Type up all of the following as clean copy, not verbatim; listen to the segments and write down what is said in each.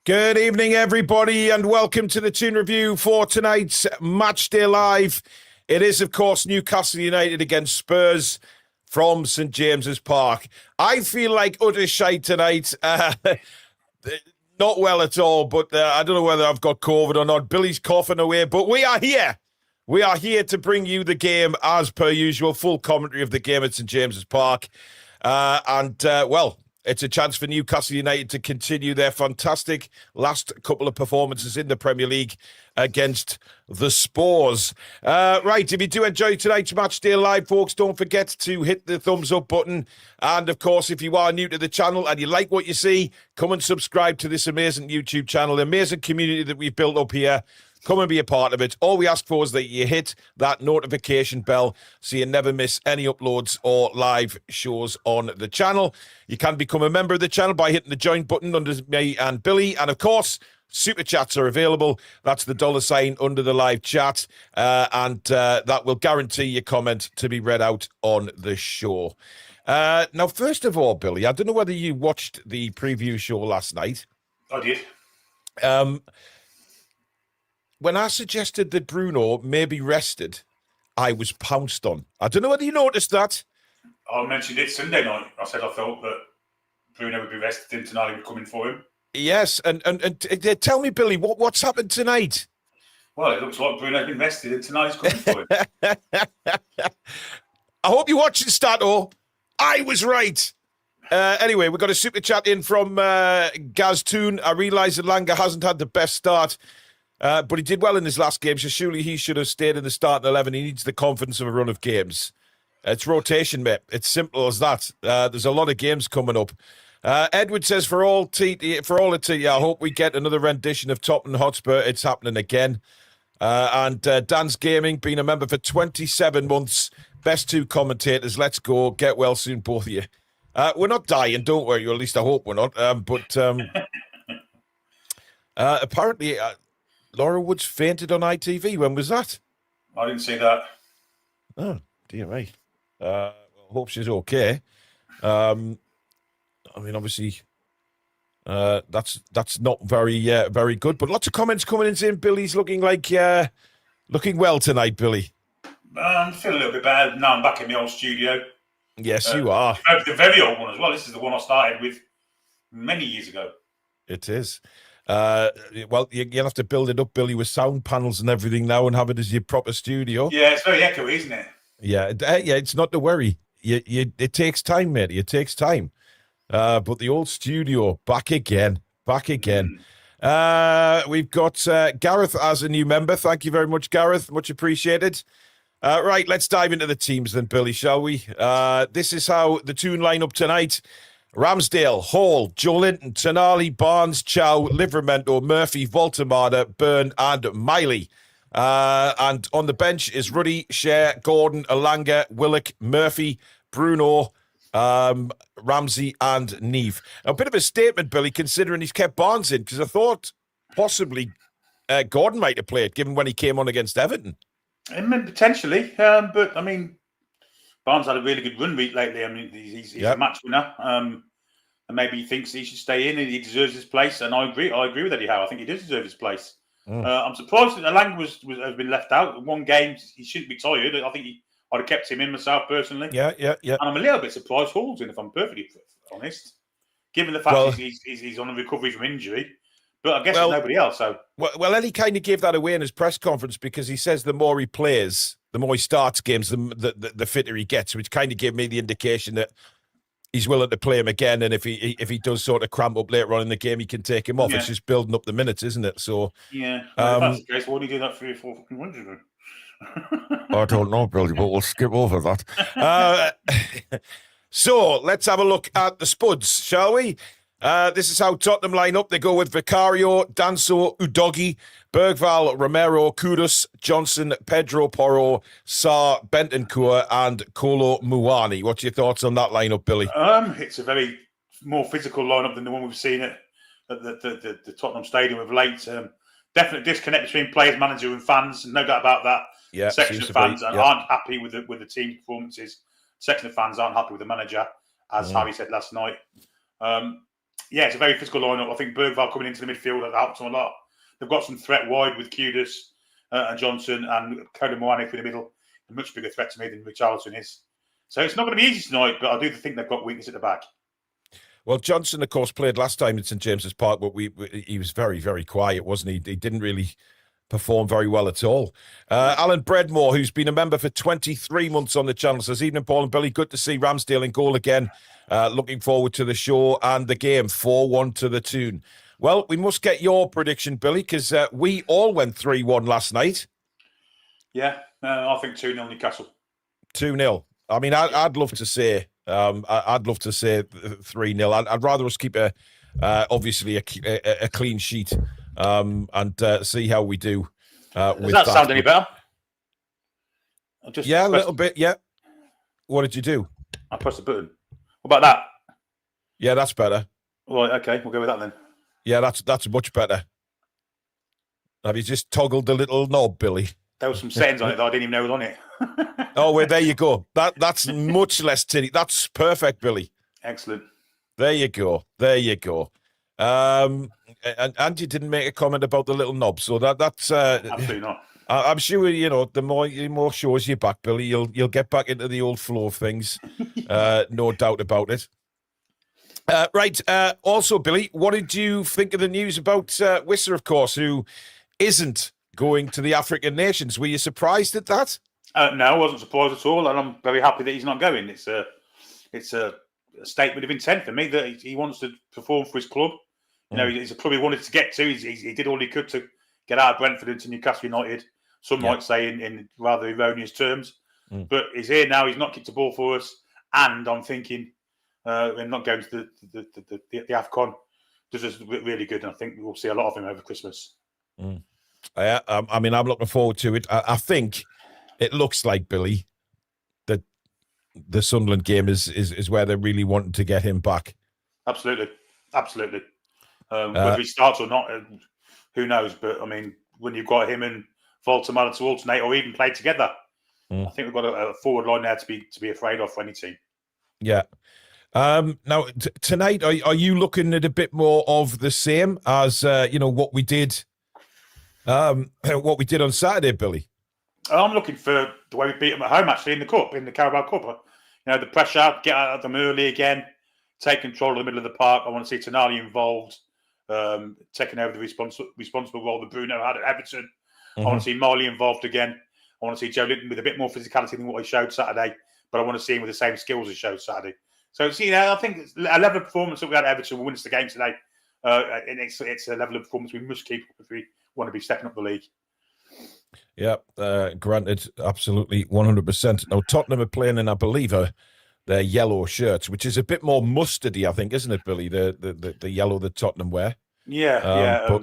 Good evening, everybody, and welcome to the Toon Review for tonight's Matchday Live. It is, of course, Newcastle United against Spurs from St James's Park. I feel like utter shite tonight. Not well at all, but I don't know whether I've got COVID or not. Billy's coughing away, but we are here. We are here to bring you the game as per usual, full commentary of the game at St James's Park. Well, it's a chance for Newcastle United to continue their fantastic last couple of performances in the Premier League against the Spurs. Right, if you do enjoy tonight's Matchday Live, folks, don't forget to hit the thumbs up button. And, of course, if you are new to the channel and you like what you see, come and subscribe to this amazing YouTube channel, amazing community that we've built up here. Come and be a part of it. All we ask for is that you hit that notification bell so you never miss any uploads or live shows on the channel. You can become a member of the channel by hitting the join button under me and Billy. And, of course, super chats are available. That's the $ under the live chat. That will guarantee your comment to be read out on the show. Now, first of all, Billy, I don't know whether you watched the preview show last night. I did. When I suggested that Bruno may be rested, I was pounced on. I don't know whether you noticed that. I mentioned it Sunday night. I said I thought that Bruno would be rested and tonight would come in for him. Yes, and tell me, Billy, what's happened tonight? Well, it looks like Bruno's been rested and tonight's coming for him. I hope you're watching, Stato. I was right. Anyway, we've got a super chat in from Gaz Toon. I realise that Langer hasn't had the best start. But he did well in his last game, so surely he should have stayed in the starting 11. He needs the confidence of a run of games. It's rotation, mate. It's simple as that. There's a lot of games coming up. Edward says, for all I hope we get another rendition of Tottenham Hotspur. It's happening again. Dan's Gaming, been a member for 27 months. Best two commentators. Let's go. Get well soon, both of you. We're not dying, don't worry. Or at least I hope we're not. Apparently... Laura Woods fainted on ITV. When was that? I didn't see that. Oh, dear me. Hope she's okay. I mean, obviously, that's not very good. But lots of comments coming in saying Billy's looking well tonight, Billy. I feel a little bit bad. Now I'm back in the old studio. Yes, you are. The very old one as well. This is the one I started with many years ago. It is. Well, you'll have to build it up, Billy, with sound panels and everything now and have it as your proper studio. Yeah, it's very echoey, isn't it? Yeah, it's not to worry. It takes time, mate. It takes time. But the old studio, back again. We've got Gareth as a new member. Thank you very much, Gareth. Much appreciated. Right, let's dive into the teams then, Billy, shall we? This is how the Toon line up tonight. Ramsdale, Hall, Joelinton, Tonali, Barnes, Chow, Livramento, Murphy, Voltemada, Byrne, and Miley. And on the bench is Ruddy, Cher, Gordon, Alanga, Willock, Murphy, Bruno, Ramsey, and Neve. A bit of a statement, Billy, considering he's kept Barnes in, because I thought possibly Gordon might have played, given when he came on against Everton. Potentially, but I mean, Barnes had a really good run lately. I mean, he's a match winner, and maybe he thinks he should stay in and he deserves his place. And I agree with Eddie Howe. I think he does deserve his place. I'm surprised that Alanga has been left out. One game, he shouldn't be tired. I think I'd have kept him in myself personally. Yeah. And I'm a little bit surprised Hall's in, if I'm perfectly honest, given the fact he's on a recovery from injury. But I guess there's nobody else. So well, Eddie kind of gave that away in his press conference because he says the more he plays, the more he starts games, the fitter he gets, which kind of gave me the indication that he's willing to play him again. And if he does sort of cramp up later on in the game, he can take him off. Yeah. It's just building up the minutes, isn't it? So yeah, if that's the case, why do you do that 3 or 4 fucking runs ago? I don't know, Billy, but we'll skip over that. So let's have a look at the Spuds, shall we? This is how Tottenham line up. They go with Vicario, Danso, Udogi, Bergval, Romero, Kudus, Johnson, Pedro Porro, Sarr, Bentancur, and Kolo Muani. What's your thoughts on that lineup, Billy? It's a very more physical lineup than the one we've seen at the Tottenham Stadium of late. Definite disconnect between players, manager, and fans. No doubt about that. Yeah, section of fans aren't happy with the team performances. Section of fans aren't happy with the manager, as Harry said last night. Yeah, it's a very physical lineup. I think Bergvall coming into the midfield that helps them a lot. They've got some threat wide with Kudus and Johnson and Conan Moane in the middle. A much bigger threat to me than Richarlison is. So it's not going to be easy tonight, but I do think they've got weakness at the back. Well, Johnson, of course, played last time at St James's Park, but he was very, very quiet, wasn't he? He didn't really perform very well at all. Alan Bredmore, who's been a member for 23 months on the channel, says, "Evening, Paul and Billy. Good to see Ramsdale in goal again. Looking forward to the show and the game. 4-1 to the Toon." Well, we must get your prediction, Billy, because we all went 3-1 last night. Yeah, I think 2-0 Newcastle. 2-0. I mean, I'd love to say, I'd love to say 3-0. I'd rather us keep obviously a clean sheet and see how we do. Does that sound any better? A little bit. Yeah. What did you do? I pressed the button. What about that? Yeah, that's better. Right. Okay, we'll go with that then. Yeah, that's much better. Have you just toggled the little knob, Billy? There were some settings on it that I didn't even know was on it. Oh, well, there you go. That's much less tinny. That's perfect, Billy. Excellent. There you go. There you go. And you didn't make a comment about the little knob, so that's absolutely not. I'm sure the more shows you're back, Billy, you'll get back into the old flow of things. No doubt about it. Right. Also, Billy, what did you think of the news about Whistler, of course, who isn't going to the African nations? Were you surprised at that? No, I wasn't surprised at all, and I'm very happy that he's not going. It's a statement of intent for me that he wants to perform for his club. You know, it's a club he wanted to get to. He did all he could to get out of Brentford into Newcastle United. Some might say in rather erroneous terms, but he's here now. He's not kicked a ball for us, and I'm thinking, and not going to the AFCON does us really good, and I think we'll see a lot of him over Christmas. I mean, I'm looking forward to it. I think it looks like, Billy, that the Sunderland game is where they're really wanting to get him back. Absolutely. Whether he starts or not, who knows? But I mean, when you've got him and Voltamala to alternate or even play together, I think we've got a forward line there to be afraid of for any team. Yeah. Now tonight, are you looking at a bit more of the same as what we did? What we did on Saturday, Billy? I'm looking for the way we beat them at home, actually, in the Carabao Cup. The pressure, get at them early again, take control of the middle of the park. I want to see Toon Army involved, taking over the responsible role that Bruno had at Everton. I want to see Marley involved again. I want to see Joe Linton with a bit more physicality than what he showed Saturday, but I want to see him with the same skills he showed Saturday. So, I think a level of performance that we had at Everton will win us the game today. And it's a level of performance we must keep up if we want to be stepping up the league. Yeah, granted, absolutely, 100%. Now, Tottenham are playing in, I believe, their yellow shirts, which is a bit more mustardy, I think, isn't it, Billy? The yellow that Tottenham wear. Yeah.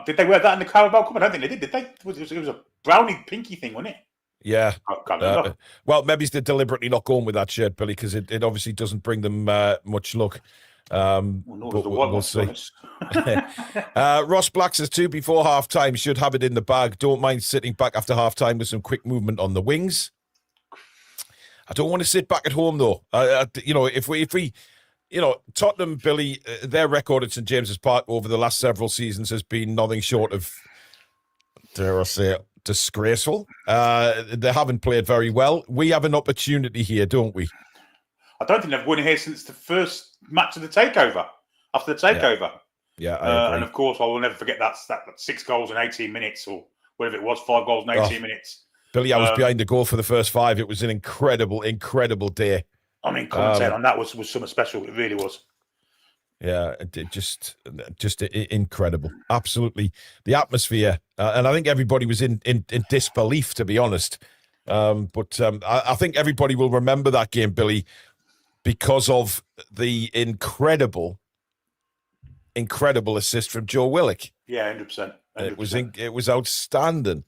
Did they wear that in the Carabao Cup? I don't think they did they? It was a brownie pinky thing, wasn't it? Yeah. I can't remember. Well, maybe they're deliberately not going with that shirt, Billy, because it obviously doesn't bring them much luck. But we'll see. Ross Black says 2 before half time, should have it in the bag. Don't mind sitting back after half time with some quick movement on the wings. I don't want to sit back at home though. If we Tottenham, Billy, their record at St James's Park over the last several seasons has been nothing short of, dare I say, disgraceful. They haven't played very well. We have an opportunity here, don't we? I don't think they've won here since the first match of the takeover. After the takeover, I agree. And of course, I will never forget that 6 goals in 18 minutes, or whatever it was, 5 goals in 18 minutes. Billy, I was behind the goal for the first 5. It was an incredible day. I mean, commentating on that was something special. It really was. Yeah, just incredible. Absolutely, the atmosphere, and I think everybody was in disbelief, to be honest. But I think everybody will remember that game, Billy, because of the incredible assist from Joe Willock. Yeah, 100%. It was outstanding.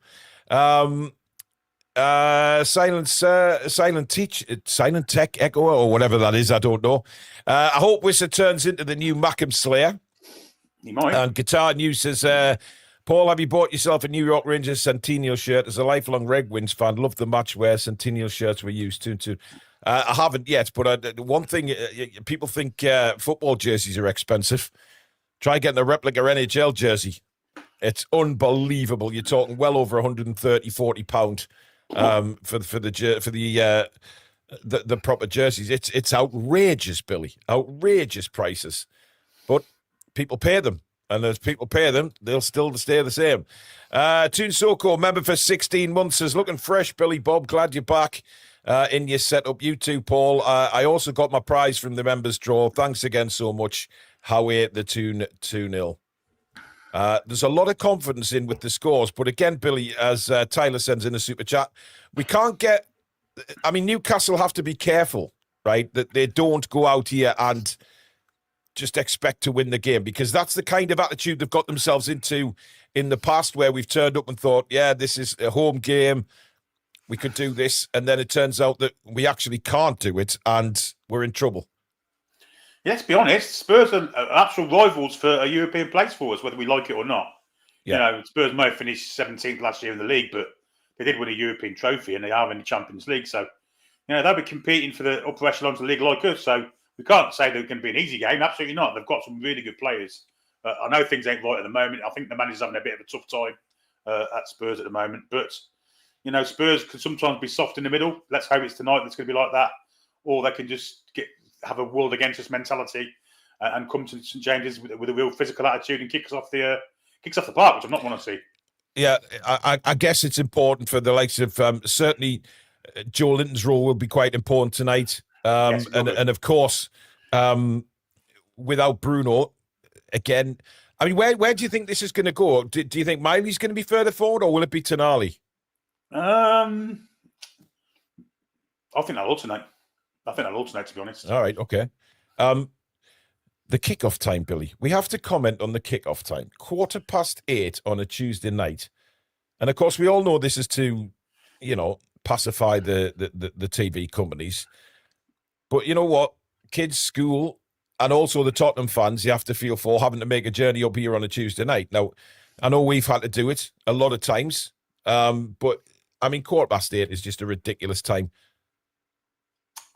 Silent Tech Echo or whatever that is, I don't know. I hope Whistler turns into the new Mackham Slayer. He might. And Guitar News says Paul, have you bought yourself a New York Rangers Centennial shirt? As a lifelong Red Wings fan, love the match where Centennial shirts were used too. I haven't yet, but one thing, people think football jerseys are expensive. Try getting a replica NHL jersey. It's unbelievable. You're talking well over 130, 40 pound for the proper jerseys. It's outrageous, Billy. Outrageous prices. But people pay them. And as people pay them, they'll still stay the same. Toon Soko, member for 16 months, is looking fresh, Billy Bob. Glad you're back in your setup. You too, Paul. I also got my prize from the members' draw. Thanks again so much. Howie the Toon 2-0. There's a lot of confidence in with the scores. But again, Billy, as Tyler sends in a super chat, we can't get... I mean, Newcastle have to be careful, right? That they don't go out here and just expect to win the game, because that's the kind of attitude they've got themselves into in the past, where we've turned up and thought, yeah, this is a home game, we could do this, and then it turns out that we actually can't do it, and we're in trouble. Yeah, let's be honest, Spurs are actual rivals for a European place for us, whether we like it or not. Yeah. You know, Spurs may have finished 17th last year in the league, but they did win a European trophy, and they are in the Champions League, so you know they'll be competing for the upper echelons of the league like us, so we can't say they're going to be an easy game. Absolutely not. They've got some really good players. I know things ain't right at the moment. I think the manager's having a bit of a tough time at Spurs at the moment. But, you know, Spurs can sometimes be soft in the middle. Let's hope it's tonight that's going to be like that. Or they can just have a world against us mentality and come to St James's with a real physical attitude and kick us off the park, which I'm not want to see. Yeah, I guess it's important for the likes of certainly Joe Linton's role will be quite important tonight. Yes, and of course, without Bruno, again, I mean, where do you think this is going to go? Do you think Miley's going to be further forward, or will it be Tonali? I think they'll alternate. To be honest. All right, okay. The kickoff time, Billy. We have to comment on the kickoff time. 8:15 on a Tuesday night. And of course, we all know this is to, you know, pacify the TV companies. But you know what? Kids, school, and also the Tottenham fans, you have to feel for having to make a journey up here on a Tuesday night. Now, I know we've had to do it a lot of times, but, I mean, 8:15 is just a ridiculous time.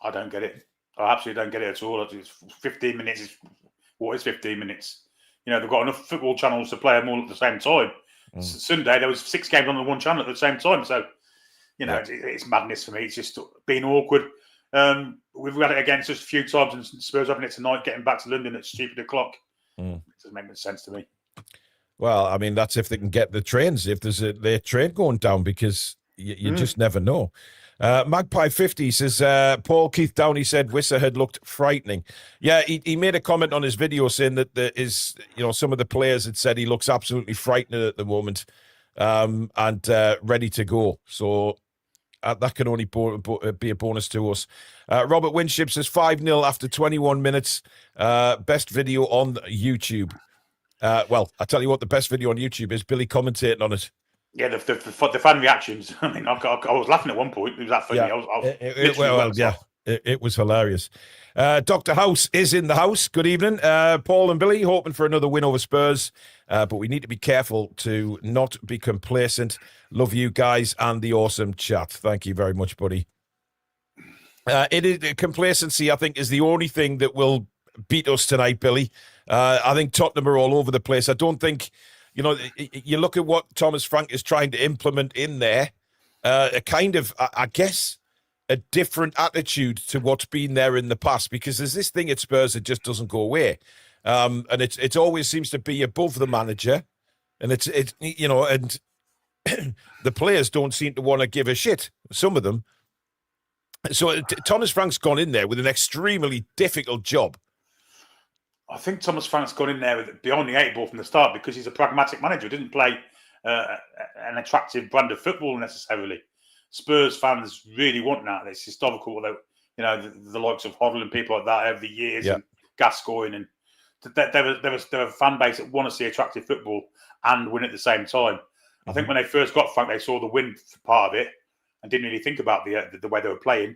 I don't get it. I absolutely don't get it at all. It's 15 minutes. What is 15 minutes? You know, they've got enough football channels to play them all at the same time. Sunday, there was 6 games on the one channel at the same time. So, you know, it's madness for me. It's just being awkward. We've had it against us a few times, and Spurs having it tonight, getting back to London at stupid o'clock. It doesn't make much sense to me. Well, I mean, that's if they can get the trains, if there's their train going down, because you just never know. Magpie 50 says, Paul Keith Downey said Wissa had looked frightening. Yeah, he made a comment on his video saying that there is, you know, some of the players had said he looks absolutely frightening at the moment, and ready to go. So that can only be a bonus to us. Robert Winship says 5-0 after 21 minutes. Best video on YouTube. Well, I tell you what, the best video on YouTube is Billy commentating on it. Yeah, the fan reactions. I mean, I was laughing at one point. It was that funny. Yeah. It was hilarious. Dr. House is in the house. Good evening. Paul and Billy, hoping for another win over Spurs. But we need to be careful to not be complacent. Love you guys and the awesome chat. Thank you very much, buddy. Complacency, I think, is the only thing that will beat us tonight, Billy. I think Tottenham are all over the place. I don't think, you know, you look at what Thomas Frank is trying to implement in there, a kind of, I guess, a different attitude to what's been there in the past, because there's this thing at Spurs that just doesn't go away. And it always seems to be above the manager, and it's you know, and the players don't seem to want to give a shit, some of them. So Thomas Frank's gone in there with an extremely difficult job. I think Thomas Frank's gone in there beyond the 8 ball from the start, because he's a pragmatic manager. He didn't play an attractive brand of football necessarily. Spurs fans really want that. It's historical, although, you know, the likes of Hoddle and people like that over the years, and Gascoigne, and there was a fan base that want to see attractive football and win at the same time. I think when they first got Frank, they saw the win part of it and didn't really think about the way they were playing.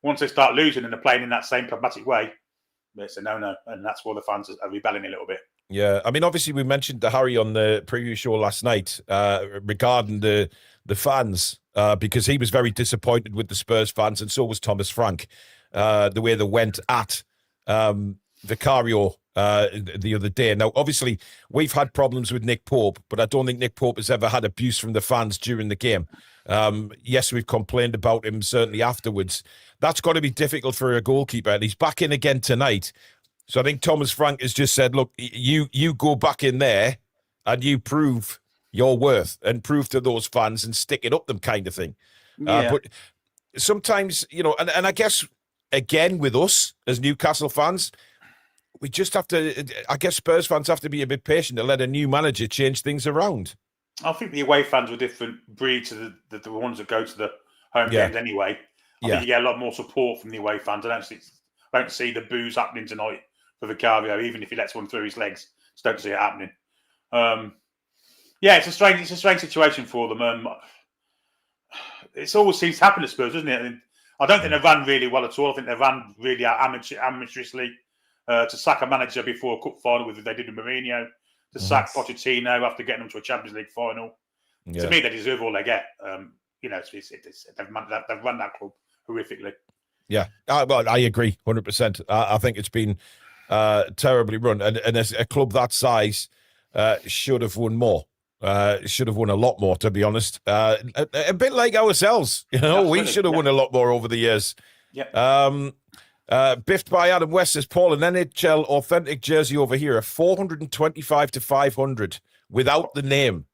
Once they start losing and they're playing in that same pragmatic way, it's a no-no, and that's why the fans are rebelling a little bit. Yeah, I mean, obviously we mentioned to Harry on the preview show last night regarding the fans because he was very disappointed with the Spurs fans, and so was Thomas Frank, the way they went at Vicario the other day. Now, obviously, we've had problems with Nick Pope, but I don't think Nick Pope has ever had abuse from the fans during the game. Yes, we've complained about him certainly afterwards. That's got to be difficult for a goalkeeper, and he's back in again tonight. So I think Thomas Frank has just said, look, you go back in there and you prove your worth and prove to those fans and stick it up them kind of thing. Yeah. But sometimes, and I guess, again, with us as Newcastle fans, we just have to, I guess Spurs fans have to be a bit patient to let a new manager change things around. I think the away fans were a different breed to the ones that go to the home games anyway. I think you get a lot more support from the away fans. I don't see the boos happening tonight for Vicario, even if he lets one through his legs. Just don't see it happening. It's a strange situation for them. It always seems to happen at Spurs, doesn't it? And I don't think they ran really well at all. I think they ran really amateurishly. To sack a manager before a cup final, with they did with Mourinho, to sack Pochettino after getting them to a Champions League final. Yeah. To me, they deserve all they get. They've run that club horrifically. Yeah, well, I agree 100%. I think it's been terribly run, and as a club that size should have won more. Should have won a lot more, to be honest. A bit like ourselves, we should have won a lot more over the years. Yeah. Biffed by Adam West says, Paul, an NHL authentic jersey over here, a 425 to 500 without the name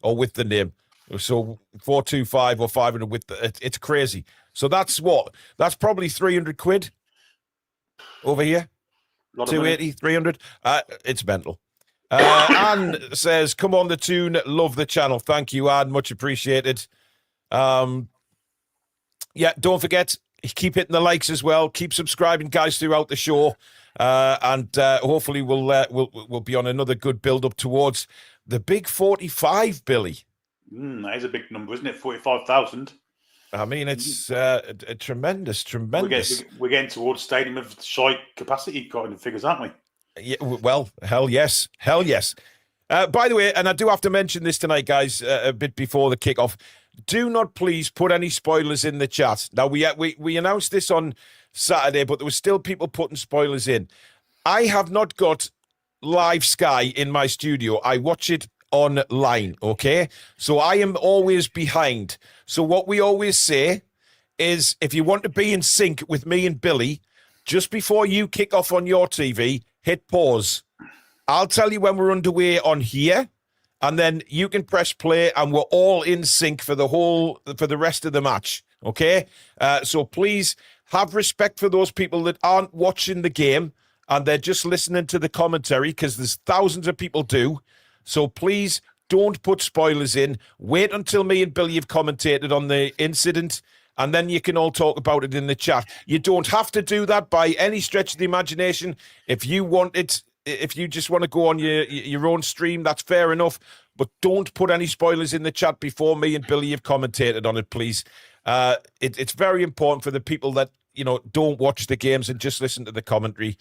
or with the name. So 425 or 500 with it's crazy. So that's probably 300 quid over here. 280, 300. It's mental. Anne says, come on the Toon, love the channel. Thank you, Anne, much appreciated. Don't forget, keep hitting the likes as well. Keep subscribing, guys, throughout the show, and hopefully we'll be on another good build up towards the big 45, Billy. That is a big number, isn't it? 45,000. I mean, it's tremendous. We're getting towards stadium of shite capacity kind of figures, aren't we? Yeah. Well, hell yes. By the way, and I do have to mention this tonight, guys, a bit before the kickoff. Do not please put any spoilers in the chat. Now, we announced this on Saturday, but there were still people putting spoilers in. I have not got live Sky in my studio. I watch it online, okay? So I am always behind. So what we always say is, if you want to be in sync with me and Billy, just before you kick off on your TV, hit pause. I'll tell you when we're underway on here, and then you can press play, and we're all in sync for the rest of the match, okay? So please have respect for those people that aren't watching the game, and they're just listening to the commentary, because there's thousands of people do. So please don't put spoilers in. Wait until me and Billy have commentated on the incident, and then you can all talk about it in the chat. You don't have to do that by any stretch of the imagination. If you want it, if you just want to go on your own stream, that's fair enough. But don't put any spoilers in the chat before me and Billy have commentated on it, please. It's very important for the people that don't watch the games and just listen to the commentary.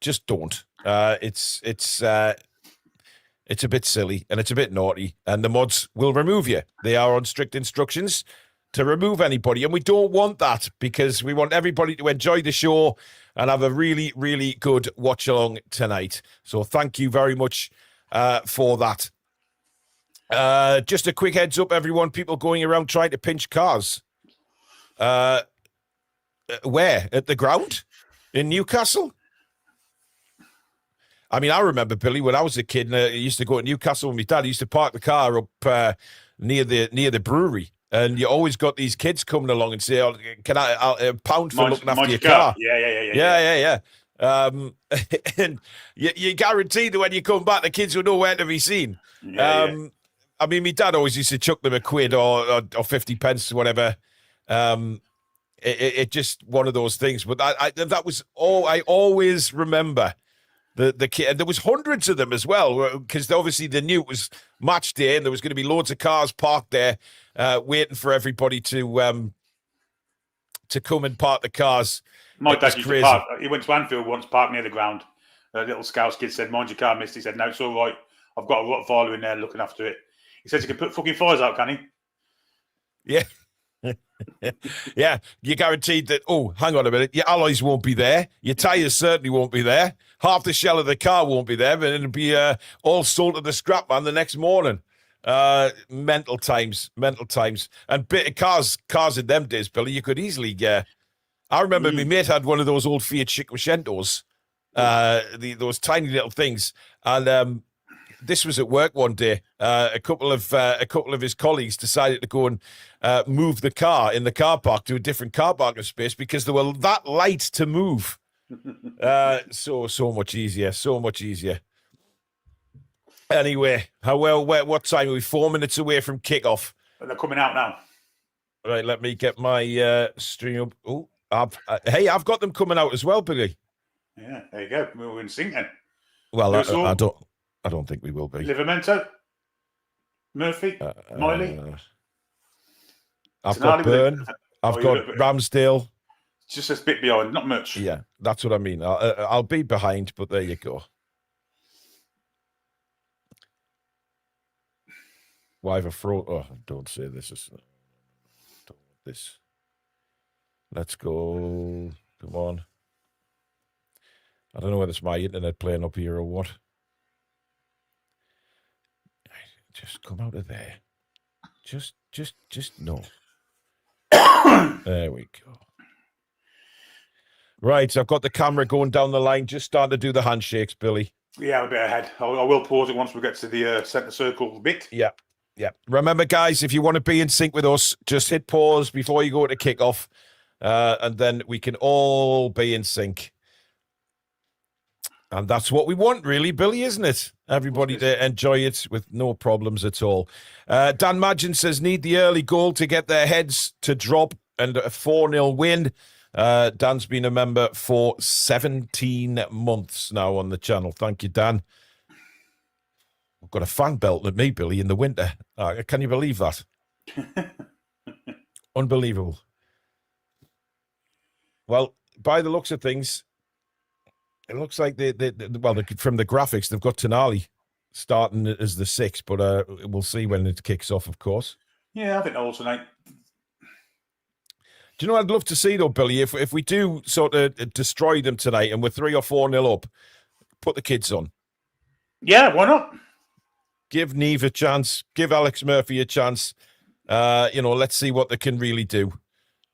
Just don't. It's a bit silly and it's a bit naughty, and the mods will remove you. They are on strict instructions to remove anybody, and we don't want that, because we want everybody to enjoy the show and have a really, really good watch along tonight. So thank you very much for that. Just a quick heads up, everyone. People going around trying to pinch cars. Where? At the ground? In Newcastle? I mean, I remember, Billy, when I was a kid, I used to go to Newcastle with my dad. He used to park the car up near the brewery. And you always got these kids coming along and say, can I a pound for looking after your car? Yeah. And you guarantee that when you come back, the kids will know where to be seen. I mean, my dad always used to chuck them a quid or 50 pence, whatever. It just one of those things. But that was all I always remember. The kid, and there was hundreds of them as well, because obviously they knew it was match day and there was going to be loads of cars parked there, waiting for everybody to come and park the cars. My dad used to park. He went to Anfield once, parked near the ground, A little Scouse kid said, "Mind your car, mister." He said, "No, it's all right. I've got a Rottweiler in there looking after it." He says he can put fucking fires out, can he? Yeah. Yeah, you're guaranteed that, oh, hang on a minute, your alloys won't be there, your tyres certainly won't be there, half the shell of the car won't be there, but it'll be all sold to the scrap man the next morning. Mental times. And bit of cars in them days, Billy, you could easily get. I remember my mate had one of those old Fiat Cinquecentos, those tiny little things, and this was at work one day. A couple of his colleagues decided to go and move the car in the car park to a different car parking space because they were that light to move. So much easier. Anyway, what time are we? 4 minutes away from kickoff. They're coming out now. Right, let me get my stream up. Oh, I've got them coming out as well, Billy. Yeah, there you go. We're in sync then. Well, I don't think we will be. Livermento, Murphy, Miley. I've got Byrne. I've got Ramsdale. Just a bit behind, not much. Yeah, that's what I mean. I'll be behind, but there you go. Why have a fraud? Oh, don't say this. Don't want this. Let's go. Come on. I don't know whether it's my internet playing up here or what. Just come out of there. Just no. There we go. Right, I've got the camera going down the line, just starting to do the handshakes, Billy. Yeah, I'm a bit ahead. I will pause it once we get to the centre circle bit. Yeah. Remember, guys, if you want to be in sync with us, just hit pause before you go to kickoff, and then we can all be in sync. And that's what we want, really, Billy, isn't it? Everybody to enjoy it with no problems at all. Dan Madgen says, need the early goal to get their heads to drop and a 4-0 win. Dan's been a member for 17 months now on the channel. Thank you, Dan. I've got a fan belt at me, Billy, in the winter. Can you believe that? Unbelievable. Well, by the looks of things, it looks like from the graphics, they've got Toon Army starting as the 6, but we'll see when it kicks off, of course. Yeah, I think they'll alternate. Do you know what I'd love to see, though, Billy? If we do sort of destroy them tonight and we're 3 or 4-0 up, put the kids on. Yeah, why not? Give Neve a chance. Give Alex Murphy a chance. Let's see what they can really do.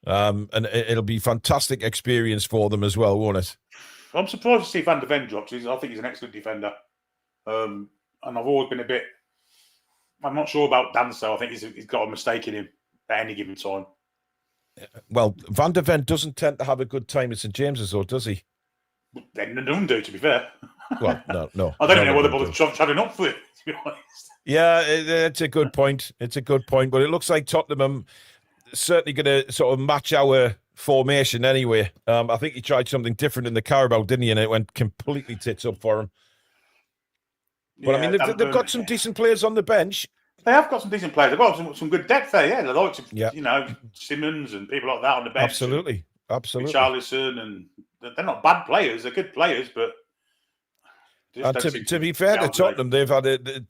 And it'll be a fantastic experience for them as well, won't it? I'm surprised to see Van de Ven drops. I think he's an excellent defender. And I've always been I'm not sure about Danso. I think he's got a mistake in him at any given time. Well, Van de Ven doesn't tend to have a good time at St James's, or does he? They don't do, to be fair. Well, no. I don't know whether they're chatting up for it, to be honest. Yeah, it's a good point. But it looks like Tottenham are certainly going to sort of match our formation anyway. I think he tried something different in the Carabao, didn't he? And it went completely tits up for him. But I mean, they've got some decent players on the bench. They have got some decent players. They've got some good depth there. Yeah, the likes of Simmons and people like that on the bench. Absolutely. Richarlison, and they're not bad players. They're good players, but to be fair to Tottenham,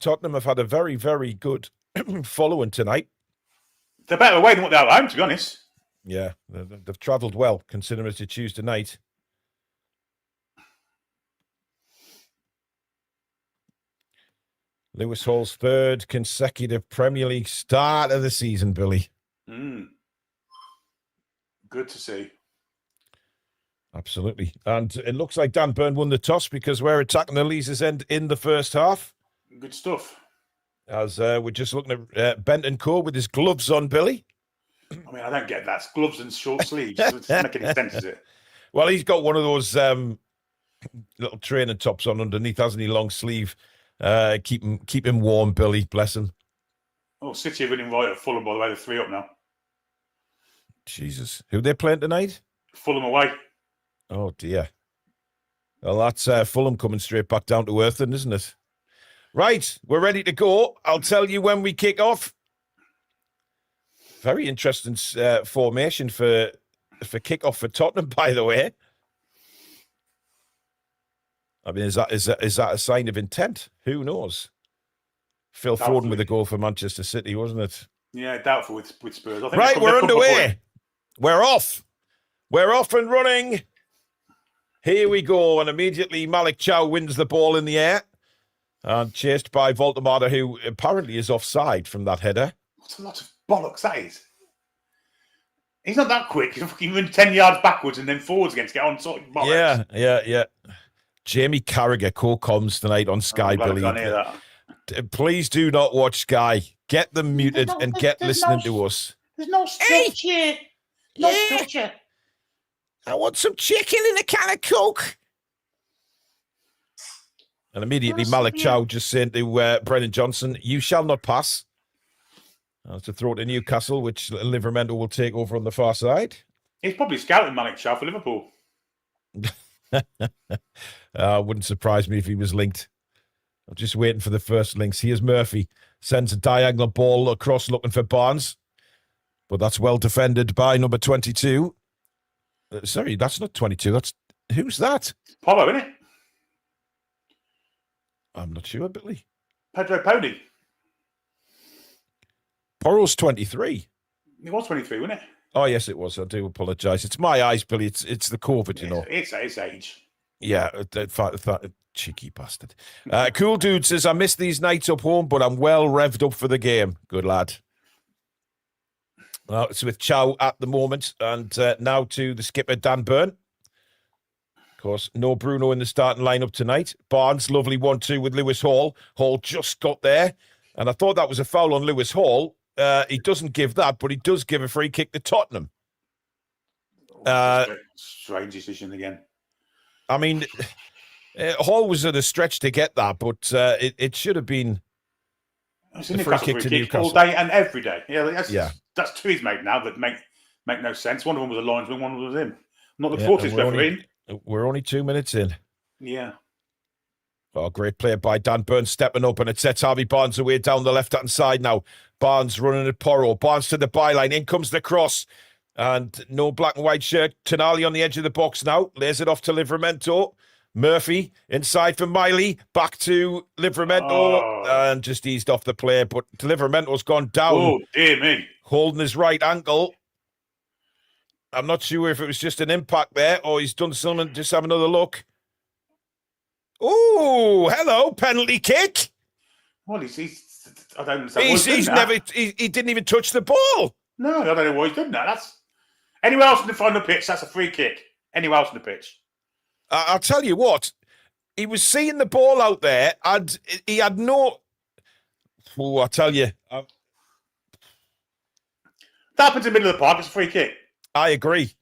Tottenham have had a very, very good following tonight. They're better away than what they are at home, to be honest. Yeah, they've travelled well, considering it's a Tuesday night. Lewis Hall's 3rd consecutive Premier League start of the season, Billy. Good to see. Absolutely. And it looks like Dan Burn won the toss because we're attacking the Leazes end in the first half. Good stuff. As we're just looking at Benton Co with his gloves on, Billy. I mean, I don't get that. It's gloves and short sleeves. It doesn't make any sense, is it? Well, he's got one of those little training tops on underneath, hasn't he? Long sleeve. Keep him warm, Billy. Bless him. Oh, City are winning right at Fulham, by the way. They're 3 up now. Jesus. Who they playing tonight? Fulham away. Oh, dear. Well, that's Fulham coming straight back down to earth, then, isn't it? Right, we're ready to go. I'll tell you when we kick off. Very interesting formation for kick-off for Tottenham, by the way. I mean, is that a sign of intent? Who knows? Phil Foden with a goal for Manchester City, wasn't it? Yeah, doubtful with Spurs. I think right, we're underway. We're off. We're off and running. Here we go. And immediately Malik Chow wins the ball in the air. And chased by Voldemar, who apparently is offside from that header. What a lot of bollocks that is. He's not that quick. He's fucking run 10 yards backwards and then forwards again to get on sort of bollocks. Yeah. Jamie Carragher co-coms tonight on Sky, Billy. Please do not watch Sky. Get them muted and get listening to us. There's no structure. No structure. I want some chicken in a can of Coke. And immediately Malik Chow just saying to Brennan Johnson, you shall not pass. That's to throw it to Newcastle, which Livermore will take over on the far side. He's probably scouting Malik Chow for Liverpool. Wouldn't surprise me if he was linked. I'm just waiting for the first links. Here's Murphy. Sends a diagonal ball across looking for Barnes. But that's well defended by number 22. Sorry, that's not 22. Who's that? Polo, isn't it? I'm not sure, Billy. Pedro Pony. Porro's 23. He was 23, wasn't it? Oh, yes, it was. I do apologise. It's my eyes, Billy. It's the COVID, you know. It's age. Yeah, cheeky bastard. Cool Dude says, I miss these nights up home, but I'm well revved up for the game. Good lad. Well, it's with Chow at the moment. And now to the skipper, Dan Burn. Of course, no Bruno in the starting lineup tonight. Barnes, lovely 1-2 with Lewis Hall. Hall just got there. And I thought that was a foul on Lewis Hall. He doesn't give that, but he does give a free kick to Tottenham. Strange decision again. I mean, Hall was at a stretch to get that, but it should have been a free kick to Newcastle. All day and every day. That's two he's made now that make no sense. One of them was a linesman, one was him. Not the Fortis referee. We're only 2 minutes in. Yeah. Oh, great play by Dan Burns stepping up, and it sets Harvey Barnes away down the left-hand side now. Barnes running at Porro. Barnes to the byline. In comes the cross. And no black and white shirt. Tonali on the edge of the box now. Lays it off to Livramento. Murphy inside for Miley. Back to Livramento. And just eased off the play. But Livramento's gone down. Oh, dear me. Holding his right ankle. I'm not sure if it was just an impact there or he's done something. Just have another look. Oh, hello, penalty kick. Well, I don't understand. He didn't even touch the ball. No, I don't know why he's done that. That's anywhere else in the final pitch. That's a free kick. Anywhere else in the pitch. I'll tell you what. He was seeing the ball out there, and he had no. Oh, I tell you, that happens in the middle of the park. It's a free kick. I agree.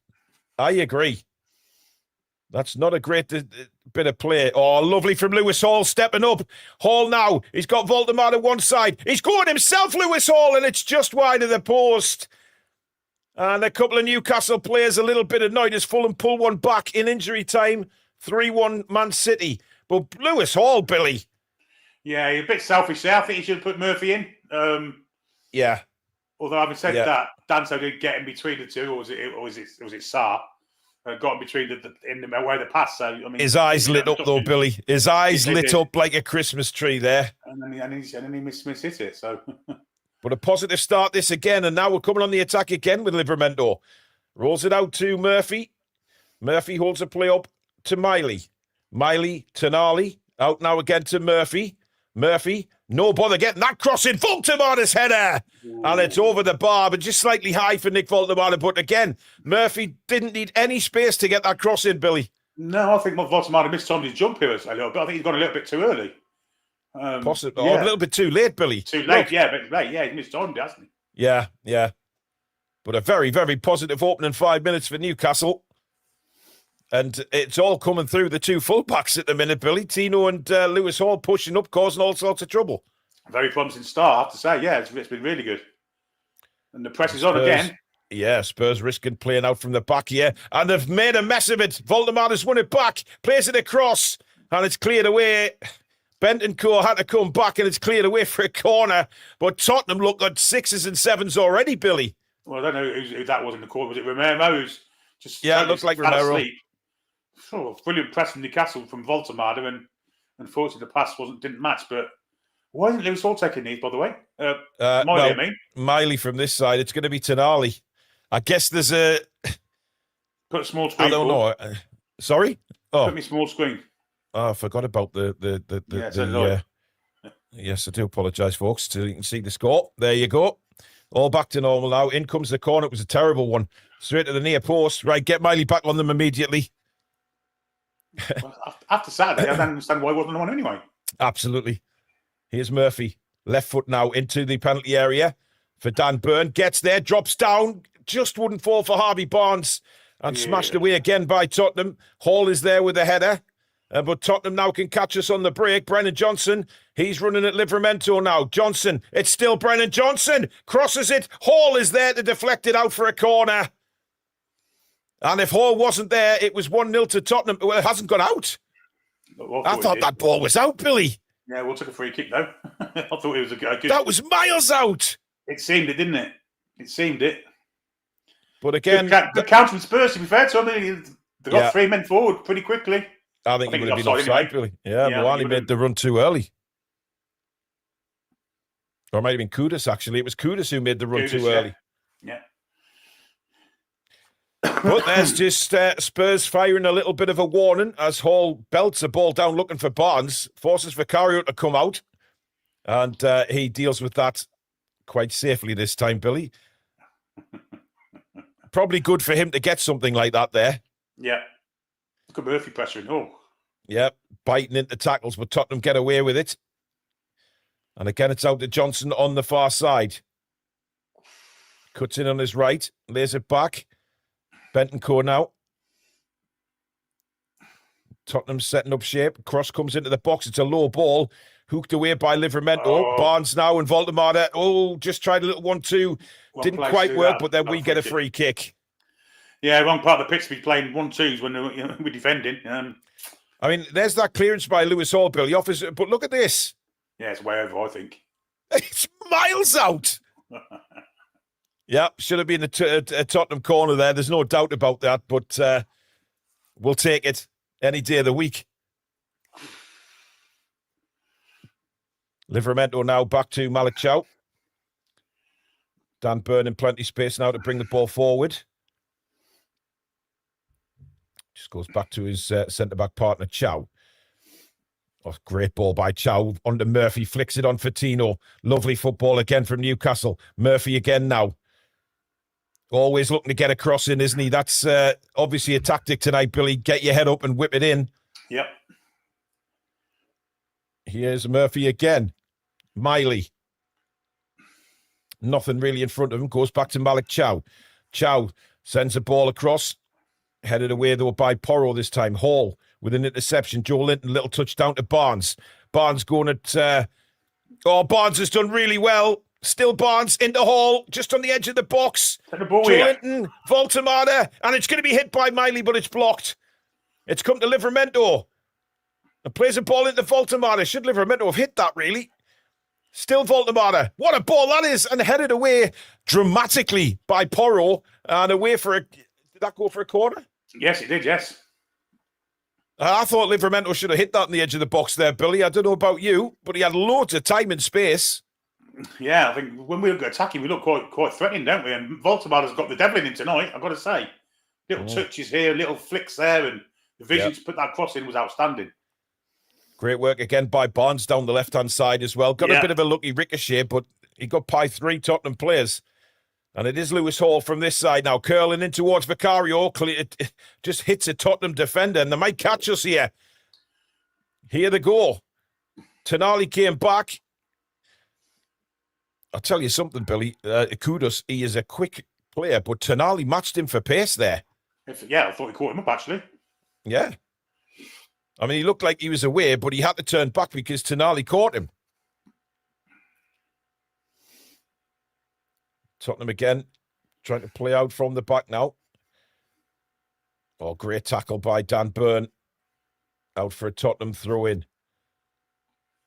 That's not a great bit of play. Oh, lovely from Lewis Hall stepping up. Hall now. He's got Voldemar on one side. He's going himself, Lewis Hall, and it's just wide of the post. And a couple of Newcastle players a little bit annoyed as Fulham pull one back in injury time. 3-1 Man City. But Lewis Hall, Billy. Yeah, you're a bit selfish there. I think you should have put Murphy in. Yeah. Although having said that, Danso did get in between the two, or was it Sarr? Got in between in the way the pass. So I mean, his eyes lit up though, Billy. His eyes lit up like a Christmas tree there. And then he mishit it. So, but a positive start this again, and now we're coming on the attack again with Livramento. Rolls it out to Murphy. Murphy holds a play up to Miley. Miley, Tonali, out now again to Murphy. Murphy, no bother getting that cross in. Voldemara's header. Ooh. And it's over the bar, but just slightly high for Nick Voldemar. But again, Murphy didn't need any space to get that cross in, Billy. No, I think Voldemar missed on his jump here a little bit. I think he's gone a little bit too early. Possibly. Yeah. Oh, a little bit too late, Billy. Too late, but late. Yeah, he missed on, hasn't he? Yeah. But a very, very positive opening 5 minutes for Newcastle. And it's all coming through the two fullbacks at the minute, Billy. Tino and Lewis Hall pushing up, causing all sorts of trouble. Very promising start, I have to say. Yeah, it's been really good. And the press is on again. Yeah, Spurs risking playing out from the back here. And they've made a mess of it. Voldemar has won it back, plays it across, and it's cleared away. Bentancur had to come back, and it's cleared away for a corner. But Tottenham look at 6s and 7s already, Billy. Well, I don't know who that was in the corner. Was it Romero? Who's just it looks like Romero. brilliant press from Newcastle from Voltemada, and unfortunately the pass didn't match. But why isn't Lewis Hall taking these, by the way? Miley, I mean. Miley from this side. It's going to be Toon Army. I guess there's a... Put a small screen. I don't know. Sorry? Oh. Put me small screen. Oh, I forgot about the yes, I do apologise, folks. So you can see the score. There you go. All back to normal now. In comes the corner. It was a terrible one. Straight to the near post. Right, get Miley back on them immediately. Well, after Saturday, I don't understand why he wasn't on anyway. Absolutely. Here's Murphy. Left foot now into the penalty area for Dan Burn. Gets there, drops down. Just wouldn't fall for Harvey Barnes. And smashed away again by Tottenham. Hall is there with a header. But Tottenham now can catch us on the break. Brennan Johnson, he's running at Livramento now. Johnson, it's still Brennan Johnson. Crosses it. Hall is there to deflect it out for a corner. And if Hall wasn't there, it was 1-0 to Tottenham. Well, it hasn't gone out. I thought that ball was out, Billy. Yeah, we'll take a free kick, though. I thought it was a good... That was miles out. It seemed it, didn't it? It seemed it. But again... Good counter from Spurs, to be fair to them. They got 3 men forward pretty quickly. I think he would have been offside, Billy. Yeah, Moani made the run too early. Or it might have been Kudus, actually. It was Kudus who made the run too early. Yeah. But there's just Spurs firing a little bit of a warning as Hall belts a ball down looking for Barnes, forces Vicario to come out, and he deals with that quite safely this time, Billy. Probably good for him to get something like that there. Yeah. Look at Murphy pressuring. Oh. Yeah, biting into tackles, but Tottenham get away with it. And again, it's out to Johnson on the far side. Cuts in on his right, lays it back. Bentancur now. Tottenham setting up shape. Cross comes into the box. It's a low ball. Hooked away by Livramento. Oh. Barnes now and Voltemada. Oh, just tried a little 1-2. Didn't quite work, but then we get a free kick. Yeah, wrong part of the pitch to be playing 1-2s when we're defending. I mean, there's that clearance by Lewis Hall, Bill. The office, but look at this. Yeah, it's way over, I think. It's miles out. Yeah, should have been a Tottenham corner there. There's no doubt about that, but we'll take it any day of the week. Livramento now back to Malik Chow. Dan Burn in plenty space now to bring the ball forward. Just goes back to his centre-back partner, Chow. Oh, great ball by Chow. Onto Murphy, flicks it on for Tino. Lovely football again from Newcastle. Murphy again now. Always looking to get a cross in, isn't he? That's obviously a tactic tonight, Billy. Get your head up and whip it in. Yep. Here's Murphy again. Miley. Nothing really in front of him. Goes back to Malik Chow. Chow sends a ball across. Headed away, though, by Porro this time. Hall with an interception. Joe Linton, little touchdown to Barnes. Barnes going at... Barnes has done really well. Still Barnes into Hall, just on the edge of the box. Joe Linton, Voltemada, and it's going to be hit by Miley, but it's blocked. It's come to Livramento. And plays a ball into Voltemada. Should Livramento have hit that, really? Still Voltemada. What a ball that is. And headed away dramatically by Porro. And away for a... Did that go for a corner? Yes, it did, yes. I thought Livramento should have hit that on the edge of the box there, Billy. I don't know about you, but he had loads of time and space. Yeah, I think when we look attacking, we look quite threatening, don't we? And Voltemada's got the devil in him tonight, I've got to say. Little touches here, little flicks there, and the vision to put that cross in was outstanding. Great work again by Barnes down the left-hand side as well. Got a bit of a lucky ricochet, but he got by 3 Tottenham players. And it is Lewis Hall from this side now, curling in towards Vicario. It just hits a Tottenham defender, and they might catch us here. Here they go. Tonali came back. I'll tell you something, Billy. Kudus, he is a quick player, but Tonali matched him for pace there. Yeah, I thought he caught him up, actually. Yeah. I mean, he looked like he was away, but he had to turn back because Tonali caught him. Tottenham again, trying to play out from the back now. Oh, great tackle by Dan Burn. Out for a Tottenham throw-in.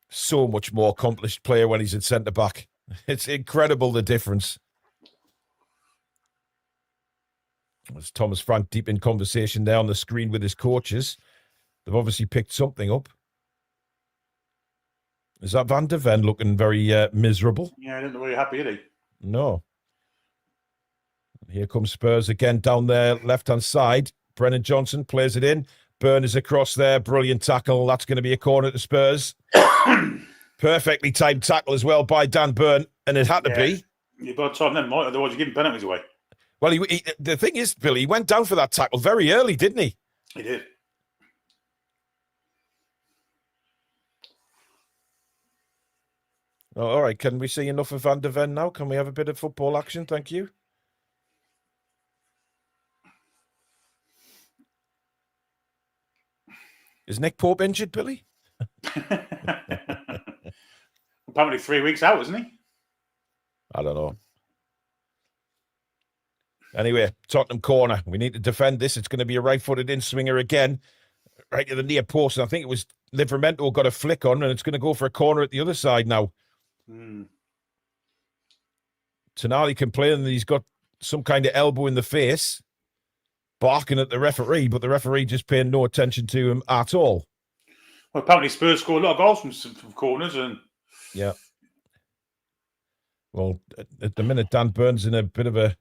So much more accomplished player when he's at centre-back. It's incredible, the difference. There's Thomas Frank deep in conversation there on the screen with his coaches. They've obviously picked something up. Is that Van de Ven looking very miserable? Yeah, I didn't look very happy, did he? No. Here comes Spurs again down there, left-hand side. Brennan Johnson plays it in. Burn is across there. Brilliant tackle. That's going to be a corner to Spurs. Perfectly timed tackle as well by Dan Burn, and it had to be. Yeah, by the time then, Mike, otherwise you're giving penalties away. Well, the thing is, Billy, he went down for that tackle very early, didn't he? He did. Oh, all right, can we see enough of Van de Ven now? Can we have a bit of football action? Thank you. Is Nick Pope injured, Billy? Apparently 3 weeks out, isn't he? I don't know. Anyway, Tottenham corner. We need to defend this. It's going to be a right-footed in-swinger again, right to the near post. And I think it was Livramento got a flick on, and it's going to go for a corner at the other side now. Tonali complaining that he's got some kind of elbow in the face, barking at the referee, but the referee just paying no attention to him at all. Well, apparently Spurs scored a lot of goals from corners. And yeah. Well, at the minute, Dan Burns in a bit of a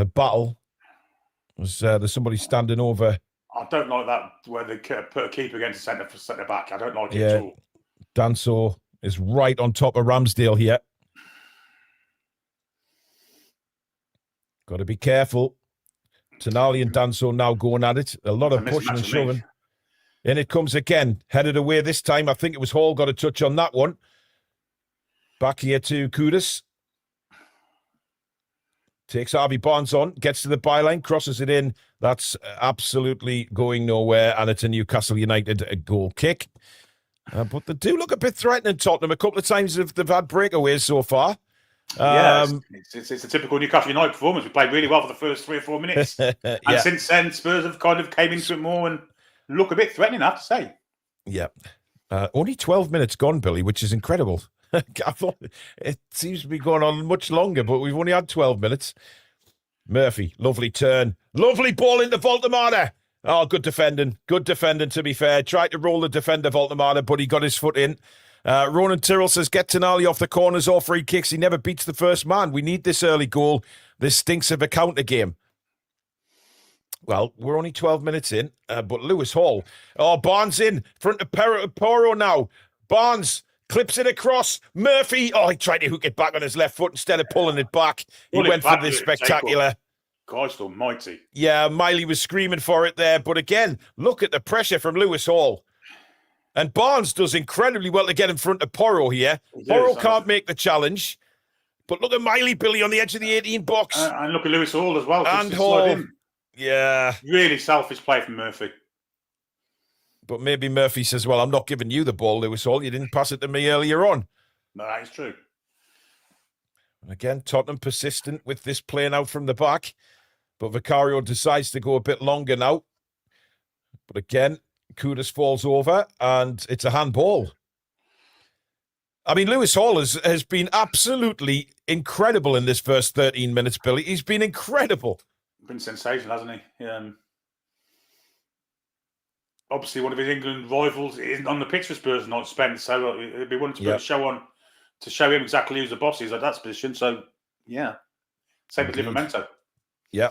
battle. There's somebody standing over. I don't like that where they put a keeper against a centre back. I don't like it at all. Danso is right on top of Ramsdale here. Got to be careful. Tonali and Danso now going at it. A lot of pushing and shoving. And it comes again. Headed away this time. I think it was Hall got a touch on that one. Back here to Kudus. Takes Harvey Barnes on. Gets to the byline. Crosses it in. That's absolutely going nowhere. And it's a Newcastle United goal kick. But they do look a bit threatening, Tottenham. A couple of times they've had breakaways so far. It's a typical Newcastle United performance. We played really well for the first 3 or 4 minutes. And since then, Spurs have kind of came into it more and look a bit threatening, I have to say. Yeah. Only 12 minutes gone, Billy, which is incredible. I thought it seems to be going on much longer, but we've only had 12 minutes. Murphy, lovely turn. Lovely ball into Voltemada. Oh, good defending. Good defending, to be fair. Tried to roll the defender, Voltemada, but he got his foot in. Ronan Tyrrell says, get Tonali off the corners or free kicks. He never beats the first man. We need this early goal. This stinks of a counter game. Well, we're only 12 minutes in, but Lewis Hall. Oh, Barnes in front of Poro now. Barnes clips it across. Murphy. Oh, he tried to hook it back on his left foot instead of pulling it back. He went for this spectacular. Christ almighty. Yeah, Miley was screaming for it there. But again, look at the pressure from Lewis Hall. And Barnes does incredibly well to get in front of Poro here. Poro can't make the challenge. But look at Miley, Billy, on the edge of the 18 box. And look at Lewis Hall as well. And Hall. Yeah. Really selfish play from Murphy. But maybe Murphy says, well, I'm not giving you the ball, Lewis Hall. You didn't pass it to me earlier on. No, that is true. And again, Tottenham persistent with this playing out from the back. But Vicario decides to go a bit longer now. But again, Kudus falls over and it's a handball. I mean, Lewis Hall has been absolutely incredible in this first 13 minutes, Billy. He's been incredible. Been sensational, hasn't he? Obviously, one of his England rivals isn't on the pitch for Spurs, not Spence. So it'd be wanting to put a show on to show him exactly who the boss is at that position. So, yeah. Same with Livramento. Yeah.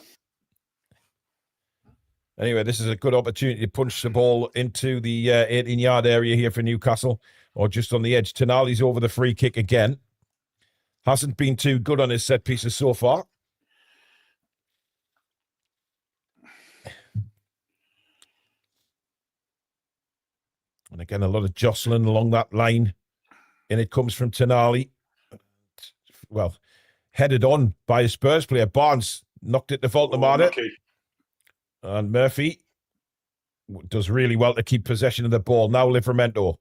Anyway, this is a good opportunity to punch the ball into the 18-yard area here for Newcastle, or just on the edge. Tonali's over the free kick again. Hasn't been too good on his set pieces so far. And again, a lot of jostling along that line. And it comes from Tonali. Well, headed on by a Spurs player. Barnes knocked it to Voltemada. And Murphy does really well to keep possession of the ball. Now Livramento.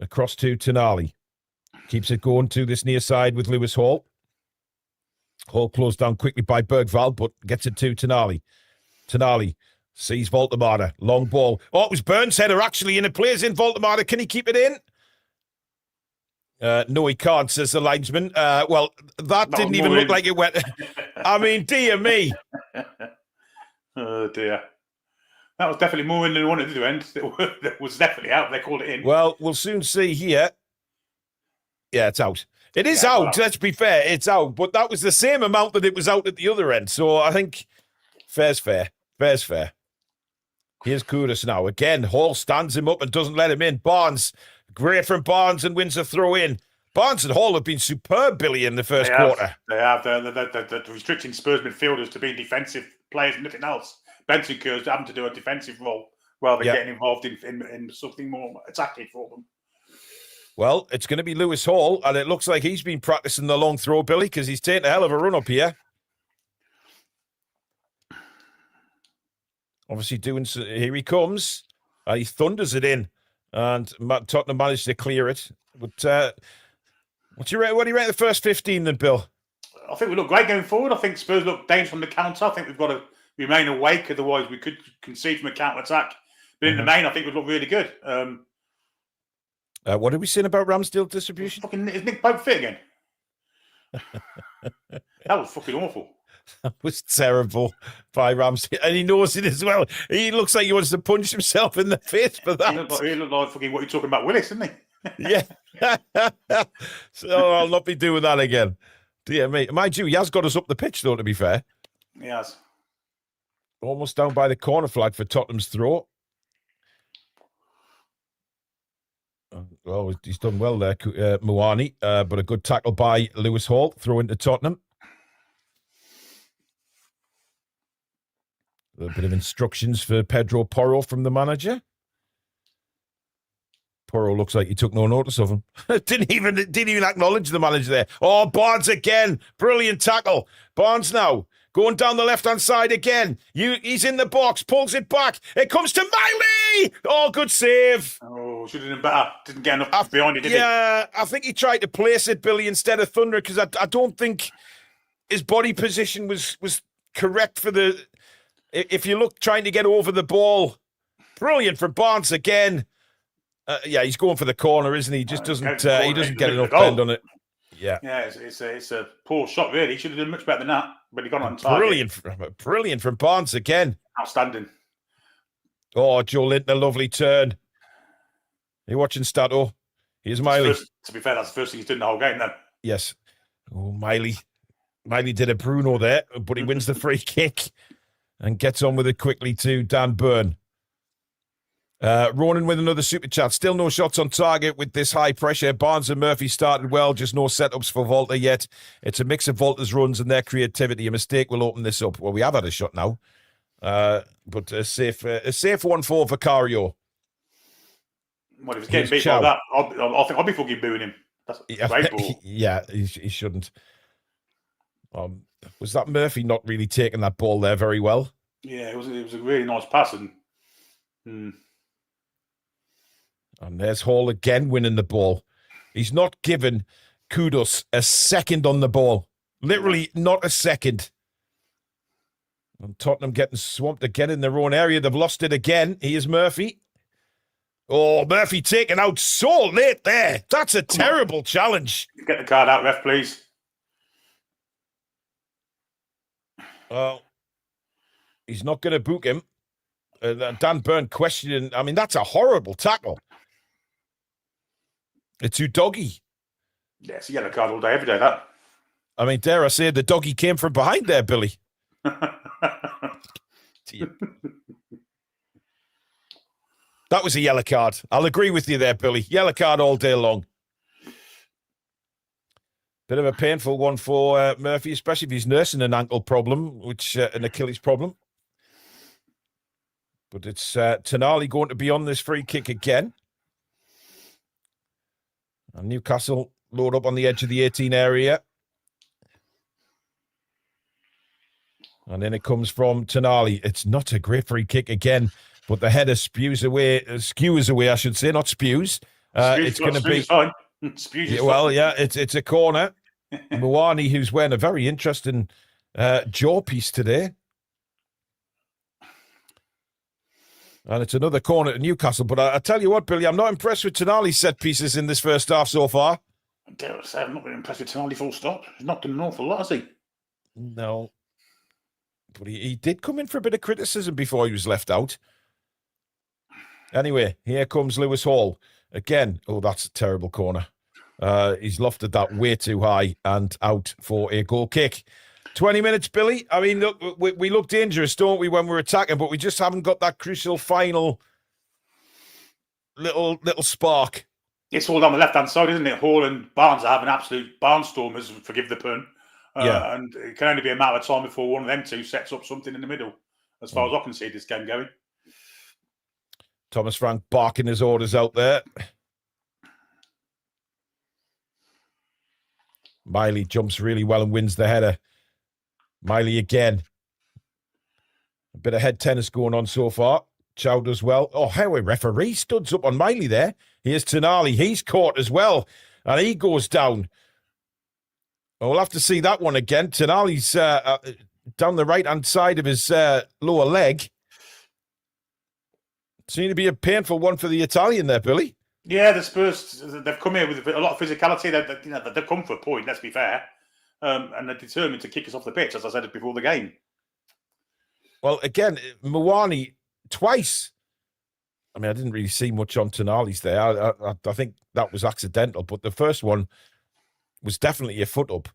Across to Tonali. Keeps it going to this near side with Lewis Hall. Hall closed down quickly by Bergvall, but gets it to Tonali. Tonali sees Voltemada. Long ball. Oh, it was Burns' header actually, and it plays in Voltemada. Can he keep it in? No, he can't, says the linesman. Well, that didn't even look like it went. I mean, dear me. Oh dear. That was definitely more in than they wanted to end. It was definitely out. They called it in. Well, we'll soon see here. Yeah, it's out. It is out. Let's be fair. It's out. But that was the same amount that it was out at the other end. So I think fair's fair. Fair's fair. Here's Kudus now. Again, Hall stands him up and doesn't let him in. Barnes, great from Barnes, and wins a throw in. Barnes and Hall have been superb, Billy, in the first quarter. They have. They're restricting Spurs midfielders to be defensive players and nothing else. Benson Kerr's having to do a defensive role rather than getting involved in something more attacking for them. Well, it's going to be Lewis Hall, and it looks like he's been practicing the long throw, Billy, because he's taken a hell of a run up here. Obviously here he comes. He thunders it in, and Tottenham managed to clear it. But what do you rate the first 15 then, Bill? I think we look great going forward. I think Spurs look dangerous from the counter. I think we've got to remain awake, otherwise we could concede from a counter-attack. But in the main, I think we look really good. What are we saying about Ramsdale distribution? Is Nick Pope fit again? That was fucking awful. That was terrible by Ramsdale. And he knows it as well. He looks like he wants to punch himself in the face for that. He looked like fucking what you're talking about, Willis, didn't he? Yeah. So I'll not be doing that again. Dear me. Mind you, he has got us up the pitch, though, to be fair. He has. Almost down by the corner flag for Tottenham's throw. Well, he's done well there, Muani, but a good tackle by Lewis Hall, throw into Tottenham. A little bit of instructions for Pedro Porro from the manager. Porro looks like he took no notice of him. didn't even acknowledge the manager there. Oh, Barnes again. Brilliant tackle. Barnes now going down the left-hand side again. He's in the box, pulls it back. It comes to Miley. Oh, good save. Oh, should have done better. Didn't get enough behind it, did he? Yeah, I think he tried to place it, Billy, instead of Thunder, because I don't think his body position was correct for the... If you look trying to get over the ball, brilliant for Barnes again. Yeah, he's going for the corner, isn't he? He just doesn't. He doesn't get enough bend on it. Yeah, yeah. It's a poor shot, really. He should have done much better than that, but he got on target. Brilliant from Barnes again. Outstanding. Oh, Joe Linton, a lovely turn. You watching Stato? Here's Miley. To be fair, that's the first thing he's done the whole game, then. Yes. Oh, Miley did a Bruno there, but he wins the free kick. And gets on with it quickly to Dan Byrne. Ronan with another super chat. Still no shots on target with this high pressure. Barnes and Murphy started well, just no setups for Volta yet. It's a mix of Volta's runs and their creativity. A mistake will open this up. Well, we have had a shot now. But a safe 1-4 Vicario. Well, if he's getting beat like that, I think I'll be fucking booing him. That's a great ball. Yeah, he shouldn't. Was that Murphy not really taking that ball there very well? Yeah, it was a really nice pass. And there's Hall again winning the ball. He's not given Kudus a second on the ball. Literally not a second. And Tottenham getting swamped again in their own area. They've lost it again. Here's Murphy. Oh, Murphy taken out so late there. That's a terrible challenge. Get the card out, ref, please. Well, he's not going to book him. Dan Byrne questioning. I mean, that's a horrible tackle. It's Udogie. Yeah, it's a yellow card all day, every day, that. I mean, dare I say, the doggy came from behind there, Billy. That was a yellow card. I'll agree with you there, Billy. Yellow card all day long. Bit of a painful one for Murphy, especially if he's nursing an ankle problem, an Achilles problem. But it's Tonali going to be on this free kick again. And Newcastle load up on the edge of the 18 area. And then it comes from Tonali. It's not a great free kick again, but the header skewers away, I should say, not spews. It's going to be... Fine. It's a corner. Muani, who's wearing a very interesting jaw piece today. And it's another corner to Newcastle. But I tell you what, Billy, I'm not impressed with Tonali's set pieces in this first half so far. I dare say I'm not been impressed with Tonali full stop. He's not done an awful lot, has he? No. But he did come in for a bit of criticism before he was left out. Anyway, here comes Lewis Hall. Again, oh, that's a terrible corner. He's lofted that way too high and out for a goal kick. 20 minutes, Billy. I mean, look, we look dangerous, don't we, when we're attacking, but we just haven't got that crucial final little spark. It's all down the left-hand side, isn't it? Hall and Barnes are having absolute barnstormers, forgive the pun. And it can only be a matter of time before one of them two sets up something in the middle, as far as I can see this game going. Thomas Frank barking his orders out there. Miley jumps really well and wins the header. Miley again. A bit of head tennis going on so far. Chow does well. Oh, how a referee studs up on Miley there. Here's Toon Army. He's caught as well. And he goes down. Oh, we'll have to see that one again. Toon Army's down the right-hand side of his lower leg. Seemed to be a painful one for the Italian there, Billy. Yeah, the Spurs, they've come here with a lot of physicality. They've come for a point, let's be fair. And they're determined to kick us off the pitch, as I said before the game. Well, again, Mwani, twice. I mean, I didn't really see much on Tonali's there. I think that was accidental, but the first one was definitely a foot up.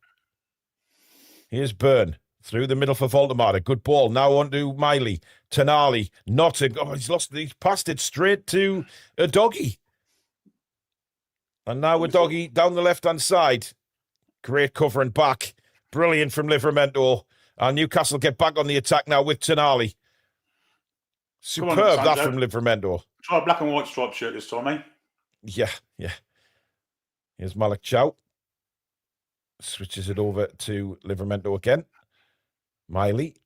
Here's Byrne. Through the middle for Voldemar. A good ball. Now on to Miley. Tonali. He's passed it straight to a doggy. And now a doggy down the left-hand side. Great covering back. Brilliant from Livramento. And Newcastle get back on the attack now with Tonali. Superb that from Livramento. Try a black and white striped shirt this time, eh? Yeah. Here's Malik Chow. Switches it over to Livramento again. Miley.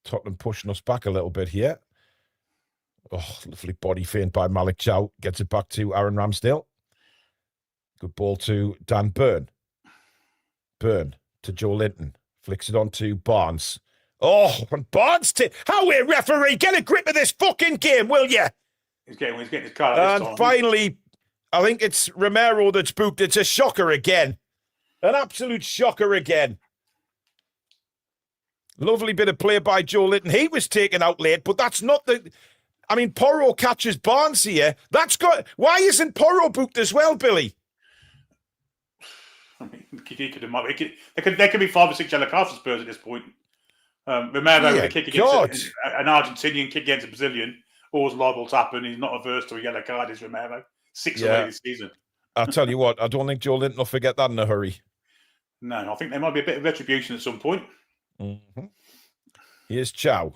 Tottenham pushing us back a little bit here. Oh, lovely body feint by Malik Chow. Gets it back to Aaron Ramsdale. Good ball to Dan Byrne. Byrne to Joe Linton. Flicks it on to Barnes. Oh, and Barnes how we referee, get a grip of this fucking game, will you? He's getting his card this time. And finally, I think it's Romero that's booked. It's a shocker again. An absolute shocker again. Lovely bit of play by Joe Linton. He was taken out late, but that's not the... I mean, Porro catches Barnes here. That's got... Why isn't Porro booked as well, Billy? I mean, there could be 5 or 6 yellow cards for Spurs at this point. Romero with a kick against an Argentinian kick against a Brazilian. Always liable to happen. He's not averse to a yellow card, is Romero. 6 away this season. I'll tell you what, I don't think Joe Linton will forget that in a hurry. No, I think there might be a bit of retribution at some point. Mm-hmm. Here's Chow.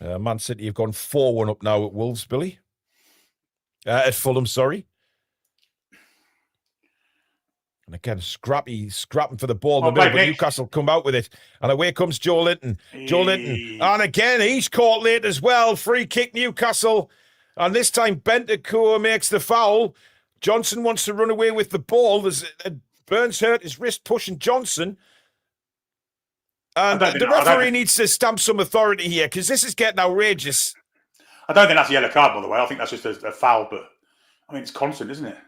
Man City have gone 4-1 up now at Wolves, Billy. At Fulham, sorry. And again, scrapping for the ball in the middle, but Newcastle come out with it. And away comes Joe Linton. Joe Linton. And again, he's caught late as well. Free kick, Newcastle. And this time, Bentancur makes the foul. Johnson wants to run away with the ball. Burns hurt his wrist pushing Johnson. And the referee needs to stamp some authority here because this is getting outrageous. I don't think that's a yellow card, by the way. I think that's just a foul, but I mean, it's constant, isn't it?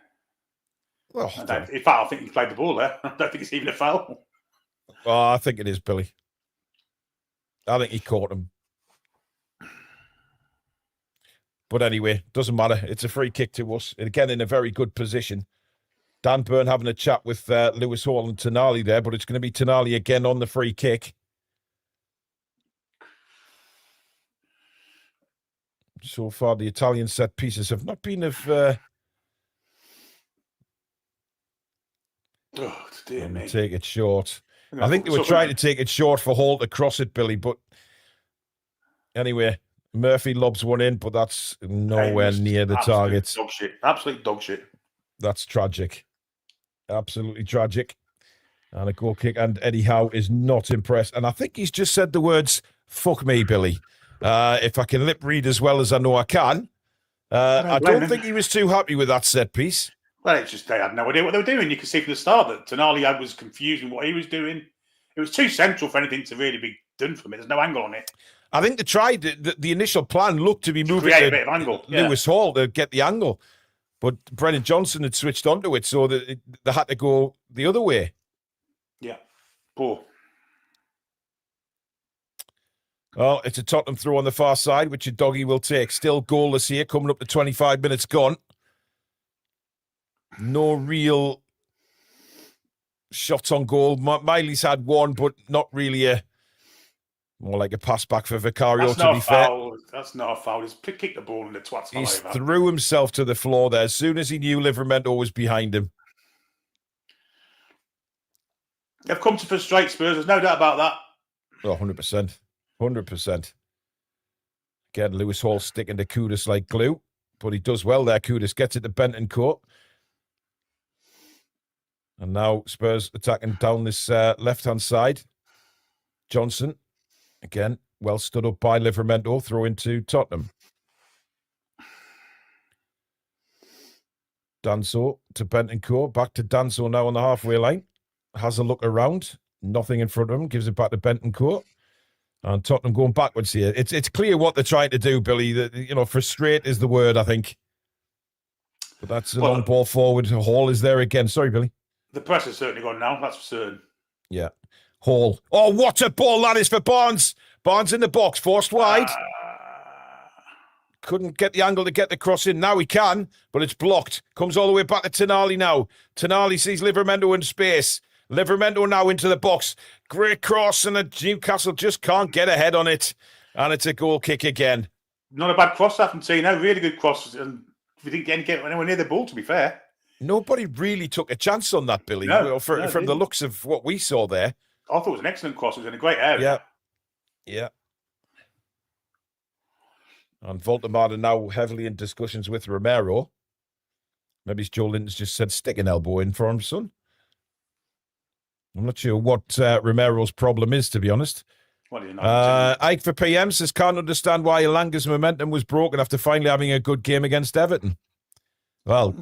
Well, in fact, I think he played the ball there. I don't think it's even a foul. Oh, I think it is, Billy. I think he caught him. But anyway, doesn't matter. It's a free kick to us. Again, in a very good position. Dan Byrne having a chat with Lewis Hall and Tonali there, but it's going to be Tonali again on the free kick. So far, the Italian set pieces have not been of... dear me. Take it short. I think they were trying to take it short for Hall to cross it, Billy, but anyway, Murphy lobs one in, but that's nowhere near the target. Dog shit. Absolute dog shit. That's tragic. Absolutely tragic. And a goal kick, and Eddie Howe is not impressed. And I think he's just said the words, fuck me, Billy. If I can lip read as well as I know I can. I don't think he was too happy with that set piece. Well, it's just they had no idea what they were doing. You could see from the start that Tonali was confused with what he was doing. It was too central for anything to really be done from it. There's no angle on it. I think they tried. The initial plan looked to be moving a bit of angle. Lewis Hall to get the angle. But Brennan Johnson had switched onto it, so they had to go the other way. Yeah. Poor. Well, it's a Tottenham throw on the far side, which a doggy will take. Still goalless here, coming up to 25 minutes gone. No real shots on goal. Miley's had one, but not really more like a pass back for Vicario, to be fair. That's not a foul. He's kicked the ball in the twats. He threw himself to the floor there as soon as he knew Livramento was behind him. They've come to frustrate Spurs. There's no doubt about that. Oh, 100%. 100%. Again, Lewis Hall sticking to Kudus like glue, but he does well there. Kudus gets it to Bentancur. And now Spurs attacking down this left-hand side. Johnson, again, well stood up by Livramento, throw into Tottenham. Danso to Bentancur, back to Danso now on the halfway line. Has a look around, nothing in front of him, gives it back to Bentancur. And Tottenham going backwards here. It's clear what they're trying to do, Billy. That, frustrate is the word, I think. But that's a long ball forward. Hall is there again. Sorry, Billy. The press has certainly gone now, that's for certain. Yeah. Hall. Oh, what a ball that is for Barnes. Barnes in the box, forced wide. Couldn't get the angle to get the cross in. Now he can, but it's blocked. Comes all the way back to Tonali now. Tonali sees Livramento in space. Livramento now into the box. Great cross, and Newcastle just can't get ahead on it. And it's a goal kick again. Not a bad cross, Argentina. Really good cross. And we didn't get anywhere near the ball, to be fair. Nobody really took a chance on that, Billy, from the looks of what we saw there. I thought it was an excellent cross. It was in a great area. Yeah. And Voldemar now heavily in discussions with Romero. Maybe Joe Linton's just said, stick an elbow in for him, son. I'm not sure what Romero's problem is, to be honest. Ike for PM says, can't understand why Elanga's momentum was broken after finally having a good game against Everton. Well,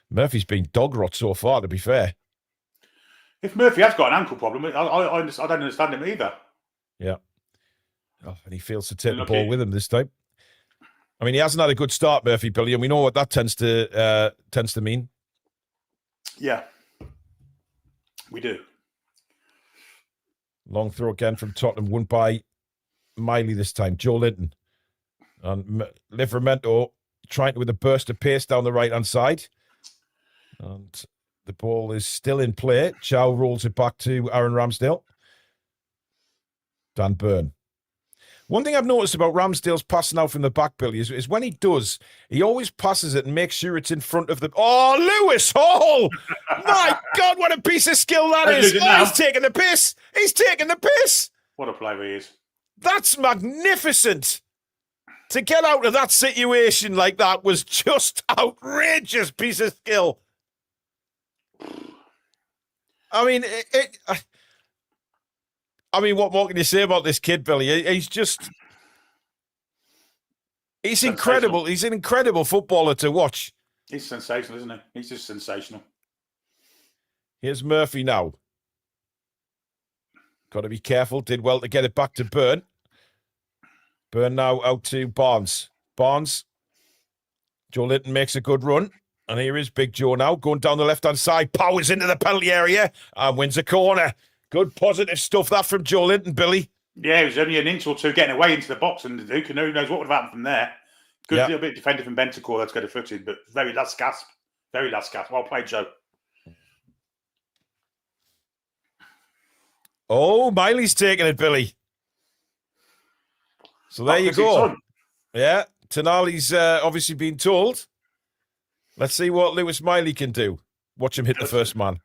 Murphy's been dog rot so far, to be fair. If Murphy has got an ankle problem, I don't understand him either. Yeah. Oh, and he fails to take the ball with him this time. I mean, he hasn't had a good start, Murphy, Billy, and we know what that tends to mean. Yeah. We do. Long throw again from Tottenham, won by Miley this time. Joe Linton. And Livramento trying to with a burst of pace down the right-hand side. And the ball is still in play. Chow rolls it back to Aaron Ramsdale. Dan Burn. One thing I've noticed about Ramsdale's passing out from the back, Billy, is when he does, he always passes it and makes sure it's in front of the... Oh, Lewis Hall! My God, what a piece of skill that is! Oh, he's taking the piss! He's taking the piss! What a player he is. That's magnificent! To get out of that situation like that was just outrageous piece of skill. I mean, what more can you say about this kid, Billy? He's incredible. He's an incredible footballer to watch. He's sensational, isn't he? He's just sensational. Here's Murphy now. Got to be careful. Did well to get it back to Burn. Burn now out to Barnes. Barnes. Joe Linton makes a good run. And here is Big Joe now going down the left-hand side. Powers into the penalty area and wins a corner. Good positive stuff that from Joe Linton, Billy. Yeah, it was only an inch or two getting away into the box, and who knows what would have happened from there. Good little bit of defending from Bentancur that's got a foot in, but very last gasp. Very last gasp. Well played, Joe. Oh, Miley's taking it, Billy. So there you go. Yeah, Tonali's obviously been told. Let's see what Lewis Miley can do. Watch him hit the first man.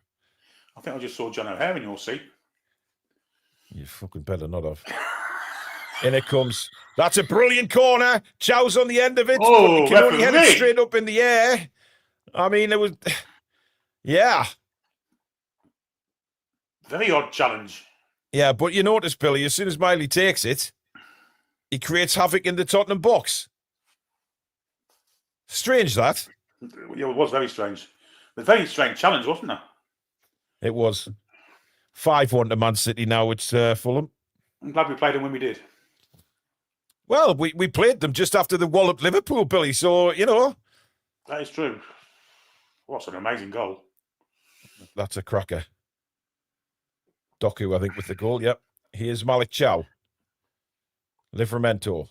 I think I just saw John O'Hare in your seat. You fucking better not have. In it comes. That's a brilliant corner. Chow's on the end of it. Oh, he can only head it straight up in the air. I mean, it was... Yeah. Very odd challenge. Yeah, but you notice, Billy, as soon as Miley takes it, he creates havoc in the Tottenham box. Strange, that. Yeah, it was very strange. A very strange challenge, wasn't it? It was. 5-1 to Man City now. It's Fulham. I'm glad we played them when we did. Well, we played them just after the wallop Liverpool, Billy. So, That is true. What an amazing goal. That's a cracker. Doku, I think, with the goal. Yep. Here's Malik Chow. Livramento.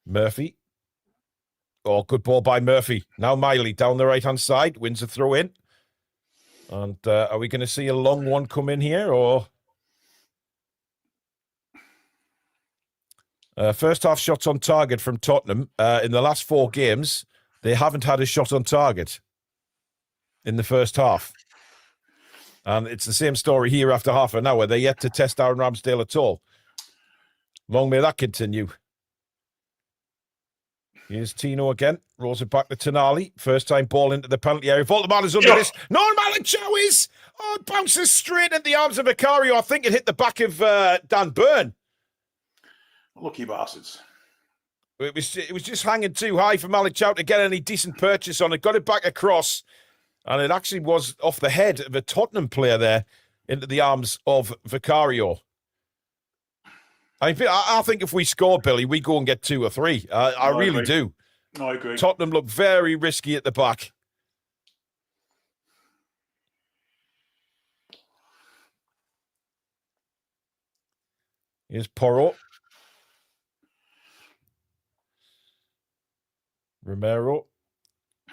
Murphy. Oh, good ball by Murphy. Now Miley down the right-hand side. Wins a throw in. And are we going to see a long one come in here, or... first half shots on target from Tottenham. In the last 4 games, they haven't had a shot on target in the first half. And it's the same story here after half an hour. They're yet to test Aaron Ramsdale at all. Long may that continue. Here's Tino again. Rolls it back to Tonali. First time ball into the penalty area. Voldemar is under this. Norman Chow is. Oh, it bounces straight into the arms of Vicario. I think it hit the back of Dan Burn. Lucky bastards. It was just hanging too high for Malik Chow to get any decent purchase on it. Got it back across. And it actually was off the head of a Tottenham player there into the arms of Vicario. I think if we score, Billy, we go and get 2 or 3. I really do. No, I agree. Tottenham look very risky at the back. Here's Porro. Romero.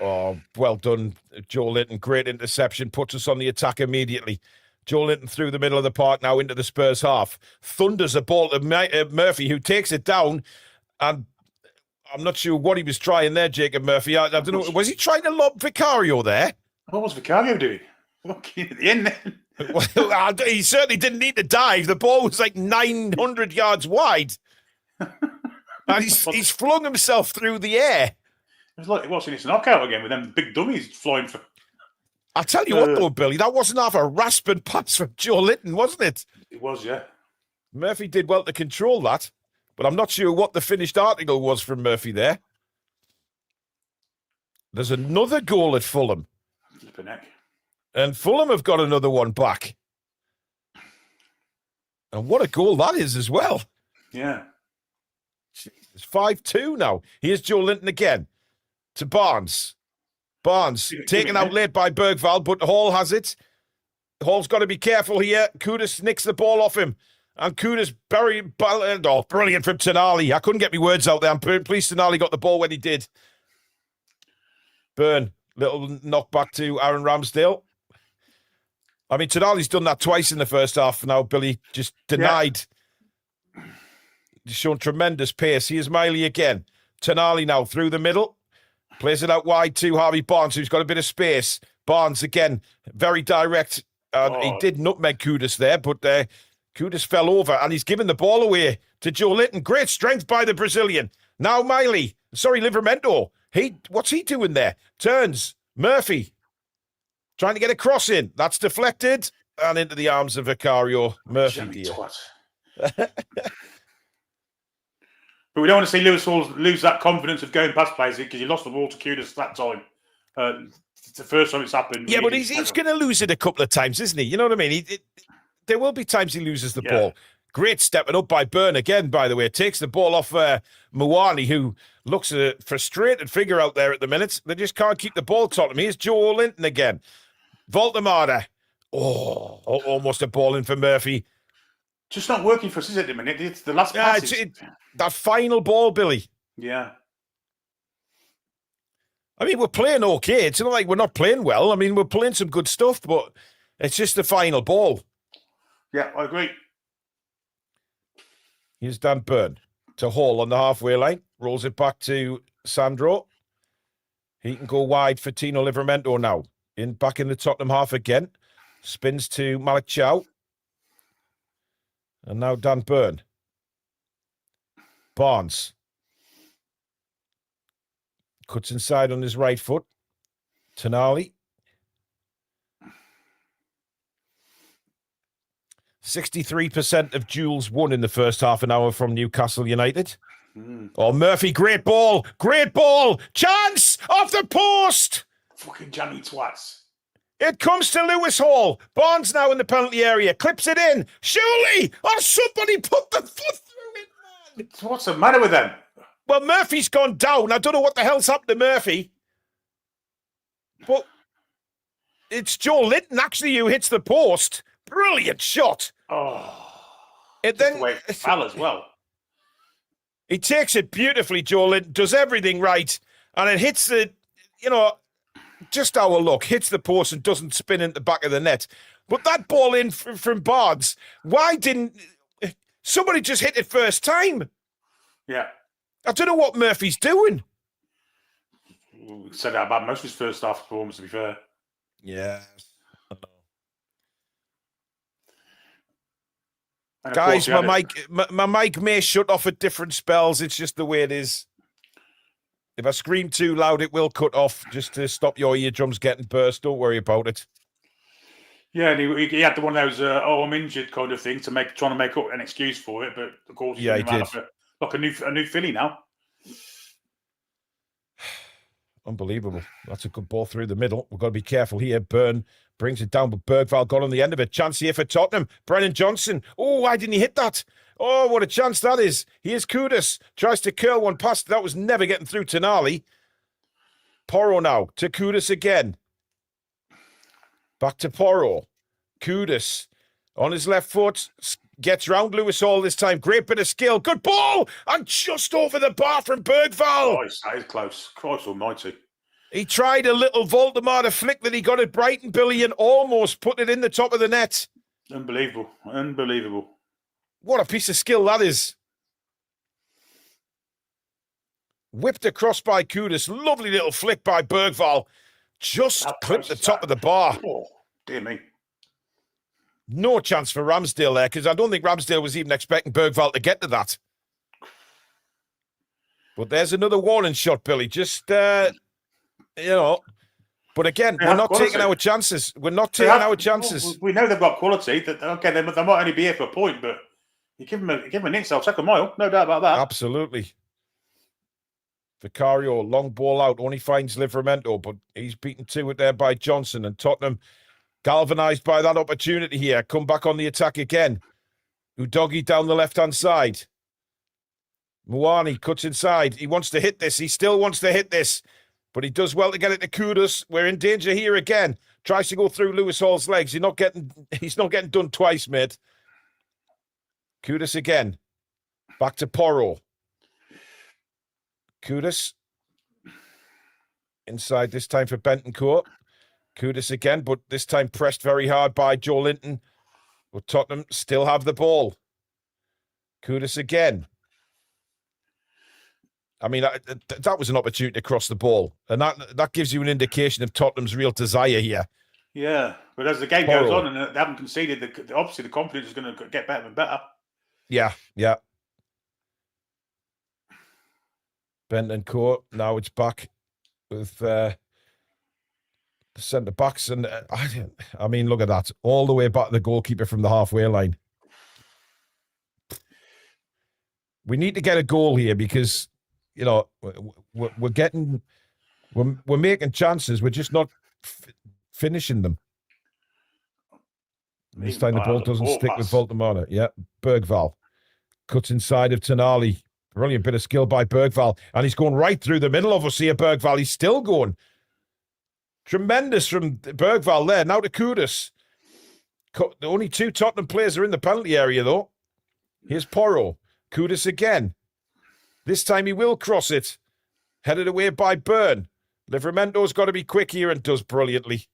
Oh, well done, Joe Linton. Great interception. Puts us on the attack immediately. Joe Linton through the middle of the park now into the Spurs half. Thunders a ball to Murphy, who takes it down. And I'm not sure what he was trying there, Jacob Murphy. I don't know. Was he trying to lob Vicario there? What was Vicario doing? Looking at the end then. Well, he certainly didn't need to dive. The ball was like 900 yards wide. And he's flung himself through the air. It was like watching this knockout again with them big dummies flying for. I'll tell you what, though, Billy, that wasn't half a rasping pass from Joe Linton, wasn't it? It was, yeah. Murphy did well to control that, but I'm not sure what the finished article was from Murphy there. There's another goal at Fulham. Flipping heck. And Fulham have got another one back. And what a goal that is as well. Yeah. It's 5-2 now. Here's Joe Linton again to Barnes. Barnes taken out late by Bergvall, but Hall has it. Hall's got to be careful here. Kudus nicks the ball off him. And Kudus buried. Oh, brilliant from Tonali. I couldn't get my words out there. I'm pleased Tonali got the ball when he did. Burn. Little knockback to Aaron Ramsdale. I mean, Tonali's done that twice in the first half now, Billy. Just denied. Yeah. Just shown tremendous pace. Here's Miley again. Tonali now through the middle. Plays it out wide to Harvey Barnes, who's got a bit of space. Barnes again, very direct. He did nutmeg Kudus there, but Kudus fell over, and he's given the ball away to Joe Linton. Great strength by the Brazilian. Now Livramento. What's he doing there? Turns. Murphy. Trying to get a cross in. That's deflected. And into the arms of Vicario. Murphy, dear. But we don't want to see Lewis Hall lose that confidence of going past players because he lost the ball to Kudus that time. It's the first time it's happened. Yeah, but he's going to lose it a couple of times, isn't he? You know what I mean? There will be times he loses the ball. Great stepping up by Byrne again, by the way. Takes the ball off Mwani, who looks a frustrated figure out there at the minute. They just can't keep the ball, Tottenham. Here's Joe Linton again. Voldemar. Oh, almost a ball in for Murphy. Just not working for us, is it, at the minute? It's the last pass. That final ball, Billy. Yeah. I mean, we're playing okay. It's not like we're not playing well. I mean, we're playing some good stuff, but it's just the final ball. Yeah, I agree. Here's Dan Burn to Hall on the halfway line. Rolls it back to Sandro. He can go wide for Tino Livramento now. Back in the Tottenham half again. Spins to Malik Chow. And now Dan Burn. Barnes. Cuts inside on his right foot. Tonali. 63% of duels won in the first half an hour from Newcastle United. Oh, Murphy, great ball. Great ball. Chance off the post. Fucking jammy twats. It comes to Lewis Hall. Barnes now in the penalty area. Clips it in. Surely. Oh, somebody put the foot through it, man. What's the matter with them? Well, Murphy's gone down. I don't know what the hell's happened to Murphy. But it's Joe Linton, actually, who hits the post. Brilliant shot. Oh, And just then the way it fell as well. he takes it beautifully, Joel. It does everything right. And it hits the, just our luck, hits the post and doesn't spin into the back of the net. But that ball in from Barnes, why didn't somebody just hit it first time? Yeah. I don't know what Murphy's doing. We said that about most of his first half performance, to be fair. Yeah. And Guys, my mic may shut off at different spells. It's just the way it is. If I scream too loud, it will cut off just to stop your eardrums getting burst. Don't worry about it. Yeah, and he had the one of those I'm injured kind of thing trying to make up an excuse for it, but of course he's running around like a new filly now. Unbelievable. That's a good ball through the middle. We've got to be careful here. Byrne brings it down, but Bergvall got on the end of it. Chance here for Tottenham. Brennan Johnson. Oh, why didn't he hit that? Oh, what a chance that is. Here's Kudus. Tries to curl one past. That was never getting through to Nali. Porro now to Kudus again. Back to Porro. Kudus on his left foot. Gets round Lewis Hall this time. Great bit of skill. Good ball. And just over the bar from Bergvall. Oh, that is close. Christ almighty. He tried a little Voldemort flick that he got at Brighton, Billy, and almost put it in the top of the net. Unbelievable. Unbelievable. What a piece of skill that is. Whipped across by Kudus. Lovely little flick by Bergvall. Just clipped the top of the bar. Oh, dear me. No chance for Ramsdale there, because I don't think Ramsdale was even expecting Bergvall to get to that. But there's another warning shot, Billy. Just, But again, we're not taking our chances. We're not taking our chances. We know they've got quality. Okay, they might only be here for a point, but you give them an inch, they'll take a mile. No doubt about that. Absolutely. Vicario, long ball out, only finds Livramento, but he's beaten to it there by Johnson, and Tottenham galvanised by that opportunity here. Come back on the attack again. Udogi down the left-hand side. Muani cuts inside. He wants to hit this. He still wants to hit this. But he does well to get it to Kudus. We're in danger here again. Tries to go through Lewis Hall's legs. He's not getting done twice, mate. Kudus again. Back to Porro. Kudus. Inside this time for Bentancur. Kudus again, but this time pressed very hard by Joe Linton. But Tottenham still have the ball. Kudus again. I mean, that was an opportunity to cross the ball. And that gives you an indication of Tottenham's real desire here. Yeah, but as the game goes on and they haven't conceded, obviously the confidence is going to get better and better. Yeah. Bentancur, now it's back with the centre-backs. And I mean, look at that. All the way back to the goalkeeper from the halfway line. We need to get a goal here because, we're making chances. We're just not finishing them. This time the ball doesn't stick with Voltemana. Yeah, Bergvall cuts inside of Tonali. Brilliant bit of skill by Bergvall. And he's going right through the middle of us here, Bergvall. He's still going. Tremendous from Bergvall there. Now to Kudus. Only two Tottenham players are in the penalty area, though. Here's Porro. Kudus again. This time he will cross it. Headed away by Byrne. Livramento's got to be quick here and does brilliantly.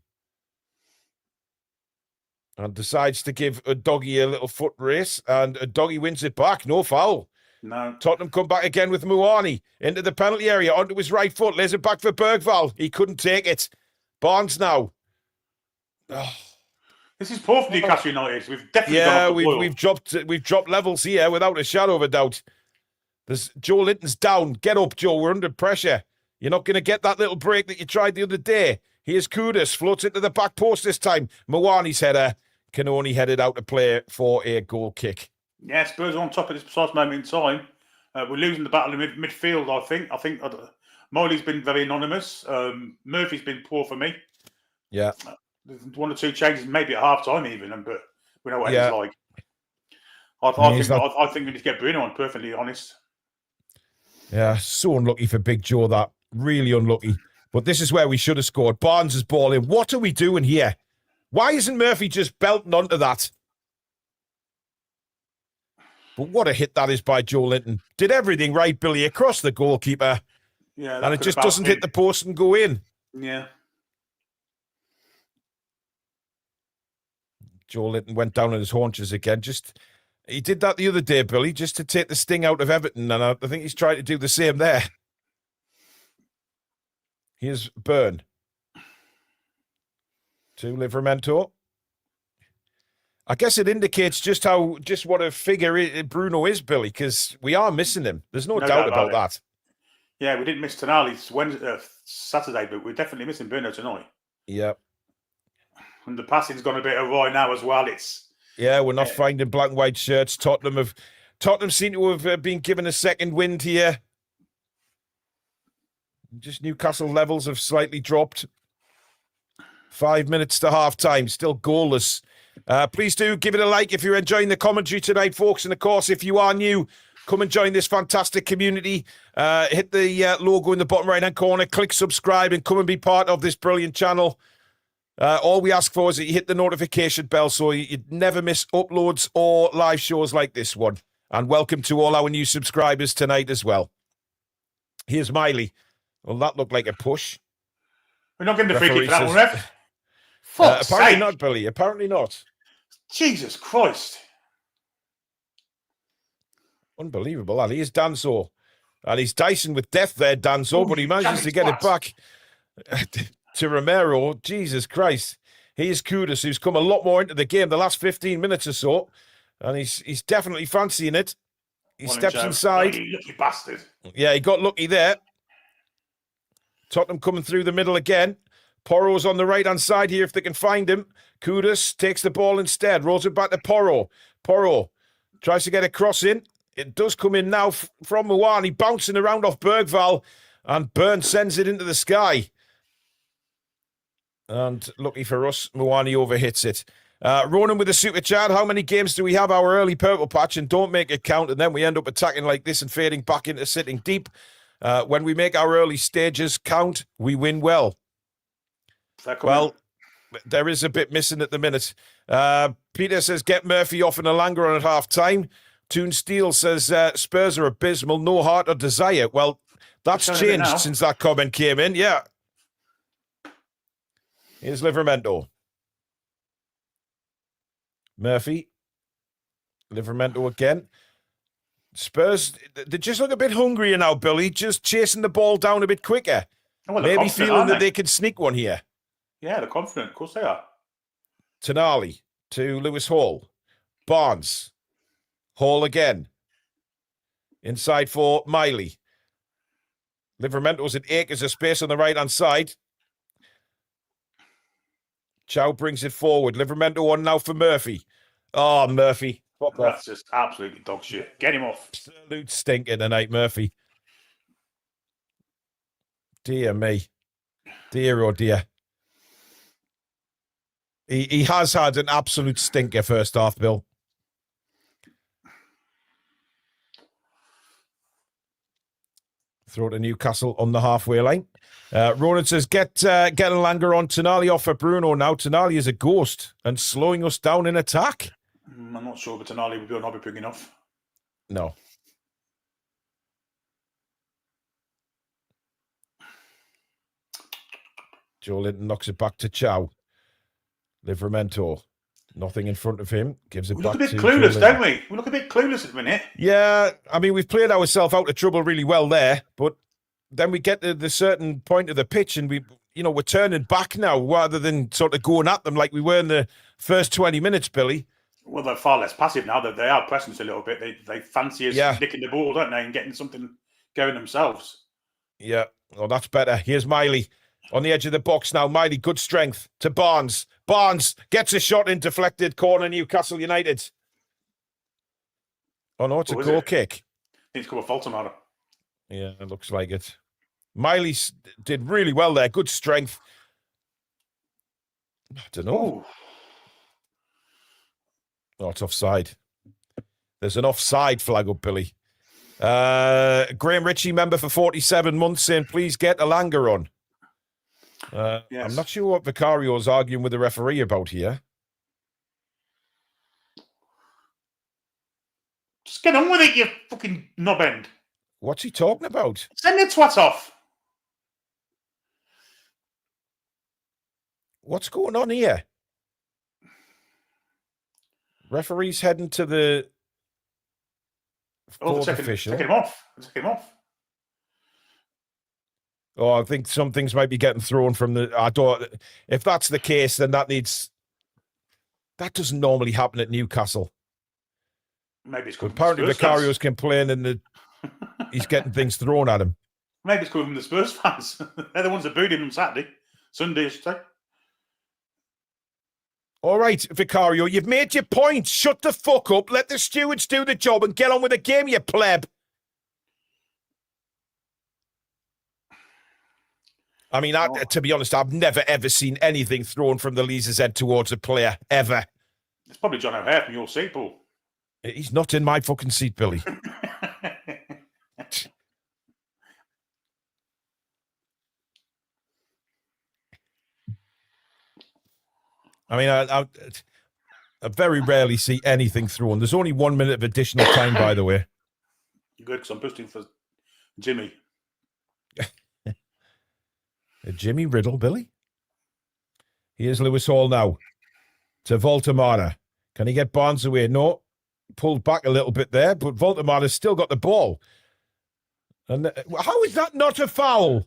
And decides to give Udogi a little foot race. And Udogi wins it back. No foul. No. Tottenham come back again with Muani. Into the penalty area. Onto his right foot. Lays it back for Bergvall. He couldn't take it. Barnes now. Oh. This is poor for Newcastle United. We've definitely we've dropped levels here without a shadow of a doubt. There's Joe Linton's down. Get up, Joe. We're under pressure. You're not going to get that little break that you tried the other day. Here's Kudus. Floats into the back post this time. Muani's header can only head it out to play for a goal kick. Yeah, Spurs are on top at this precise moment in time. We're losing the battle in midfield, I think. Miley's been very anonymous. Murphy's been poor for me. Yeah. There's one or two changes, maybe at half-time even, but we know what he's like. I think we need to get Bruno on, perfectly honest. Yeah, so unlucky for Big Joe, that. Really unlucky. But this is where we should have scored. Barnes' ball in. What are we doing here? Why isn't Murphy just belting onto that? But what a hit that is by Joe Linton. Did everything right, Billy, across the goalkeeper. Yeah, And it just doesn't hit the post and go in. Yeah. Joe Linton went down on his haunches again. He did that the other day, Billy, just to take the sting out of Everton. And I think he's trying to do the same there. Here's Byrne. To Livramento. I guess it indicates just what a figure Bruno is, Billy, because we are missing him. There's no doubt about that. Yeah, we didn't miss Tonali Saturday, but we're definitely missing Bruno tonight. Yeah. And the passing's gone a bit awry now as well. We're not finding black and white shirts. Tottenham seem to have been given a second wind here. Just Newcastle levels have slightly dropped. 5 minutes to half time, still goalless. Please do give it a like if you're enjoying the commentary tonight, folks. And of course, if you are new, come and join this fantastic community. Hit the logo in the bottom right-hand corner, click subscribe, and come and be part of this brilliant channel. All we ask for is that you hit the notification bell so you never miss uploads or live shows like this one. And welcome to all our new subscribers tonight as well. Here's Miley. Well, that looked like a push. We're not getting the free kick for that one, ref. Apparently not, Billy. Apparently not. Jesus Christ. Unbelievable, that. Here's Danso. And he's dicing with death there, Danso, but he manages to get it back to Romero. Jesus Christ. Here's Kudus, who's come a lot more into the game the last 15 minutes or so. And he's definitely fancying it. He steps inside. You lucky bastard. Yeah, he got lucky there. Tottenham coming through the middle again. Porro's on the right-hand side here if they can find him. Kudus takes the ball instead, rolls it back to Porro. Porro tries to get a cross in. It does come in now from Muani, bouncing around off Bergvall, and Byrne sends it into the sky. And lucky for us, Muani overhits it. Ronan with a super chat. How many games do we have our early purple patch and don't make it count? And then we end up attacking like this and fading back into sitting deep. When we make our early stages count, we win well. Well, there is a bit missing at the minute. Peter says, get Murphy off in a Langer on at half-time. Toon Steel says, Spurs are abysmal, no heart or desire. Well, that's changed since that comment came in, yeah. Here's Livramento. Murphy. Livramento again. Spurs, they just look a bit hungrier now, Billy, just chasing the ball down a bit quicker. Well, maybe feeling that they can sneak one here. Yeah, they're confident. Of course they are. Tonali to Lewis Hall. Barnes. Hall again. Inside for Miley. Livramento's in acres of space on the right-hand side. Chow brings it forward. Livramento on now for Murphy. Oh, Murphy. That's just absolutely dog shit. Get him off. Absolute stinker tonight, Murphy. Dear me. Dear, oh dear. He has had an absolute stinker first half, Bill. Throw to Newcastle on the halfway line. Ronan says, get Langer on. Tonali off for Bruno now. Tonali is a ghost and slowing us down in attack. I'm not sure, but Tonali will not be big enough. No. Joe Linton knocks it back to Chow. Livramento. Nothing in front of him. Gives it back to... We look a bit clueless, don't we? We look a bit clueless at the minute. Yeah, I mean, we've played ourselves out of trouble really well there, but then we get to the certain point of the pitch and we're turning back now rather than sort of going at them like we were in the first 20 minutes, Billy. Well, they're far less passive now. They are pressing us a little bit. They fancy us nicking the ball, don't they, and getting something going themselves. Yeah, well, that's better. Here's Miley on the edge of the box now. Miley, good strength to Barnes. Barnes gets a shot in deflected corner, Newcastle United. Oh, no, it's a goal kick. Needs to come a fault matter. Yeah, it looks like it. Miley did really well there. Good strength. I don't know. Ooh. Oh, it's offside. There's an offside flag up, Billy. Graham Ritchie, member for 47 months, saying, please get Elanga on. I'm not sure what Vicario's arguing with the referee about here. Just get on with it, you fucking knobend. What's he talking about? Send the twat off. What's going on here? Referee's heading to the fourth official. Taking him off. Taking him off. Oh, I think some things might be getting thrown from the. I don't. If that's the case, then that doesn't normally happen at Newcastle. Maybe it's coming. Apparently, Vicario's complaining that he's getting things thrown at him. Maybe it's coming from the Spurs fans. They're the ones that booed him on Sunday, I should say. All right, Vicario, you've made your point. Shut the fuck up. Let the stewards do the job and get on with the game, you pleb. I mean, to be honest, I've never, ever seen anything thrown from the Leazer's head towards a player, ever. It's probably John O'Hare from your seat, Paul. He's not in my fucking seat, Billy. I mean, I very rarely see anything thrown. There's only 1 minute of additional time, by the way. Good, because I'm boosting for Jimmy. Jimmy Riddle, Billy. Here's Lewis Hall now to Voltemara. Can he get Barnes away? No. Pulled back a little bit there, but Voltemara's still got the ball. And how is that not a foul?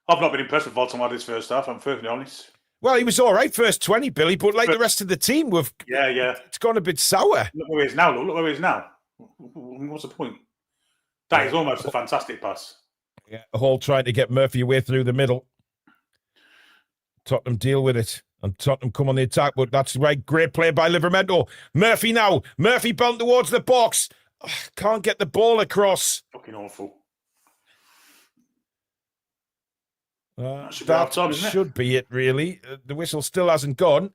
I've not been impressed with Voltemara this first half, I'm perfectly honest. Well, he was all right first 20, Billy, but like the rest of the team, it's gone a bit sour. Look where he is now, look where he is now. What's the point? That is almost a fantastic pass. Yeah, Hall trying to get Murphy away through the middle. Tottenham deal with it. And Tottenham come on the attack, but that's right. Great play by Livramento. Murphy now. Murphy bound towards the box. Oh, can't get the ball across. Fucking awful. That should be it, really. The whistle still hasn't gone.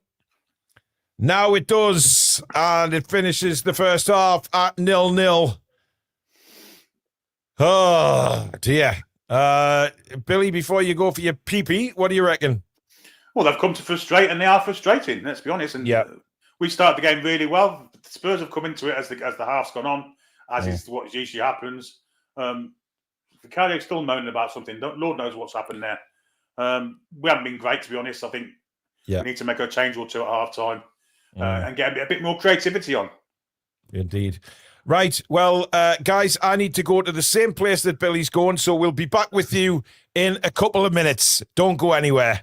Now it does. And it finishes the first half at 0-0. Oh, dear. Billy, before you go for your pee-pee, what do you reckon? Well, they've come to frustrate, and they are frustrating, let's be honest. And we started the game really well. The Spurs have come into it as the half's gone on, as is what usually happens. Vicario's still moaning about something. Lord knows what's happened there. We haven't been great, to be honest. I think we need to make a change or two at half-time and get a bit more creativity on. Indeed. Right, well, guys, I need to go to the same place that Billy's going, so we'll be back with you in a couple of minutes. Don't go anywhere.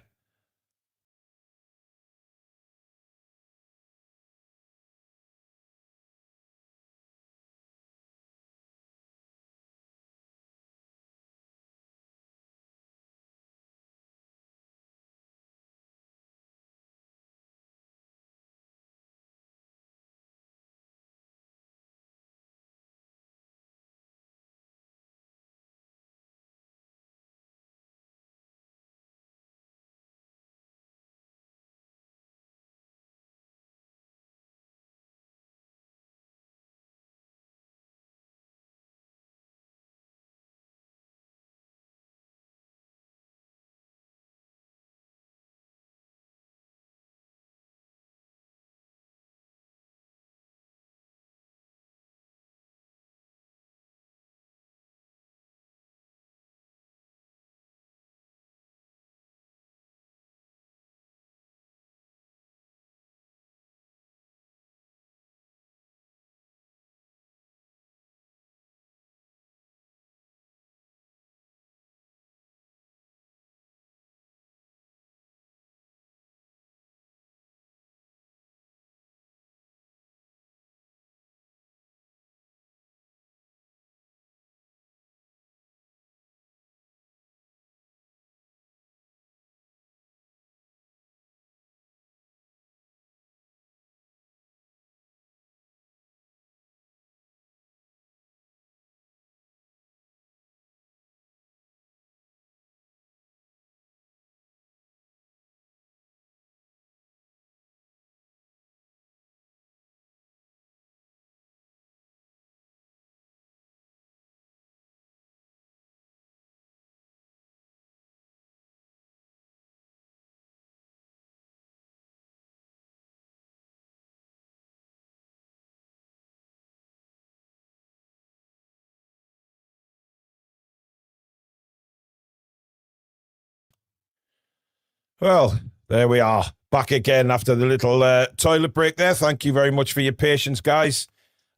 Well, there we are. Back again after the little toilet break there. Thank you very much for your patience, guys.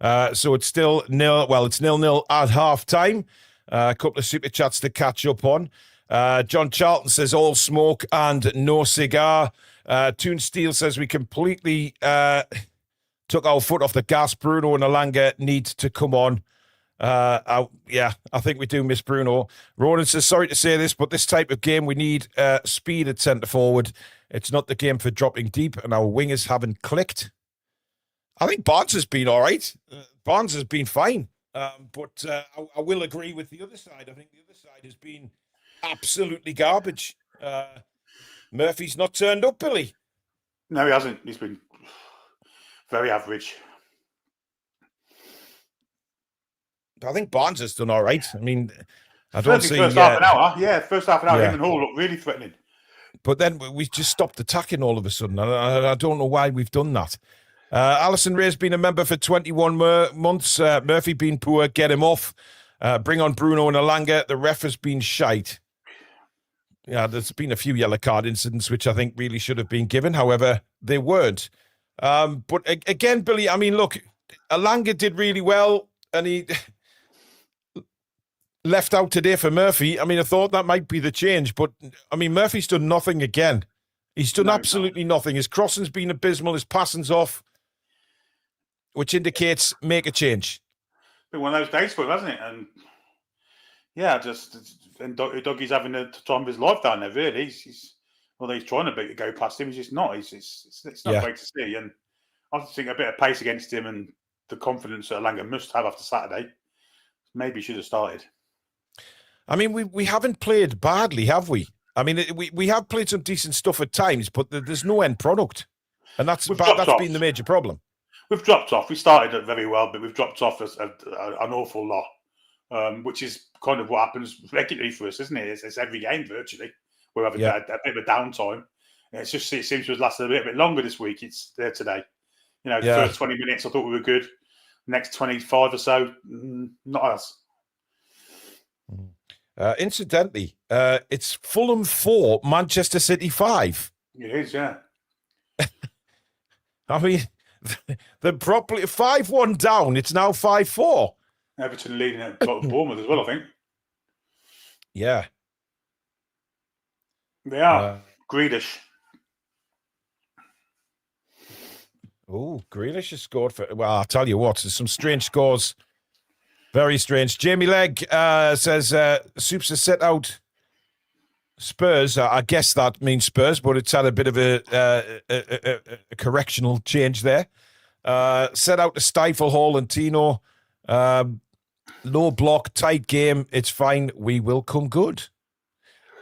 So it's still nil. Well, it's 0-0 at half time. A couple of super chats to catch up on. John Charlton says all smoke and no cigar. Toon Steel says we completely took our foot off the gas. Bruno and Alanga need to come on. I think we do miss Bruno. Ronan says, sorry to say this, but this type of game, we need speed at centre forward. It's not the game for dropping deep, and our wingers haven't clicked. I think Barnes has been all right. Barnes has been fine. But I will agree with the other side. I think the other side has been absolutely garbage. Murphy's not turned up, Billy. No, he hasn't. He's been very average. I think Barnes has done all right. I mean, I don't see... First half an hour. Yeah, first half an hour, him and Hall looked really threatening. But then we just stopped attacking all of a sudden. I don't know why we've done that. Alison Ray's been a member for 21 months. Murphy been poor. Get him off. Bring on Bruno and Alanga. The ref has been shite. Yeah, there's been a few yellow card incidents which I think really should have been given. However, they weren't. But again, Billy, I mean, look, Alanga did really well and he left out today for Murphy. I mean, I thought that might be the change, but I mean, Murphy's done nothing again. He's done absolutely nothing. His crossing's been abysmal. His passing's off, which indicates make a change. Been one of those days for him, hasn't it? And yeah, and Dougie's having the time of his life down there. Really, he's trying to go past him. He's just not. It's not great to see. And I think a bit of pace against him and the confidence that Alanga must have after Saturday. Maybe he should have started. I mean, we haven't played badly, have we? I mean, we have played some decent stuff at times, but there's no end product, and that's been the major problem. We've dropped off. We started very well, but we've dropped off an awful lot, which is kind of what happens regularly for us, isn't it? It's every game virtually. We're having a bit of a downtime. It seems to have lasted a little bit longer this week. It's there today. The first 20 minutes I thought we were good. Next 25 or so, not us. Incidentally, it's Fulham 4, Manchester City 5. It is, yeah. I mean, they're properly 5-1 down. It's now 5-4. Everton leading at Bournemouth as well, I think. Yeah. They are. Grealish. Oh, Grealish has scored for... Well, I'll tell you what, there's some strange scores. Very strange. Jamie Legg says, Soups has set out Spurs. I guess that means Spurs, but it's had a bit of a correctional change there. Set out to stifle Hall and Tino. Low block, tight game. It's fine. We will come good.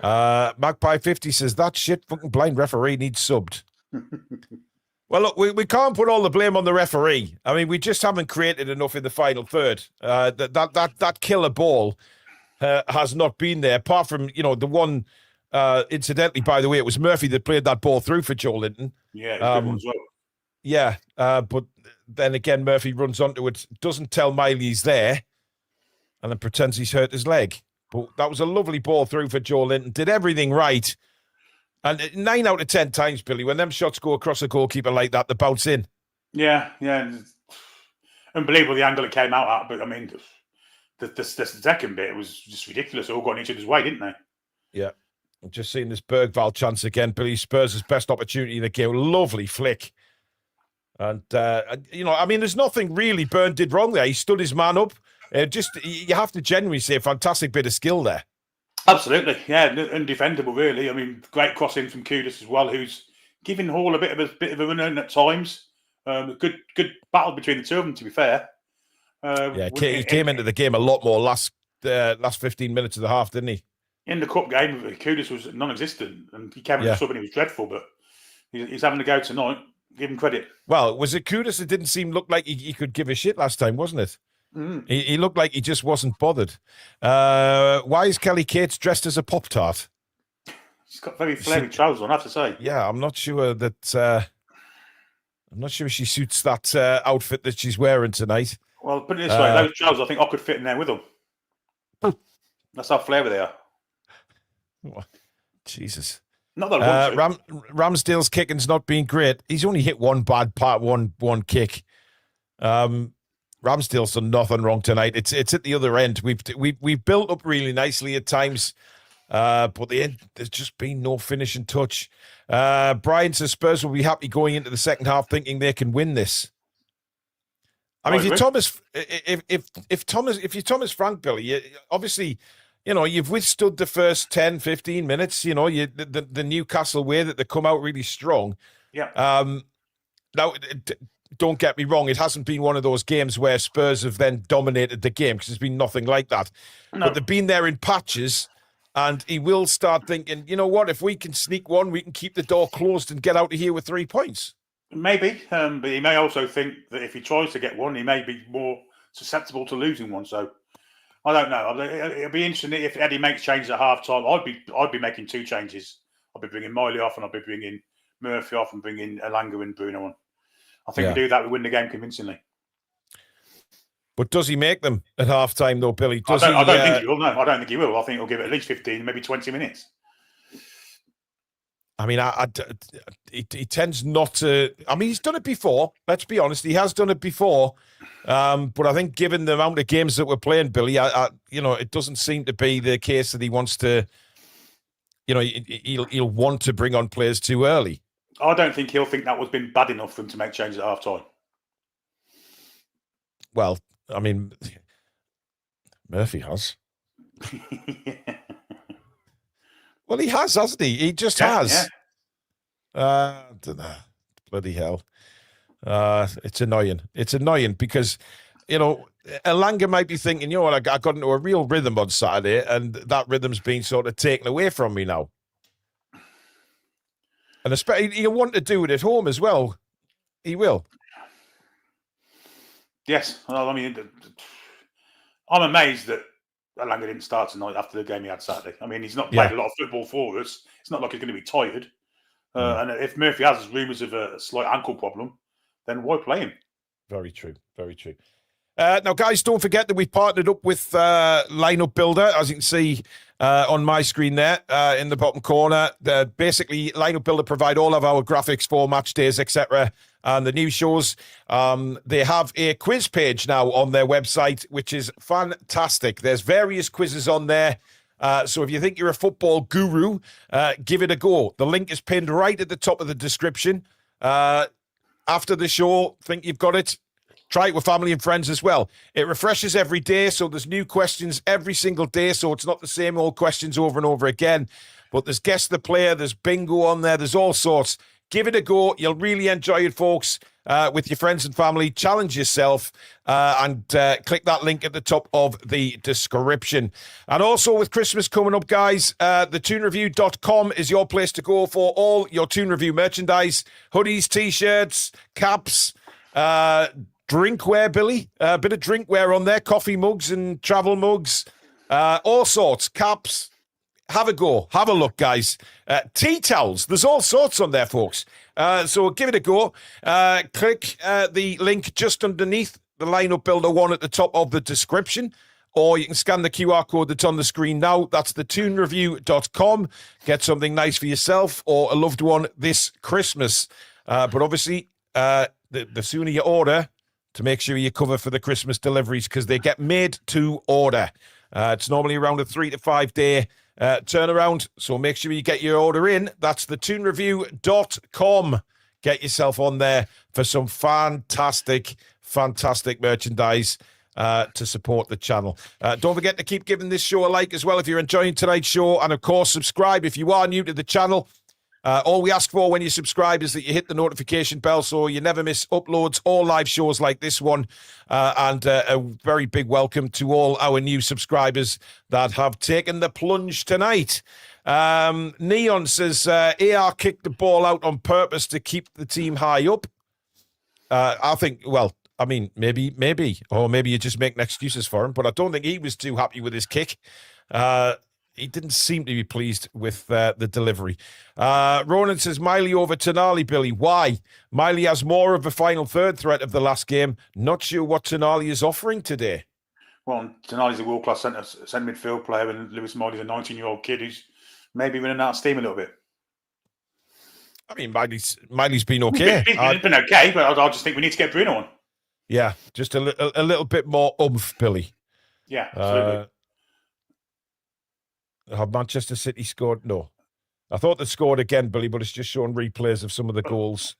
Magpie 50 says, that shit fucking blind referee needs subbed. Well, look, we can't put all the blame on the referee. I mean, we just haven't created enough in the final third. That killer ball has not been there, apart from, the one, incidentally, by the way, it was Murphy that played that ball through for Joe Linton. Yeah, good one as well. Yeah, but then again, Murphy runs onto it, doesn't tell Miley he's there, and then pretends he's hurt his leg. But that was a lovely ball through for Joe Linton. Did everything right. And 9 out of 10 times, Billy, when them shots go across a goalkeeper like that, they bounce in. Yeah. Unbelievable the angle it came out at. But, I mean, the second bit was just ridiculous. They all got in each other's way, didn't they? Yeah. I'm just seeing this Bergvall chance again, Billy. Spurs' best opportunity in the game. Lovely flick. And, I mean, there's nothing really Byrne did wrong there. He stood his man up. You have to genuinely say a fantastic bit of skill there. Absolutely, yeah, undefendable, really. I mean, great crossing from Kudus as well, who's giving Hall a bit of a run at times. Good battle between the two of them, to be fair. He came into the game a lot more last 15 minutes of the half, didn't he? In the cup game, Kudus was non-existent, and he came in the sub and he was dreadful. But he's having to go tonight. Give him credit. Well, was it Kudus that didn't look like he could give a shit last time, wasn't it? Mm. He looked like he just wasn't bothered. Why is Kelly Cates dressed as a Pop-Tart? She's got very flary trousers on, I have to say. Yeah, I'm not sure she suits that outfit that she's wearing tonight. Well, put it this way, those trousers, I think I could fit in there with them. That's how flary they are. Jesus. Not that I want to. Ramsdale's kicking's not been great. He's only hit one bad part, one kick. Ramsdale's done nothing wrong tonight. It's at the other end. We've built up really nicely at times, but the end there's just been no finishing touch. Brian says Spurs will be happy going into the second half, thinking they can win this. I mean, if you're Thomas Frank, Billy, obviously, you've withstood the first 10, 15 minutes. The Newcastle way that they come out really strong. Yeah. Now, don't get me wrong, it hasn't been one of those games where Spurs have then dominated the game, because there's been nothing like that. No. But they've been there in patches, and he will start thinking, you know what, if we can sneak one, we can keep the door closed and get out of here with 3 points. Maybe, but he may also think that if he tries to get one, he may be more susceptible to losing one. So I don't know. It'll be interesting if Eddie makes changes at half time. I'd be making 2 changes. I'd be bringing Miley off, and I'd be bringing Murphy off and bringing Elanga and Bruno on. I think we do that, we win the game convincingly. But does he make them at half time, though, Billy? I don't think he will. No, I don't think he will. I think he'll give it at least 15, maybe 20 minutes. I mean, he tends not to. I mean, he's done it before. Let's be honest, he has done it before. But I think, given the amount of games that we're playing, Billy, it doesn't seem to be the case that he wants to. He'll want to bring on players too early. I don't think he'll think that was been bad enough for him to make changes at half time. Well, I mean, Murphy has. Yeah. Well, he has, hasn't he? He just has. Yeah. Bloody hell. It's annoying. It's annoying because, Elanga might be thinking, I got into a real rhythm on Saturday, and that rhythm's been sort of taken away from me now. And especially, he'll want to do it at home as well. He will. Yes. Well, I mean, I'm amazed that Elanga didn't start tonight after the game he had Saturday. I mean, he's not played a lot of football for us. It's not like he's going to be tired. And if Murphy has rumours of a slight ankle problem, then why play him? Very true. Very true. Now, guys, don't forget that we've partnered up with Lineup Builder, as you can see on my screen there in the bottom corner. Basically, Lineup Builder provide all of our graphics for match days, etc., and the news shows. They have a quiz page now on their website, which is fantastic. There's various quizzes on there. So if you think you're a football guru, give it a go. The link is pinned right at the top of the description. After the show, think you've got it? Try it with family and friends as well. It refreshes every day, so there's new questions every single day, so it's not the same old questions over and over again. But there's Guess the Player, there's bingo on there, there's all sorts. Give it a go. You'll really enjoy it, folks, with your friends and family. Challenge yourself and click that link at the top of the description. And also, with Christmas coming up, guys, the toonreview.com is your place to go for all your Toon Review merchandise. Hoodies, T-shirts, caps, drinkware, Billy. A bit of drinkware on there. Coffee mugs and travel mugs. All sorts. Caps. Have a go. Have a look, guys. Tea towels. There's all sorts on there, folks. So give it a go. Click the link just underneath the Lineup Builder one at the top of the description. Or you can scan the QR code that's on the screen now. That's the toonreview.com. Get something nice for yourself or a loved one this Christmas. But obviously, the sooner you order, to make sure you cover for the Christmas deliveries, because they get made to order. It's normally around a 3 to 5 day turnaround, so make sure you get your order in. That's the toonreview.com. Get yourself on there for some fantastic merchandise to support the channel. Don't forget to keep giving this show a like as well if you're enjoying tonight's show, and of course subscribe if you are new to the channel. All we ask for when you subscribe is that you hit the notification bell so you never miss uploads or live shows like this one. And a very big welcome to all our new subscribers that have taken the plunge tonight. Neon says, AR kicked the ball out on purpose to keep the team high up. I think, well, I mean, maybe, or maybe you're just making excuses for him, but I don't think he was too happy with his kick. He didn't seem to be pleased with the delivery. Ronan says, Miley over Tonali, Billy. Why? Miley has more of a final third threat of the last game. Not sure what Tonali is offering today. Well, Tonali's a world-class centre midfield player, and Lewis Miley's a 19-year-old kid who's maybe running out of steam a little bit. I mean, Miley's been okay. He's been okay, but I just think we need to get Bruno on. Yeah, just a little bit more oomph, Billy. Yeah, absolutely. Have Manchester City scored? No. I thought they scored again, Billy, but it's just showing replays of some of the goals.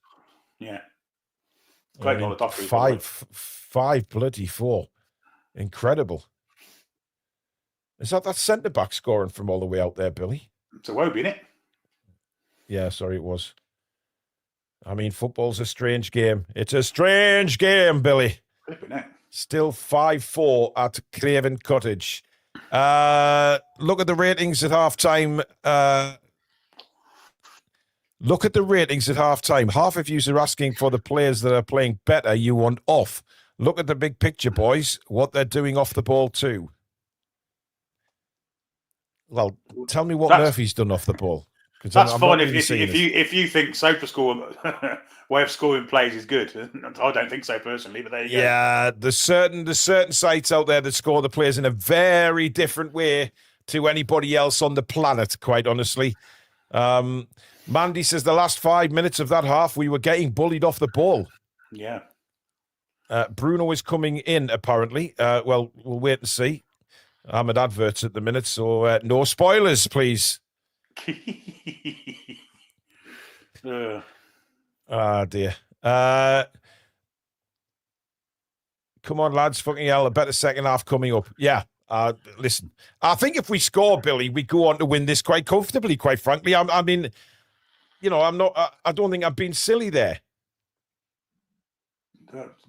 Yeah. Great goal. Five bloody four. Incredible. Is that centre-back scoring from all the way out there, Billy? It's a Wobie, isn't it? Yeah, sorry, it was. I mean, football's a strange game. It's a strange game, Billy. Still 5-4 at Craven Cottage. Look at the ratings at half-time. Look at the ratings at half-time. Half of you are asking for the players that are playing better you want off. Look at the big picture, boys. What they're doing off the ball too. Well, tell me what Murphy's done off the ball. That's fine if you think SofaScore way of scoring plays is good. I don't think so personally, but there you go. Yeah, there's certain sites out there that score the players in a very different way to anybody else on the planet, quite honestly. Mandy says the last 5 minutes of that half, we were getting bullied off the ball. Yeah. Bruno is coming in, apparently. Well, we'll wait and see. I'm at adverts at the minute, so no spoilers, please. Dear. Come on, lads. Fucking hell, a better second half coming up. Yeah. Listen, I think if we score, Billy, we go on to win this quite comfortably, quite frankly. I mean, I'm not, I don't think I've been silly there.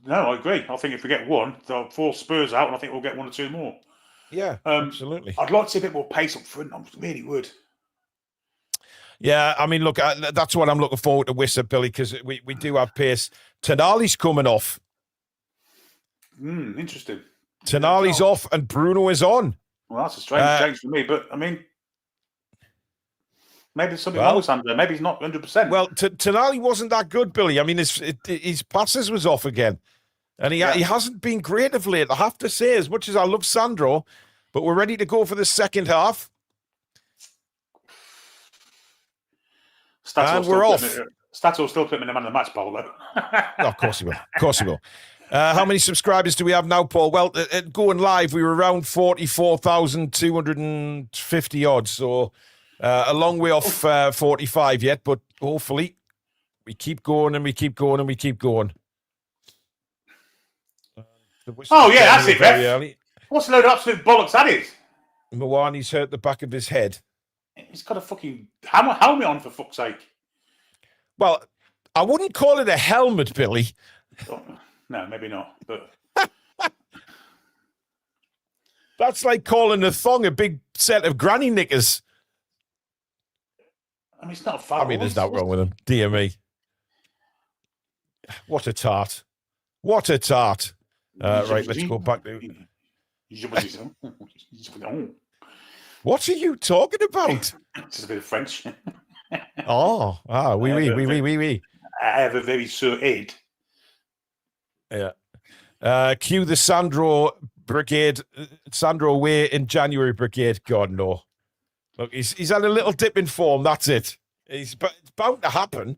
No, I agree. I think if we get one, they'll force Spurs out, and I think we'll get one or two more. Yeah, absolutely. I'd like to see a bit more pace up front. I really would. Yeah, I mean, look, that's what I'm looking forward to, Wissa, Billy, because we do have pace. Tonali's coming off. Interesting. Tonali's off and Bruno is on. Well, that's a strange change for me, but I mean, maybe there's something wrong with Sandro. Maybe he's not 100%. Well, Tonali wasn't that good, Billy. I mean, his passes was off again. And he hasn't been great of late, I have to say, as much as I love Sandro. But we're ready to go for the second half. And we're off. Stats will still put him in the man of the match poll, though. Oh, of course he will. Of course he will. How many subscribers do we have now, Paul? Well, going live, we were around 44,250 odd. So a long way off 45 yet. But hopefully we keep going and we keep going and we keep going. Oh, yeah, that's it, Ref. What's a load of absolute bollocks that is? Mwani's hurt the back of his head. He's got a fucking helmet on, for fuck's sake. Well, I wouldn't call it a helmet, Billy. Oh, no, maybe not. But that's like calling a thong a big set of granny knickers. I mean, it's not a foul. I mean, there's nothing wrong with him. Dear me. What a tart. What a tart. Right, let's go back to... What are you talking about? Just a bit of French. Oui. I have a very sore head. Yeah. Cue the Sandro Brigade, Sandro Way in January Brigade. God, no. Look, he's had a little dip in form, that's it. It's bound to happen.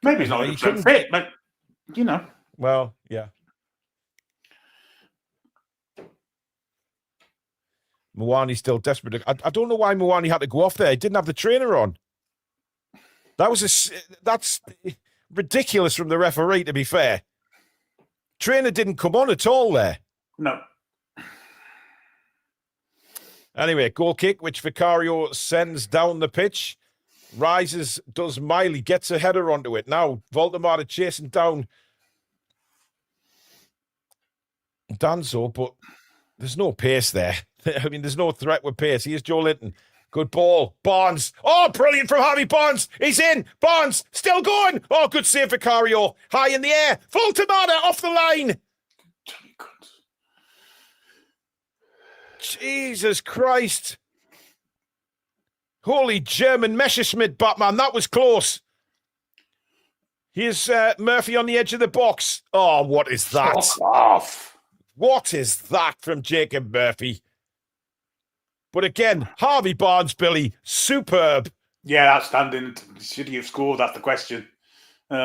Maybe he's not 100% fit, but, Well, yeah. Mwani's still desperate. I don't know why Mwani had to go off there. He didn't have the trainer on. That's ridiculous from the referee, to be fair. Trainer didn't come on at all there. No. Anyway, goal kick, which Vicario sends down the pitch. Rises, does Miley, gets a header onto it. Now, Voldemar chasing down Danzo, but there's no pace there. I mean, there's no threat with pace. Here's Joe Linton. Good ball. Barnes. Oh, brilliant from Harvey Barnes. He's in. Barnes still going. Oh, good save, Vicario. High in the air. Full tomato off the line. Jesus Christ. Holy German Messerschmitt, Batman. That was close. Here's Murphy on the edge of the box. Oh, what is that? Fuck off. What is that from Jacob Murphy? But again, Harvey Barnes, Billy, superb. Yeah, outstanding. Should he have scored? That's the question. He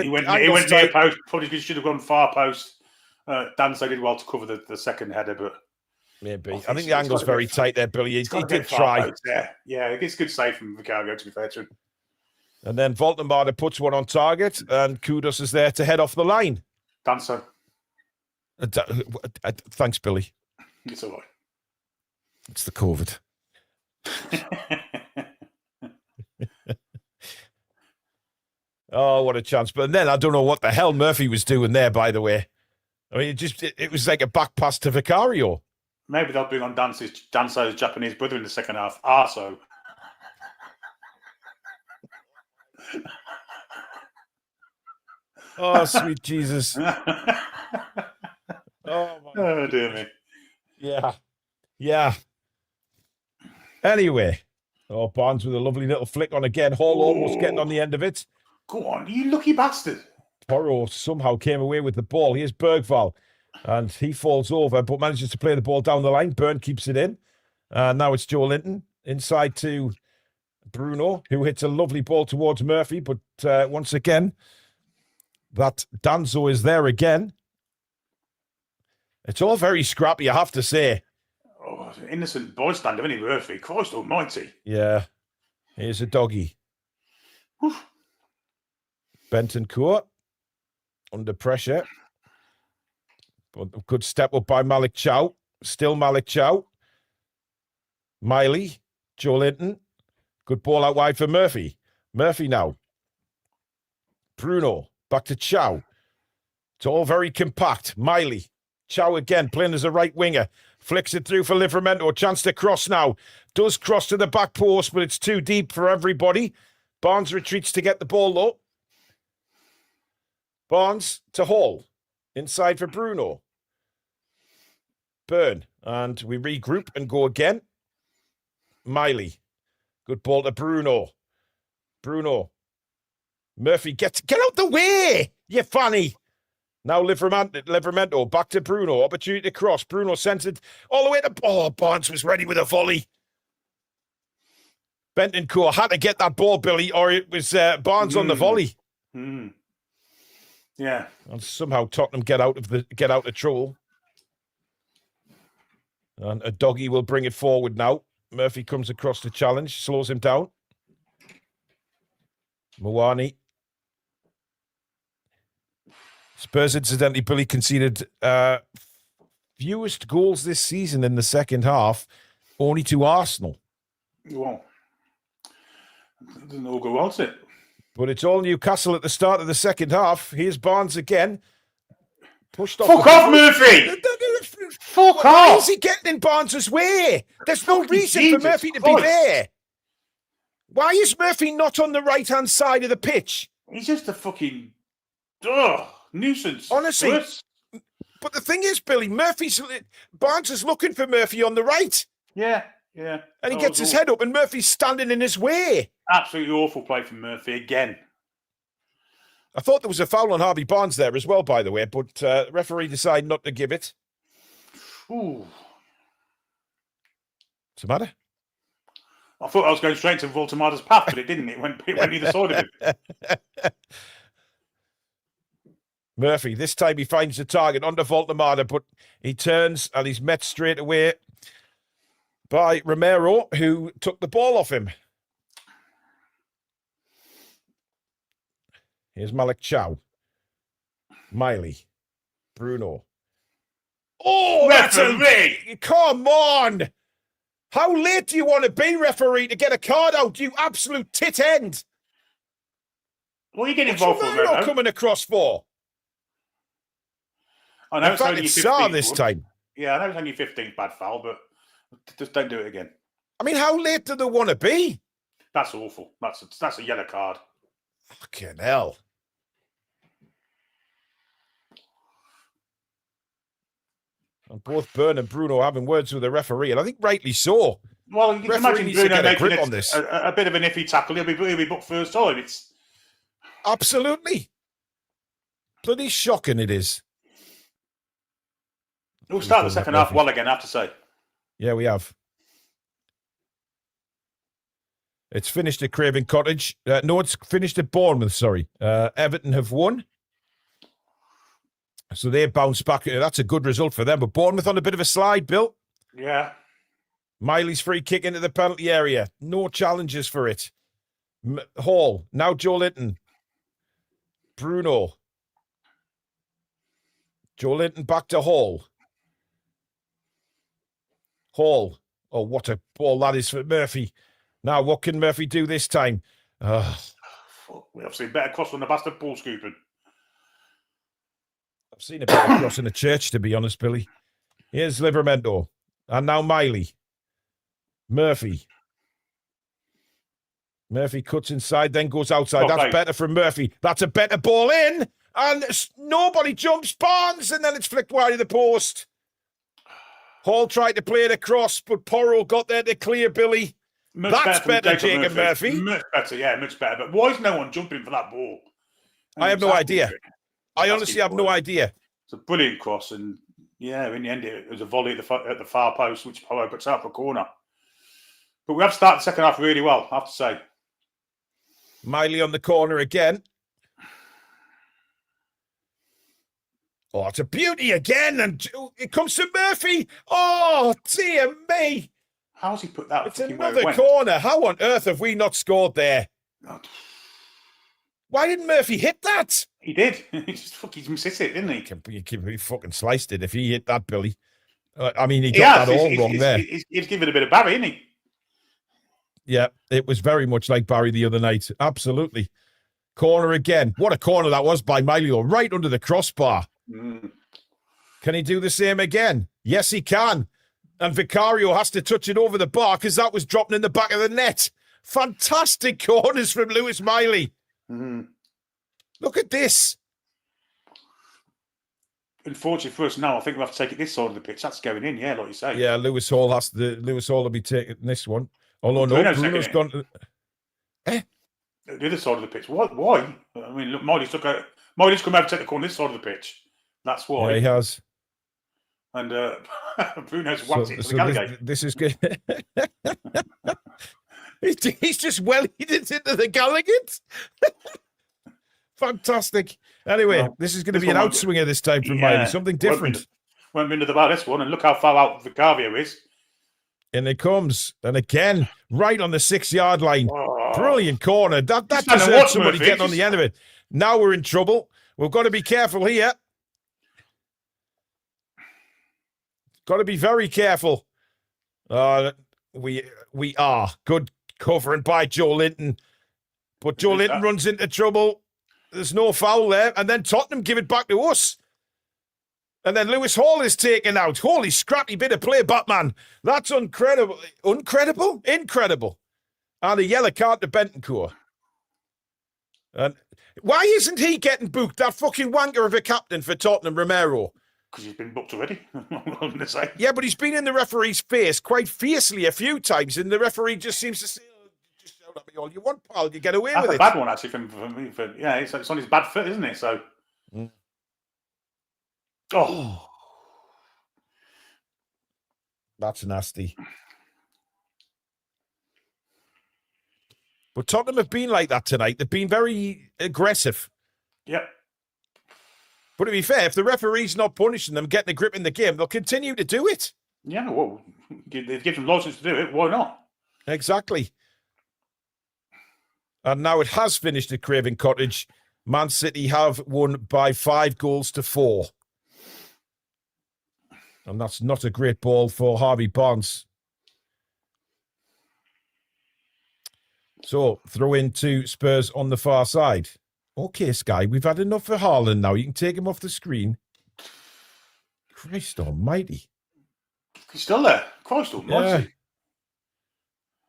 went near post. Probably should have gone far post. Danso did well to cover the second header, but maybe. I think the angle's very tight there, Billy. He did try. Yeah, it's good save from Vicario, to be fair to him. And then Voltemade puts one on target, and Kudus is there to head off the line. Danso. Thanks, Billy. It's all right. It's the COVID. Oh, what a chance. But then I don't know what the hell Murphy was doing there, by the way. I mean, it was like a back pass to Vicario. Maybe they'll bring on Danso's Japanese brother in the second half. Arso. Oh, sweet Jesus. Oh, dear me. Yeah. Anyway. Oh, Barnes with a lovely little flick on again. Hall almost getting on the end of it. Go on, you lucky bastard. Porro somehow came away with the ball. Here's Bergval. And he falls over, but manages to play the ball down the line. Byrne keeps it in. Now it's Joe Linton. Inside to Bruno, who hits a lovely ball towards Murphy. But once again, that Danso is there again. It's all very scrappy, I have to say. Oh, innocent bystander, isn't he, Murphy? Christ almighty. Yeah. Here's a doggy. Oof. Bentancur under pressure. But good step up by Malik Chow. Still Malik Chow. Miley. Joe Linton. Good ball out wide for Murphy. Murphy now. Bruno. Back to Chow. It's all very compact. Miley. Chow again, playing as a right winger. Flicks it through for Livramento. Chance to cross now. Does cross to the back post, but it's too deep for everybody. Barnes retreats to get the ball, though. Barnes to Hall. Inside for Bruno. Byrne. And we regroup and go again. Miley. Good ball to Bruno. Bruno. Murphy, get out the way, you fanny. Now Livramento, back to Bruno. Opportunity to cross. Bruno sends it all the way to... Oh, Barnes was ready with a volley. Bentancur had to get that ball, Billy, or it was Barnes on the volley. Yeah. And somehow Tottenham get out of trouble. And a doggy will bring it forward now. Murphy comes across the challenge, slows him down. Mawani. Spurs, incidentally, Billy conceded fewest goals this season in the second half, only to Arsenal. Well, it doesn't all go well, does it? But it's all Newcastle at the start of the second half. Here's Barnes again. Pushed off. Fuck off, Murphy! Fuck off! Why is he getting in Barnes' way? There's no reason for Murphy to be there. Why is Murphy not on the right-hand side of the pitch? He's just a fucking... nuisance. Honestly. But the thing is, Billy, Barnes is looking for Murphy on the right. Yeah. And he gets his head up and Murphy's standing in his way. Absolutely awful play from Murphy again. I thought there was a foul on Harvey Barnes there as well, by the way, but the referee decided not to give it. Ooh. What's the matter? I thought I was going straight to Voltemade's path, but it didn't. It went either side of him. Murphy, this time he finds the target under Voltemade, but he turns and he's met straight away by Romero, who took the ball off him. Here's Malik Chow. Miley. Bruno. Oh, referee! Come on! How late do you want to be, referee, to get a card out, you absolute tit end? What are you getting involved for, Romero coming across for? I know in fact, it's Sarr this time. Yeah, I know it's only 15th bad foul, but just don't do it again. I mean, how late do they want to be? That's awful. That's a yellow card. Fucking hell. And both Byrne and Bruno having words with the referee, and I think rightly so. Well, you can imagine Bruno making on this. A bit of an iffy tackle. He'll be booked first time. It's absolutely bloody shocking. It is. We'll start the second half well again, I have to say. Yeah, we have. It's finished at Craven Cottage. No, it's finished at Bournemouth, sorry. Everton have won. So they bounced back. That's a good result for them. But Bournemouth on a bit of a slide, Bill. Yeah. Miley's free kick into the penalty area. No challenges for it. Hall. Now Joe Linton. Bruno. Joe Linton back to Hall. Hall. Oh, what a ball that is for Murphy. Now, what can Murphy do this time? We have seen better cross on the bastard ball scooping. I've seen a better cross in the church, to be honest, Billy. Here's Livramento. And now Miley. Murphy. Murphy cuts inside, then goes outside. That's better from Murphy. That's a better ball in. And nobody jumps. Barnes, and then it's flicked wide of the post. Hall tried to play it across, but Porro got there to clear, Billy. That's better, Jacob Murphy. Much better, yeah, much better. But why is no one jumping for that ball? I have no idea. I honestly have no idea. It's a brilliant cross, and yeah, in the end, it was a volley at the far post, which Porro puts out for a corner. But we have started the second half really well, I have to say. Miley on the corner again. Oh, it's a beauty again, and it comes to Murphy. Oh, dear me. How's he put that? It's another corner. How on earth have we not scored there? Why didn't Murphy hit that? He did. He just fucking missed it, didn't he? He fucking sliced it if he hit that, Billy. I mean, he got that all wrong there. He's given a bit of Barry, isn't he? Yeah, it was very much like Barry the other night. Absolutely. Corner again. What a corner that was by Miley, right under the crossbar. Can he do the same again? Yes, he can. And Vicario has to touch it over the bar because that was dropping in the back of the net. Fantastic corners from Lewis Miley. Look at this. Unfortunately for us now, I think we have to take it this side of the pitch. That's going in, yeah, like you say. Yeah, Lewis Hall will be taking this one. Although no, Bruno's gone to... The other side of the pitch. Why? I mean, look, Miley's come over to take the corner this side of the pitch. That's why. Yeah, he has. And Bruno's whacked it to the Gallagher. This is good. He's just wellied it into the Gallagher. Fantastic. Anyway, this is going to be an outswinger this time from Miley. Something different. Won't be into the bar this one, and look how far out Vicario is. And it comes, and again, right on the 6-yard line. Oh. Brilliant corner. That deserves somebody getting on the end of it. Now we're in trouble. We've got to be careful here. Got to be very careful. We are. Good covering by Joe Linton. But Joe Linton runs into trouble. There's no foul there. And then Tottenham give it back to us. And then Lewis Hall is taken out. Holy scrappy bit of play, Batman. That's incredible. Incredible. And a yellow card to Bentancur. And why isn't he getting booked? That fucking wanker of a captain for Tottenham, Romero. Because he's been booked already. I'm going to say. Yeah, but he's been in the referee's face quite fiercely a few times, and the referee just seems to say, just shout at me all you want, pal. You get away with it. That's a bad one, actually. Yeah, it's on his bad foot, isn't it? So. Oh. That's nasty. But Tottenham have been like that tonight. They've been very aggressive. Yep. But to be fair, if the referee's not punishing them, getting a grip in the game, they'll continue to do it. Yeah, well, they've given them license to do it. Why not? Exactly. And now it has finished at Craven Cottage. Man City have won by 5-4. And that's not a great ball for Harvey Barnes. So, throw into Spurs on the far side. Okay, Sky, we've had enough for Haaland now. You can take him off the screen. Christ almighty. He's still there. Christ almighty. Yeah.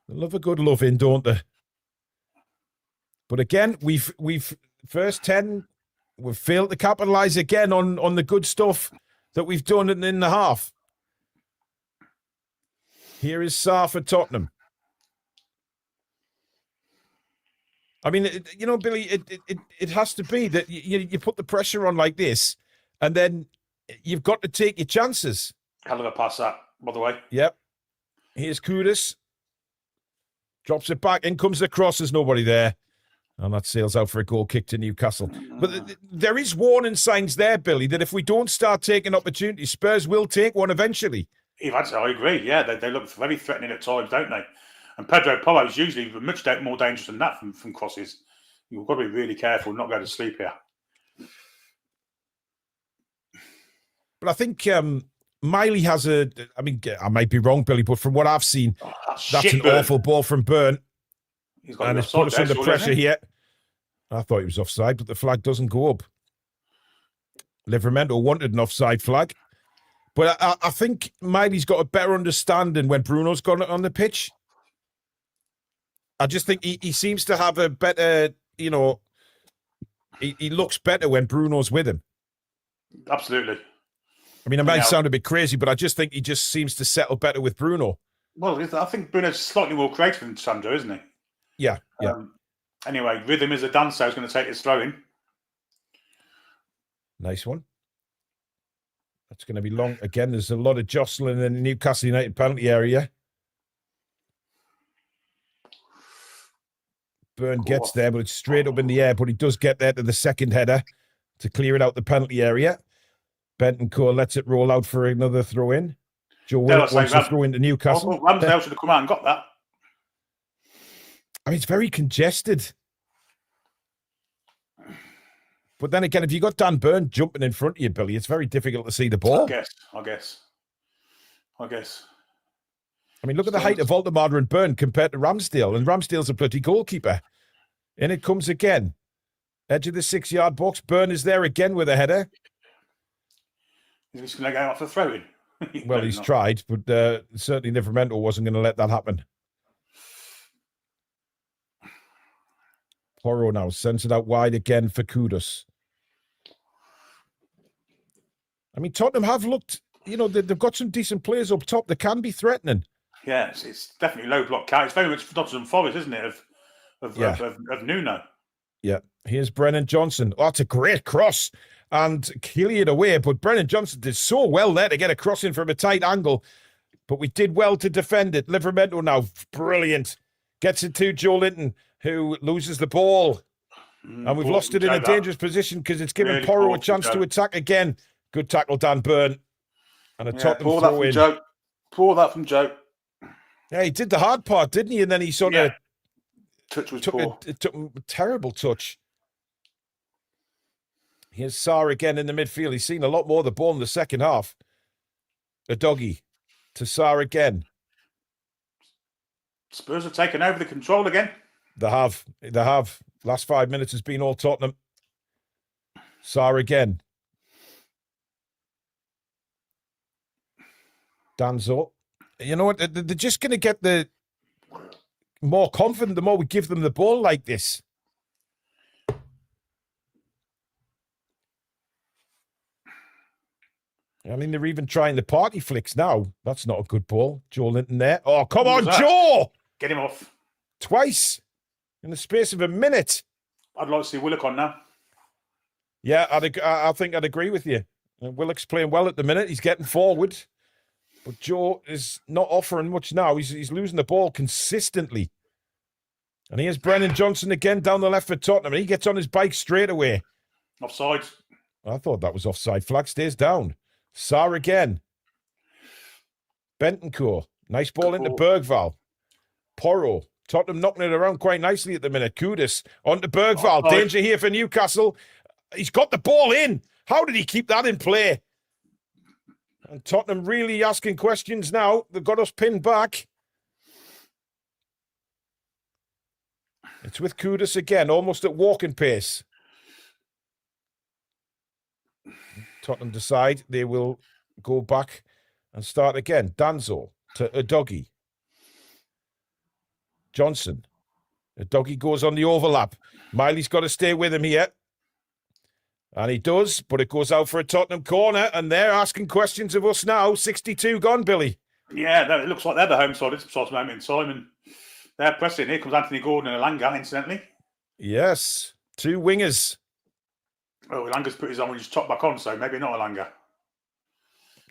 They love a good loving, don't they? But again, we've first 10, we've failed to capitalise again on the good stuff that we've done in the half. Here is Sarr for Tottenham. I mean, Billy, it has to be that you put the pressure on like this, and then you've got to take your chances. Hell of a pass that, by the way. Yep. Here's Kudus. Drops it back. In comes the cross. There's nobody there. And that sails out for a goal kick to Newcastle. But there is warning signs there, Billy, that if we don't start taking opportunities, Spurs will take one eventually. I agree. Yeah, they look very threatening at times, don't they? And Pedro Porro is usually much more dangerous than that from crosses. You've got to be really careful not go to sleep here. But I think Miley has I mean, I might be wrong, Billy, but from what I've seen, that's an awful ball from Byrne. And it's put us under pressure here. I thought he was offside, but the flag doesn't go up. Livramento wanted an offside flag. But I think Miley's got a better understanding when Bruno's got it on the pitch. I just think he seems to have a better, he looks better when Bruno's with him. Absolutely. I mean, it might sound a bit crazy, but I just think he just seems to settle better with Bruno. Well, I think Bruno's slightly more creative than Sandro, isn't he? Yeah. Anyway, Rhythm is a dancer who's going to take his throw in. Nice one. That's going to be long. Again, there's a lot of jostling in the Newcastle United penalty area. Byrne gets there, but it's straight up in the air. But he does get there to the second header to clear it out the penalty area. Bentancur lets it roll out for another throw in. Joe Willock wants to throw into Newcastle. Ramsdale should have come out and got that. I mean, it's very congested. But then again, if you got Dan Byrne jumping in front of you, Billy, it's very difficult to see the ball. I guess. I mean, look at the height of Valdemar and Byrne compared to Ramsdale. And Ramsdale's a bloody goalkeeper. In it comes again. Edge of the 6-yard box. Byrne is there again with a header. He's going to go off the throw-in. Well, he's tried, but certainly Livramento wasn't going to let that happen. Porro now sends it out wide again for Kudus. I mean, Tottenham have looked, they've got some decent players up top that can be threatening. Yeah, it's definitely low block count. It's very much Nottingham Forest, isn't it, of Nuno. Yeah, here's Brennan Johnson. Oh, that's a great cross. And cleared away, but Brennan Johnson did so well there to get a cross in from a tight angle. But we did well to defend it. Livramento now, brilliant. Gets it to Joe Linton, who loses the ball. And we've lost it in a dangerous position because it's given really Porro a chance to attack again. Good tackle, Dan Byrne. And a Tottenham throw in. Pour that from Joe. Yeah, he did the hard part, didn't he? And then he sort of touch was poor. It took a terrible touch. Here's Sarr again in the midfield. He's seen a lot more of the ball in the second half. A doggy to Sarr again. Spurs have taken over the control again. They have. Last 5 minutes has been all Tottenham. Sarr again. Danzo. You know what? They're just going to get the more confident the more we give them the ball like this. I mean, they're even trying the party flicks now. That's not a good ball. Joe Linton there. Oh, come on, Joe! Get him off. Twice in the space of a minute. I'd like to see Willock on now. Yeah, I think I'd agree with you. Willock's playing well at the minute. He's getting forward. But Joe is not offering much now. He's losing the ball consistently. And here's Brennan Johnson again down the left for Tottenham. And he gets on his bike straight away. Offside. I thought that was offside. Flag stays down. Sarr again. Bentancur. Nice ball into Bergvall. Porro. Tottenham knocking it around quite nicely at the minute. Kudus onto Bergvall. Danger here for Newcastle. He's got the ball in. How did he keep that in play? And Tottenham really asking questions now. They've got us pinned back. It's with Kudus again, almost at walking pace. Tottenham decide they will go back and start again. Danzo to Udogie. Johnson. Udogie goes on the overlap. Miley's got to stay with him here. And he does, but it goes out for a Tottenham corner, and they're asking questions of us now. 62 gone, Billy. Yeah, it looks like they're the home side at this sort of moment in time, and they're pressing. Here comes Anthony Gordon and Elanga, incidentally. Yes, two wingers. Well, Elanga's put his on when he's chopped back on, so maybe not Elanga.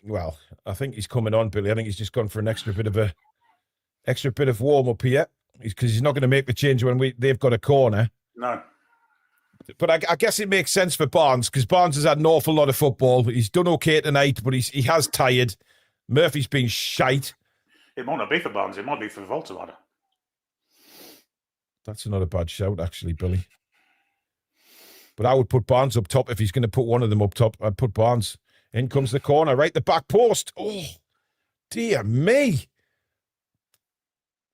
Well, I think he's coming on, Billy. I think he's just gone for an extra bit of warm up here. because he's not going to make the change when they've got a corner. No. But I guess it makes sense for Barnes, because Barnes has had an awful lot of football. He's done okay tonight, but he has tired. Murphy's been shite. It might not be for Barnes. It might be for Volterada. That's not a bad shout, actually, Billy. But I would put Barnes up top if he's going to put one of them up top. I'd put Barnes. In comes the corner, right the back post. Oh, dear me.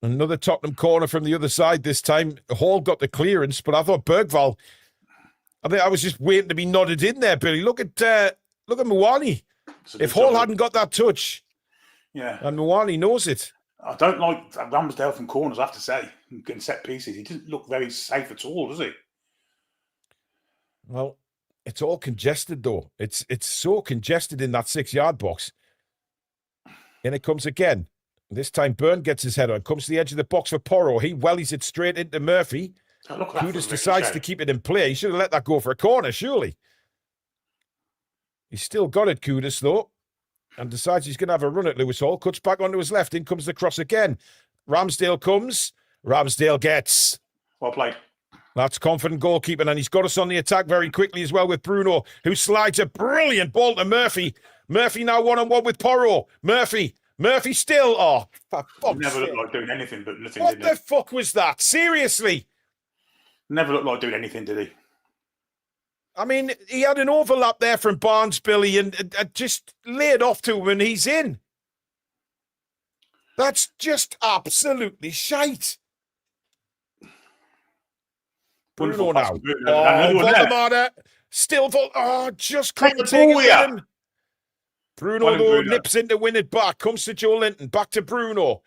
Another Tottenham corner from the other side this time. Hall got the clearance, but I thought Bergvall... I was just waiting to be nodded in there, Billy. Look at Mwani. If Hall hadn't got that touch, and Mwani knows it. I don't like Ramsdale from corners, I have to say. Getting set pieces. He doesn't look very safe at all, does he? Well, it's all congested, though. It's so congested in that 6-yard box. And it comes again. This time, Byrne gets his head on. Comes to the edge of the box for Porro. He wellies it straight into Murphy. Who just decides to keep it in play. He should have let that go for a corner, surely. He's still got it, Kudus, though. And decides he's going to have a run at Lewis Hall. Cuts back onto his left. In comes the cross again. Ramsdale comes. Ramsdale gets. Well played. That's confident goalkeeping. And he's got us on the attack very quickly as well with Bruno, who slides a brilliant ball to Murphy. Murphy now one-on-one with Porro. Murphy still. Oh, for fuck's Never sake. looked like doing anything but nothing, What the fuck was that? Seriously? Never looked like doing anything, did he? I mean, he had an overlap there from Barnes, Billy, and just laid off to him, and he's in. That's just absolutely shite. Bruno now. Valdemar still. Just couldn't take it with him. Bruno, though, nips in to win it back. Comes to Joe Linton. Back to Bruno.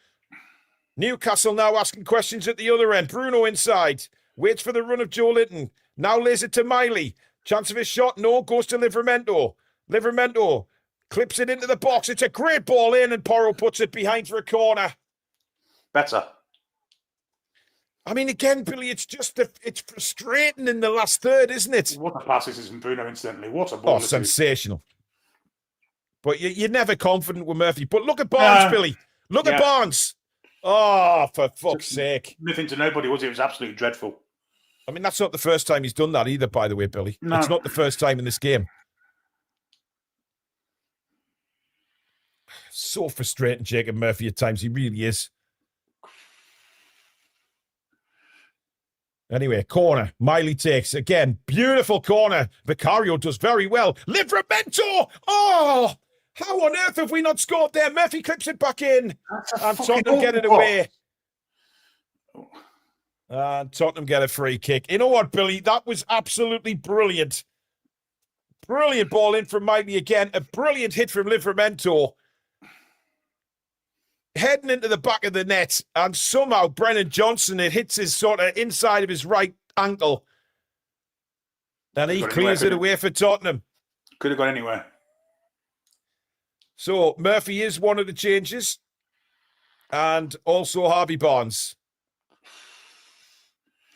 Newcastle now asking questions at the other end. Bruno inside. Waits for the run of Joe Linton. Now lays it to Miley. Chance of his shot. No. Goes to Livramento. Livramento clips it into the box. It's a great ball in, and Porro puts it behind for a corner. Better. I mean, again, Billy, it's frustrating in the last third, isn't it? What a pass this is from Bruno instantly. What a ball. Oh, sensational. But you're never confident with Murphy. But look at Barnes, Billy. Look at Barnes. Oh, for fuck's sake. Nothing to nobody, was it? It was absolutely dreadful. I mean, that's not the first time he's done that either, by the way, Billy. No. It's not the first time in this game. So frustrating, Jacob Murphy, at times. He really is. Anyway, corner. Miley takes. Again, beautiful corner. Vicario does very well. Livramento! Oh! How on earth have we not scored there? Murphy clips it back in. And Tottenham get it away. And Tottenham get a free kick. You know what, Billy? That was absolutely brilliant. Brilliant ball in from Miley again. A brilliant hit from Livramento. Heading into the back of the net. And somehow Brennan Johnson, it hits his sort of inside of his right ankle. And he clears it away for Tottenham. Could have gone anywhere. So Murphy is one of the changes. And also Harvey Barnes.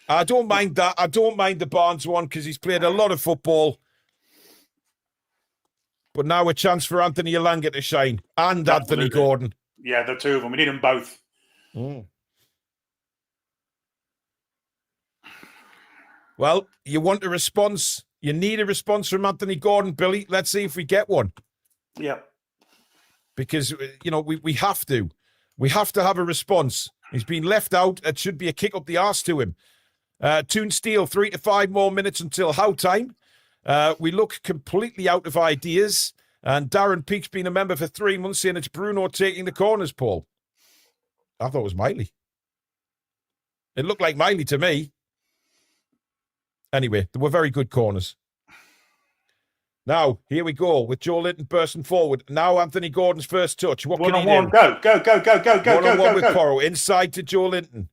I don't mind that. I don't mind the Barnes one because he's played a lot of football. But now a chance for Anthony Elanga to shine. And Anthony Gordon. Yeah, the two of them. We need them both. Well, you want a response. You need a response from Anthony Gordon, Billy. Let's see if we get one. Yeah. Because, we have to. We have to have a response. He's been left out. It should be a kick up the arse to him. Toon Steele, 3 to 5 more minutes until Howe time. We look completely out of ideas. And Darren Peake's been a member for 3 months, saying it's Bruno taking the corners, Paul. I thought it was Miley. It looked like Miley to me. Anyway, they were very good corners. Now, here we go with Joe Linton bursting forward. Now Anthony Gordon's first touch. What can he do? Go. One-on-one with Porro. Inside to Joe Linton.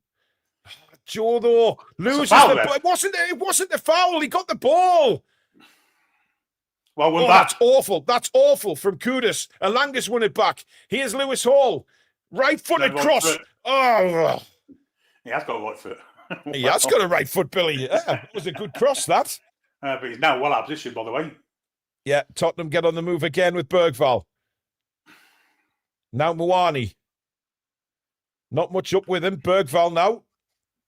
Joe, though, loses the ball. It wasn't the foul. He got the ball. Well, that's awful. That's awful from Kudus. Elanga's won it back. Here's Lewis Hall. Right-footed cross. Oh. He has got a right foot. He has got a right foot, Billy. Yeah, it was a good cross, that. But he's now well out of position, by the way. Yeah, Tottenham get on the move again with Bergvall. Now Mwani. Not much up with him. Bergvall now.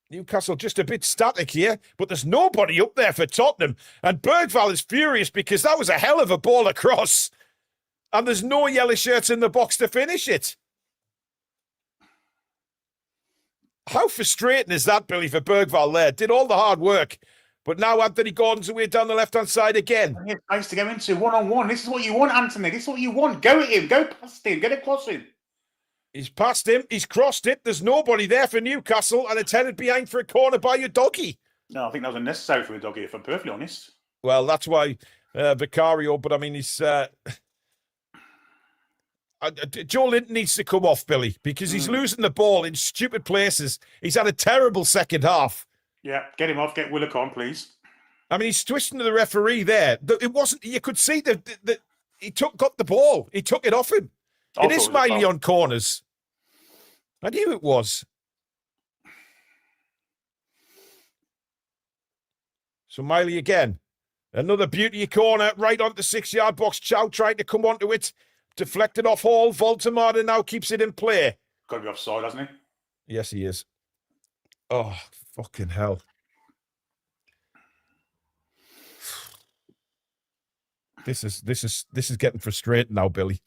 Newcastle just a bit static here, but there's nobody up there for Tottenham. And Bergvall is furious because that was a hell of a ball across. And there's no yellow shirts in the box to finish it. How frustrating is that, Billy, for Bergvall there? Did all the hard work. But now Anthony Gordon's away down the left-hand side again. Nice to go into one-on-one. This is what you want, Anthony. This is what you want. Go at him. Go past him. Get across him. He's passed him. He's crossed it. There's nobody there for Newcastle, and it's headed behind for a corner by your doggy. No, I think that was unnecessary for a doggy, if I'm perfectly honest. Well, that's why Vicario, but I mean, he's... Joe Linton needs to come off, Billy, because he's losing the ball in stupid places. He's had a terrible second half. Yeah, get him off. Get Willock on, please. I mean, he's twisting to the referee there. It wasn't... You could see that he got the ball. He took it off him. It is Miley on corners. I knew it was. So Miley again. Another beauty corner right onto the 6-yard box. Chow trying to come onto it. Deflected off Hall. Voldemar now keeps it in play. Got to be offside, hasn't he? Yes, he is. Oh, fucking hell. This is getting frustrating now, Billy.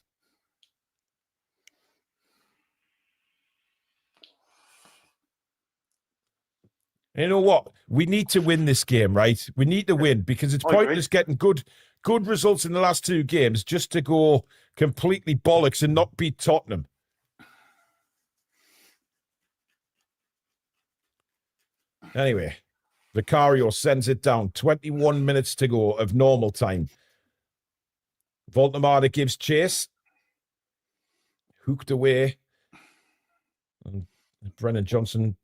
You know what? We need to win this game, right? We need to win because it's pointless getting good results in the last 2 games just to go completely bollocks and not beat Tottenham. Anyway, Vicario sends it down. 21 minutes to go of normal time. Voldemar gives chase. Hooked away. And Brennan Johnson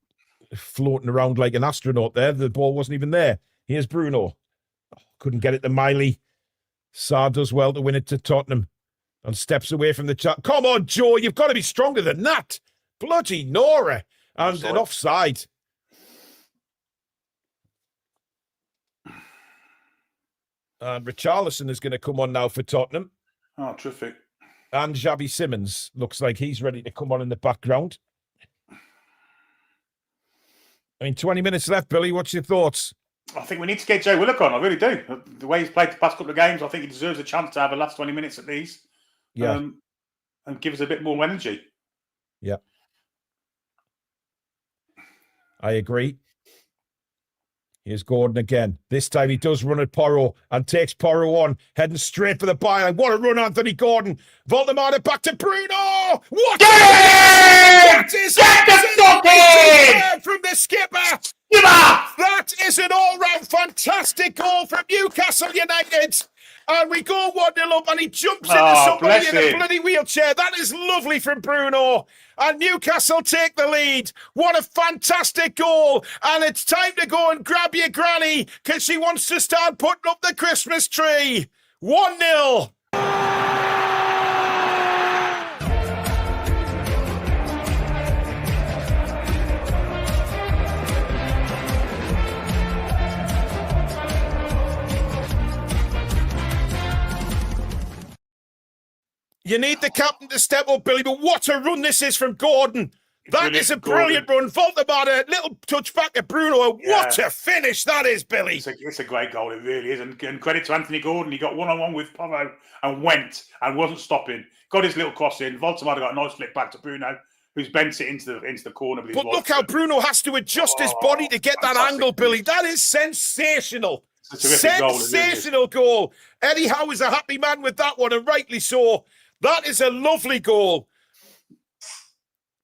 floating around like an astronaut there. The ball wasn't even there. Here's Bruno. Couldn't get it to Miley. Sarr does well to win it to Tottenham and steps away from the chat. Come on, Joe. You've got to be stronger than that. Bloody Nora. And an offside. And Richarlison is going to come on now for Tottenham. Oh, terrific. And Xavi Simons looks like he's ready to come on in the background. I mean, 20 minutes left, Billy. What's your thoughts? I think we need to get Joe Willock on. I really do. The way he's played the past couple of games, I think he deserves a chance to have the last 20 minutes at least. Yeah. And give us a bit more energy. Yeah. I agree. Here's Gordon again. This time he does run at Porro and takes Porro on, heading straight for the byline. What a run, Anthony Gordon. Voldemar back to Bruno. What? That is from the skipper. That is an all-round fantastic goal from Newcastle United. And we go 1-0 up and he jumps into somebody in a bloody wheelchair. That is lovely from Bruno. And Newcastle take the lead. What a fantastic goal. And it's time to go and grab your granny because she wants to start putting up the Christmas tree. 1-0. You need the captain to step up, Billy, but what a run this is from Gordon. That is a brilliant run. Voldemar, a little touch back at Bruno. What a finish that is, Billy. It's a great goal, it really is. And credit to Anthony Gordon. He got one-on-one with Porro and went and wasn't stopping. Got his little cross in. Voldemar got a nice flick back to Bruno, who's bent it into the corner. But look how Bruno has to adjust his body to get that angle, Billy. That is sensational. It's a terrific sensational goal. Eddie Howe is a happy man with that one, and rightly so. That is a lovely goal.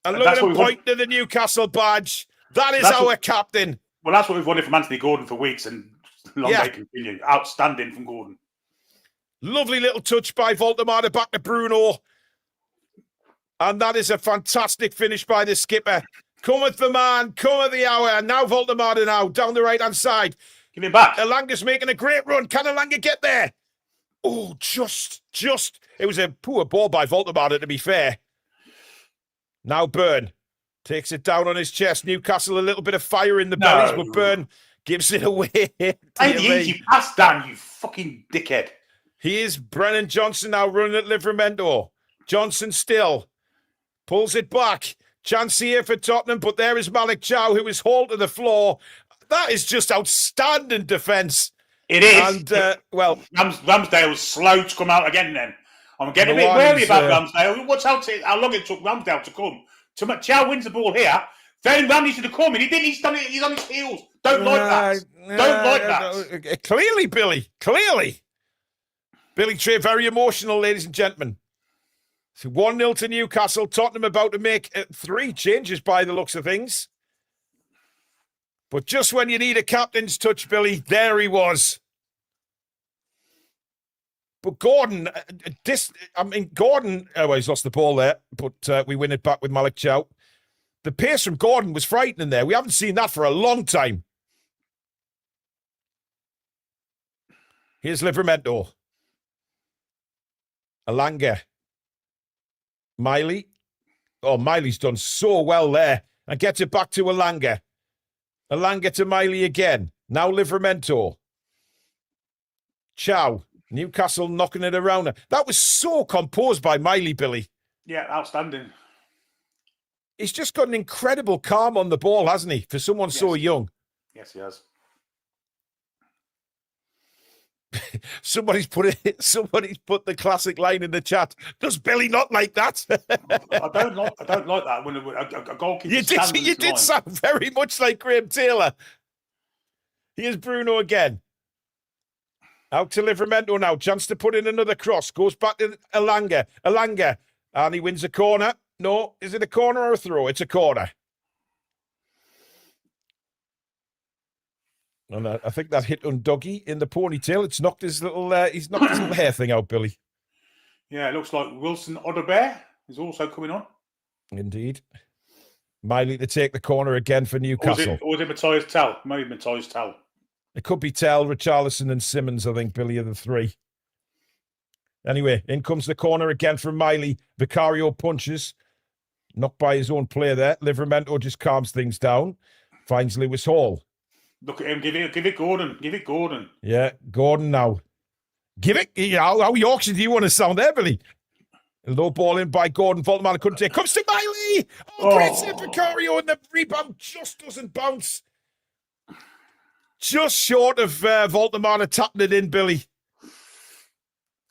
And look at him pointing to the Newcastle badge. That is our captain. Well, that's what we've wanted from Anthony Gordon for weeks, and long may continue. Outstanding from Gordon. Lovely little touch by Voldemar back to Bruno. And that is a fantastic finish by the skipper. Cometh the man, cometh the hour. And now Voldemar now, down the right-hand side. Give him back. Elanga's making a great run. Can Elanga get there? Oh, just. It was a poor ball by Voldemar, to be fair. Now Byrne takes it down on his chest. Newcastle, a little bit of fire in the bellies, but Byrne gives it away. Hey, the easy pass, Dan, you fucking dickhead. Here's Brennan Johnson now running at Livramento. Johnson still pulls it back. Chance here for Tottenham, but there is Malik Chow, who is hauled to the floor. That is just outstanding defence. It is. And, Ramsdale was slow to come out again then. I'm getting a bit wary about Ramsdale. Watch how long it took Ramsdale to come. Chow wins the ball here. Then Ramsey should have come in. He didn't. He's on his heels. Don't like that. Don't like that. Clearly, Billy. Clearly. Billy Trey, very emotional, ladies and gentlemen. So 1-0 to Newcastle. Tottenham about to make 3 changes by the looks of things. But just when you need a captain's touch, Billy, there he was. But Gordon, he's lost the ball there, but we win it back with Malik Chow. The pace from Gordon was frightening there. We haven't seen that for a long time. Here's Livramento. Alanga. Miley. Oh, Miley's done so well there. And gets it back to Alanga. Alanga to Miley again. Now Livramento. Chow. Newcastle knocking it around. That was so composed by Miley, Billy. Yeah, outstanding. He's just got an incredible calm on the ball, hasn't he, for someone so young? Yes, he has. Somebody's put the classic line in the chat. Does Billy not like that? I don't like that when a goalkeeper. You did sound very much like Graham Taylor. Here's Bruno again. Out to Livramento now. Chance to put in another cross. Goes back to Alanga. And he wins a corner. No, is it a corner or a throw? It's a corner. And I think that hit Undoggy in the ponytail. It's knocked his little hair thing out, Billy. Yeah, it looks like Wilson Odobert is also coming on. Indeed. Miley to take the corner again for Newcastle. Or is it Matthias Tell? Maybe Matthias Tell. It could be Tell, Richarlison and Simmons, I think, Billy, are the 3. Anyway, in comes the corner again from Miley. Vicario punches. Knocked by his own player there. Livramento just calms things down. Finds Lewis Hall. Look at him. Give it Gordon. Give it Gordon. Yeah, Gordon now. Give it. How Yorkshire do you want to sound there, Billy? A low ball in by Gordon. Voldemar couldn't take. Comes to Miley. Great save Vicario, and the rebound just doesn't bounce. Just short of Voldemar tapping it in, Billy.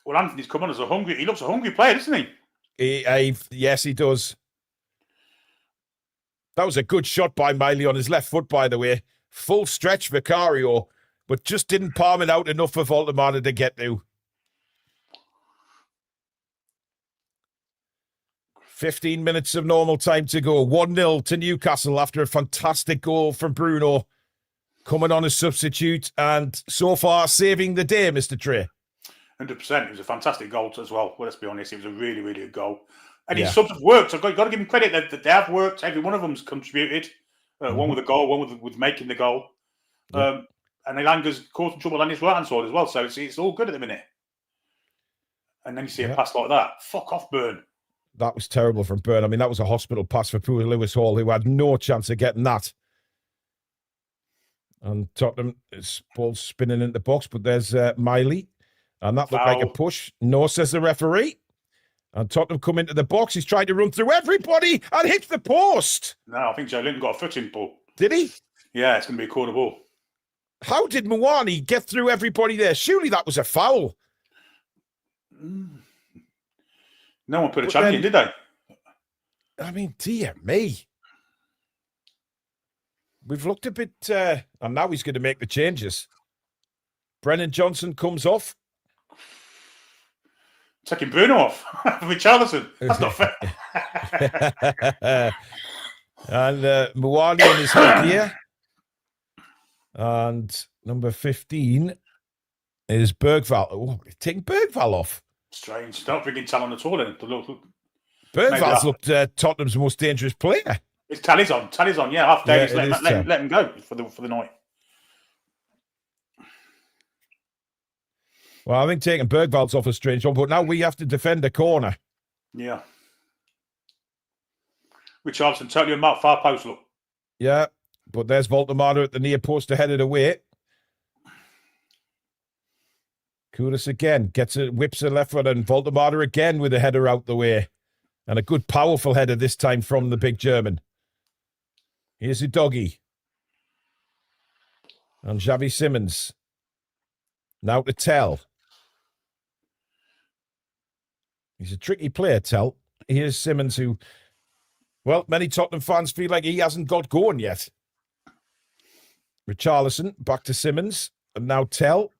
Well, Anthony's come on as he looks a hungry player, doesn't he? Yes, he does. That was a good shot by Miley on his left foot, by the way. Full stretch Vicario, but just didn't palm it out enough for Voldemar to get to. 15 minutes of normal time to go. 1-0 to Newcastle after a fantastic goal from Bruno. Coming on as substitute and so far saving the day, Mr. Trey. 100%. It was a fantastic goal as well. Well, let's be honest, it was a really, really good goal. And his subs have worked. I've got to give him credit that they have worked. Every one of them's contributed. One with a goal, one with making the goal. And Elanga's causing trouble on his right-hand side as well. So it's all good at the minute. And then you see a pass like that. Fuck off, Burn. That was terrible from Burn. I mean, that was a hospital pass for poor Lewis Hall, who had no chance of getting that. And Tottenham is ball spinning into the box, but there's Miley. And that looked like a push. No, says the referee. And Tottenham come into the box. He's trying to run through everybody and hits the post. No, I think Joe Linton got a foot in, Paul. Did he? Yeah, it's going to be a corner ball. How did Mwani get through everybody there? Surely that was a foul. No one put a champion, did they? I mean, dear me. We've looked a bit... and now he's going to make the changes. Brennan Johnson comes off. Taking Bruno off. Richarlison. That's not fair. And Mwani in his head here. And number 15 is Bergvall. Oh, taking Bergvall off. Strange. Don't bring in talent at all. Look. Bergvall's looked Tottenham's most dangerous player. It's Tally's on. Yeah, half Davies let him go for the night. Well, I think taking Bergvall's off a strange one, but now we have to defend a corner. Yeah. Richardson totally on mark far post, look. Yeah, but there's Voldemar at the near post to head it away. Kudus again whips a left foot, and Voldemar again with a header out the way. And a good, powerful header this time from the big German. Here's Udogie. And Xavi Simons. Now to Tell. He's a tricky player, Tell. Here's Simons, who, well, many Tottenham fans feel like he hasn't got going yet. Richarlison, back to Simons. And now Tell.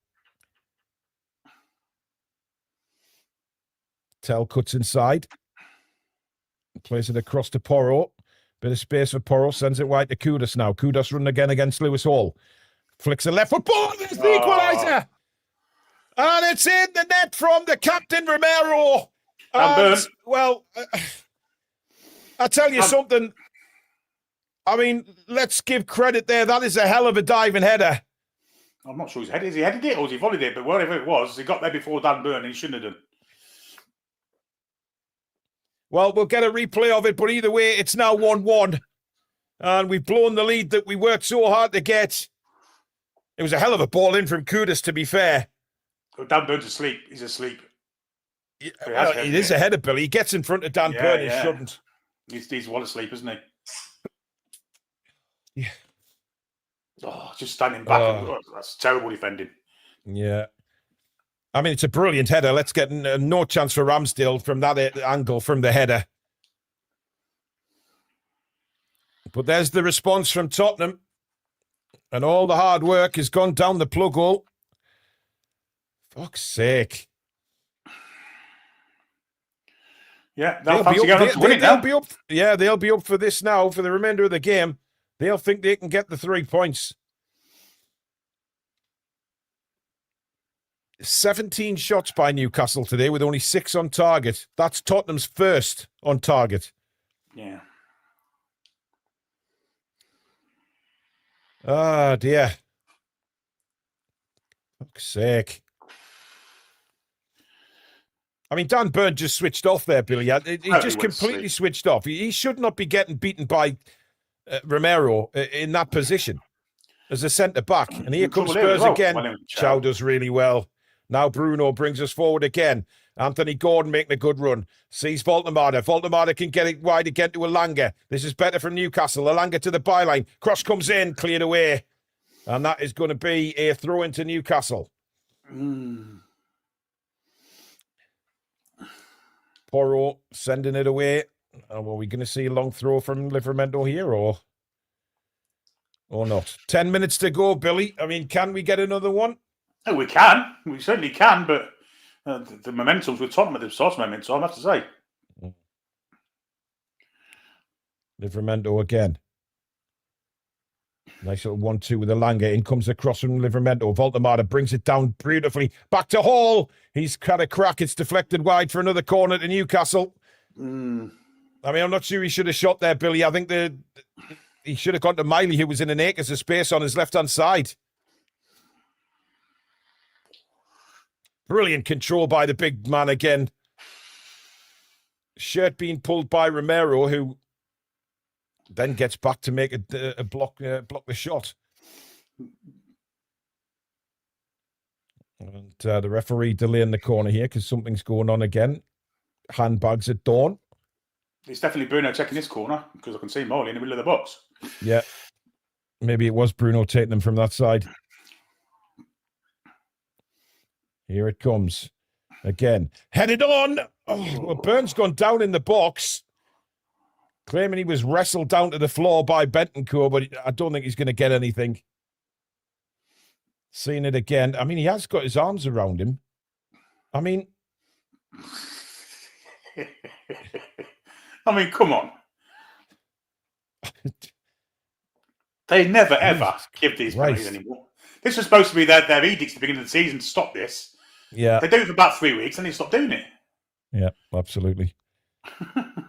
Tell cuts inside. Plays it across to Porro. Bit of space for Porro. Sends it wide to Kudus now. Kudus running again against Lewis Hall. Flicks a left foot ball. There's the equaliser. And it's in the net from the captain, Romero. And, well, I tell you something. I mean, let's give credit there. That is a hell of a diving header. I'm not sure he's headed. Has he headed it or has he volleyed it? But whatever it was, he got there before Dan Burn. He shouldn't have done. Well, we'll get a replay of it, but either way, it's now 1-1. And we've blown the lead that we worked so hard to get. It was a hell of a ball in from Kudus, to be fair. Oh, Dan Burn's asleep. He's asleep. Well, it is a header, Billy. He gets in front of Dan Burn. He shouldn't. He's well asleep, isn't he? Yeah. Oh, just standing back. That's terrible defending. Yeah. I mean, it's a brilliant header. Let's get no chance for Ramsdale from that angle from the header. But there's the response from Tottenham. And all the hard work has gone down the plug hole. Fuck's sake. Yeah, they'll be up. Yeah, they'll be up for this now for the remainder of the game. They'll think they can get the 3 points. 17 shots by Newcastle today with only 6 on target. That's Tottenham's first on target. Yeah. Ah, dear. Fuck's sake. I mean, Dan Burn just switched off there, Billy. He just completely switched off. He should not be getting beaten by Romero in that position as a centre-back. And here comes Spurs again. Chow does really well. Now Bruno brings us forward again. Anthony Gordon making a good run. Sees Voltemade. Voltemade can get it wide again to Elanga. This is better from Newcastle. Elanga to the byline. Cross comes in, cleared away. And that is going to be a throw into Newcastle. Porro sending it away. Are we going to see a long throw from Livramento here or not? 10 minutes to go, Billy. I mean, can we get another one? Oh, we can. We certainly can, but the momentum's with Tottenham at the source momentum, I have to say. Livramento again. Nice little 1-2 with Elanga. In comes the cross from Livramento. Voltemade brings it down beautifully. Back to Hall. He's cut a crack. It's deflected wide for another corner to Newcastle. I mean, I'm not sure he should have shot there, Billy. I think he should have gone to Miley, who was in an acres of space on his left-hand side. Brilliant control by the big man again. Shirt being pulled by Romero, who then gets back to make a block the shot. And the referee delaying the corner here because something's going on again. Handbags at dawn. It's definitely Bruno checking this corner because I can see Molly in the middle of the box. Yeah. Maybe it was Bruno taking them from that side. Here it comes. Again. Headed on. Oh, well, Burns gone down in the box. Claiming he was wrestled down to the floor by Bentancur, but I don't think he's going to get anything. Seeing it again. I mean, he has got his arms around him. I mean... I mean, come on. They never, ever give these penalties anymore. This was supposed to be their edicts at the beginning of the season to stop this. Yeah. They do it for about 3 weeks and they stop doing it. Yeah, absolutely.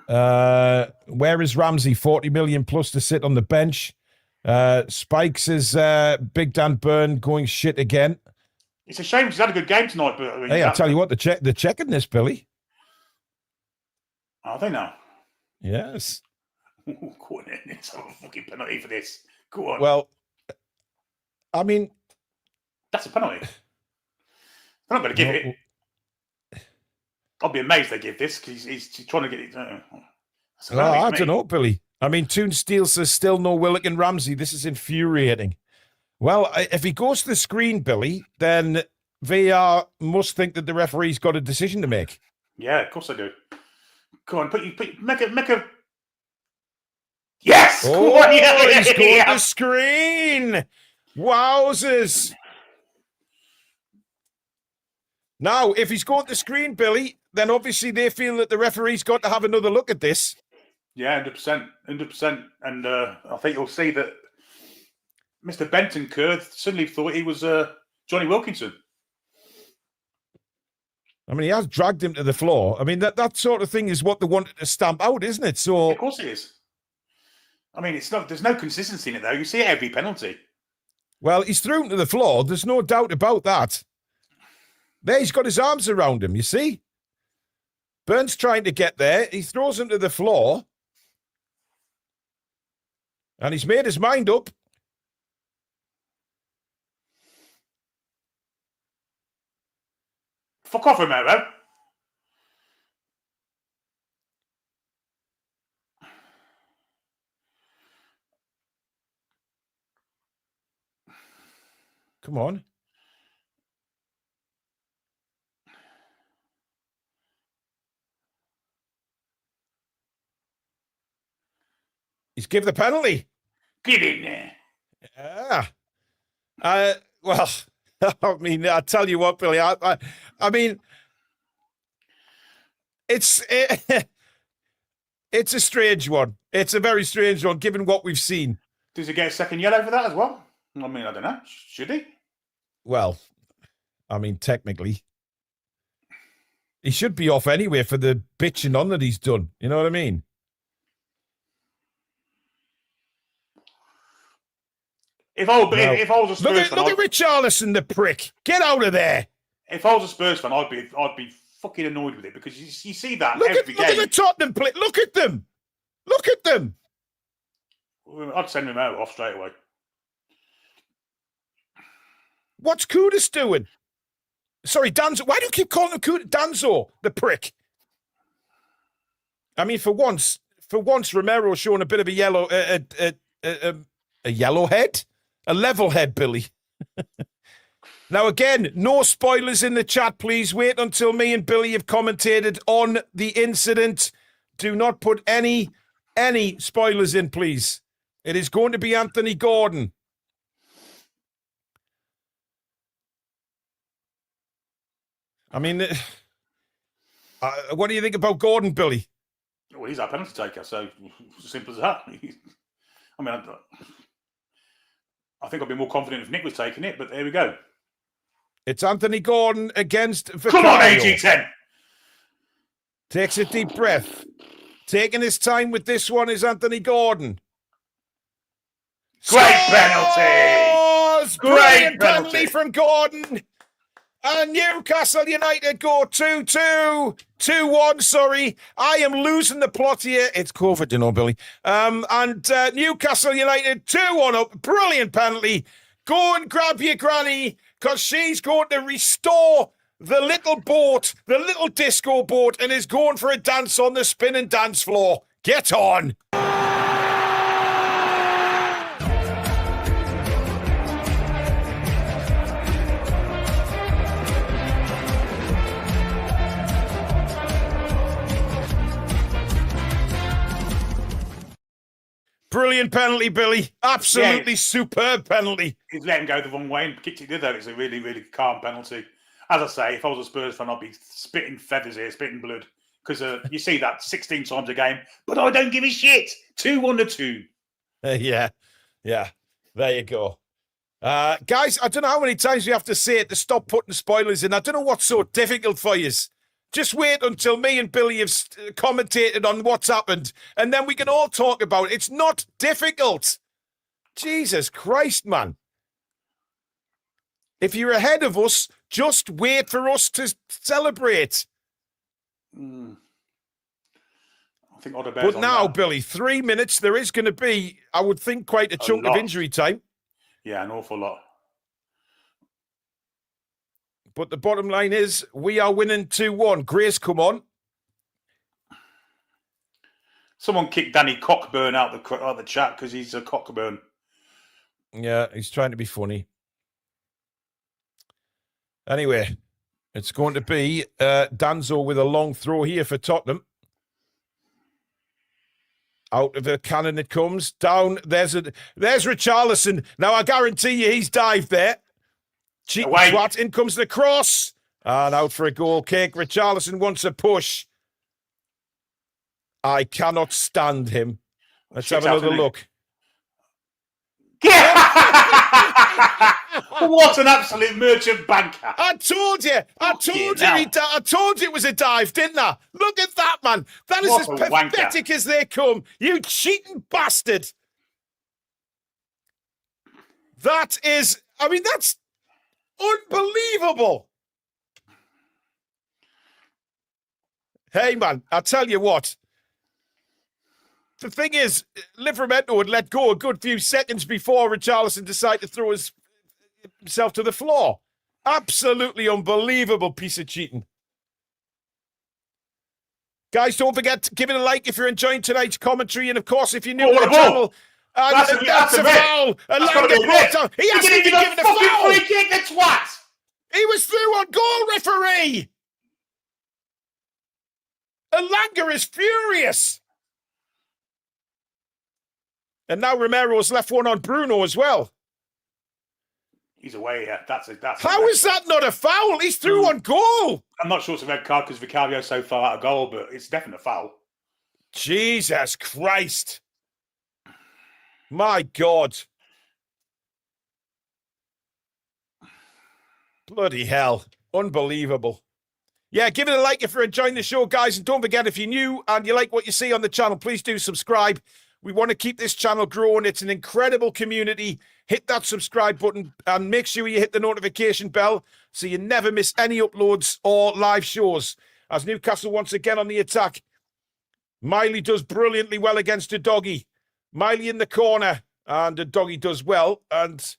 Where is Ramsey? 40 million plus to sit on the bench. Spikes is Big Dan Burn going shit again. It's a shame he's had a good game tonight. But I mean, hey, I'll tell you what, they're checking this, Billy. Are they now? Yes. Go on then. It's a fucking penalty for this. Go on. Well, I mean... That's a penalty. They're not going to give it. I'll be amazed they give this because he's trying to get it. I don't know, Billy. I mean, Toon Steel says still no Willock and Ramsey. This is infuriating. Well, if he goes to the screen, Billy, then VAR must think that the referee's got a decision to make. Yeah, of course I do. Come on, make a. Yes! Oh, he's going to the screen. Wowzers. Now, if he's going to the screen, Billy, then obviously they feel that the referee's got to have another look at this. Yeah, 100%. And I think you'll see that Mr. Benton Kerr suddenly thought he was Johnny Wilkinson. I mean, he has dragged him to the floor. I mean, that sort of thing is what they wanted to stamp out, isn't it? So, of course it is. I mean, it's not. There's no consistency in it, though. You see it every penalty. Well, he's threw him to the floor. There's no doubt about that. There, he's got his arms around him, you see? Burns trying to get there. He throws him to the floor. And he's made his mind up. Fuck off, Romero. Come on. He's give the penalty. Get in there. Yeah. Well, I mean, I tell you what, Billy. I mean, it's a strange one. It's a very strange one, given what we've seen. Does he get a second yellow for that as well? I mean, I don't know. Should he? Well, I mean, technically, he should be off anyway for the bitching on that he's done. You know what I mean? If I was a Spurs fan, look at Richarlison, the prick. Get out of there. If I was a Spurs fan, I'd be fucking annoyed with it because you see that every game. Look at the Tottenham play. Look at them. Look at them. I'd send him out off straight away. What's Kudus doing? Sorry, Danzo. Why do you keep calling him Kudus? Danzo, the prick. I mean, for once, Romero's showing a bit of a yellow, a yellow head, a level head, Billy. Now, again, no spoilers in the chat, please. Wait until me and Billy have commentated on the incident. Do not put any spoilers in, please. It is going to be Anthony Gordon. I mean, what do you think about Gordon, Billy? Well, he's our penalty taker, so it's as simple as that. I mean, I think I'd be more confident if Nick was taking it, but there we go. It's Anthony Gordon against Vicario. Come on, AG10! Takes a deep breath. Taking his time with this one is Anthony Gordon. Great penalty! Great penalty from Gordon. And Newcastle United go 2-2. 2-1, sorry. I am losing the plot here. It's COVID, you know, Billy. And Newcastle United 2-1 up. Brilliant penalty. Go and grab your granny because she's going to restore the little boat, the little disco boat, and is going for a dance on the spinning dance floor. Get on. Brilliant penalty, Billy. Absolutely superb penalty. He's let him go the wrong way and kicked it the other. It's a really, really calm penalty. As I say, if I was a Spurs fan, I'd be spitting feathers here, spitting blood. Because you see that 16 times a game. But I don't give a shit. 2-1-2. Yeah. There you go. Guys, I don't know how many times we have to say it to stop putting spoilers in. I don't know what's so difficult for you. Just wait until me and Billy have commentated on what's happened, and then we can all talk about it. It's not difficult. Jesus Christ, man. If you're ahead of us, just wait for us to celebrate. I think Otter Bears. But now, Billy, 3 minutes, there is going to be, I would think, quite a chunk of injury time. Yeah, an awful lot. But the bottom line is we are winning 2-1. Grace, come on. Someone kicked Danny Cockburn out the chat because he's a Cockburn. Yeah, he's trying to be funny. Anyway, it's going to be Danzo with a long throw here for Tottenham. Out of the cannon it comes. Down, there's Richarlison. Now, I guarantee you he's dived there. Cheating twat, in comes the cross. And out for a goal kick. Richarlison wants a push. I cannot stand him. Let's have another look. What an absolute merchant banker. I told you it was a dive, didn't I? Look at that, man. That is as pathetic as they come. You cheating bastard. That's unbelievable. Hey, man, I'll tell you what. The thing is, Livramento would let go a good few seconds before Richarlison decided to throw himself to the floor. Absolutely unbelievable piece of cheating. Guys, don't forget to give it a like if you're enjoying tonight's commentary. And, of course, if you're new to the channel, that's a foul. He hasn't even given a foul. Free kick, the twat. He was through on goal, referee. Elanga is furious. And now Romero's left one on Bruno as well. He's away here. How is that not a foul? He's through on goal. I'm not sure it's a red card because Vicario's so far out of goal, but it's definitely a foul. Jesus Christ. My God. Bloody hell. Unbelievable. Yeah, give it a like if you're enjoying the show, guys. And don't forget, if you're new and you like what you see on the channel, please do subscribe. We want to keep this channel growing. It's an incredible community. Hit that subscribe button and make sure you hit the notification bell so you never miss any uploads or live shows. As Newcastle once again on the attack. Miley does brilliantly well against a doggy. Miley in the corner and the doggy does well. And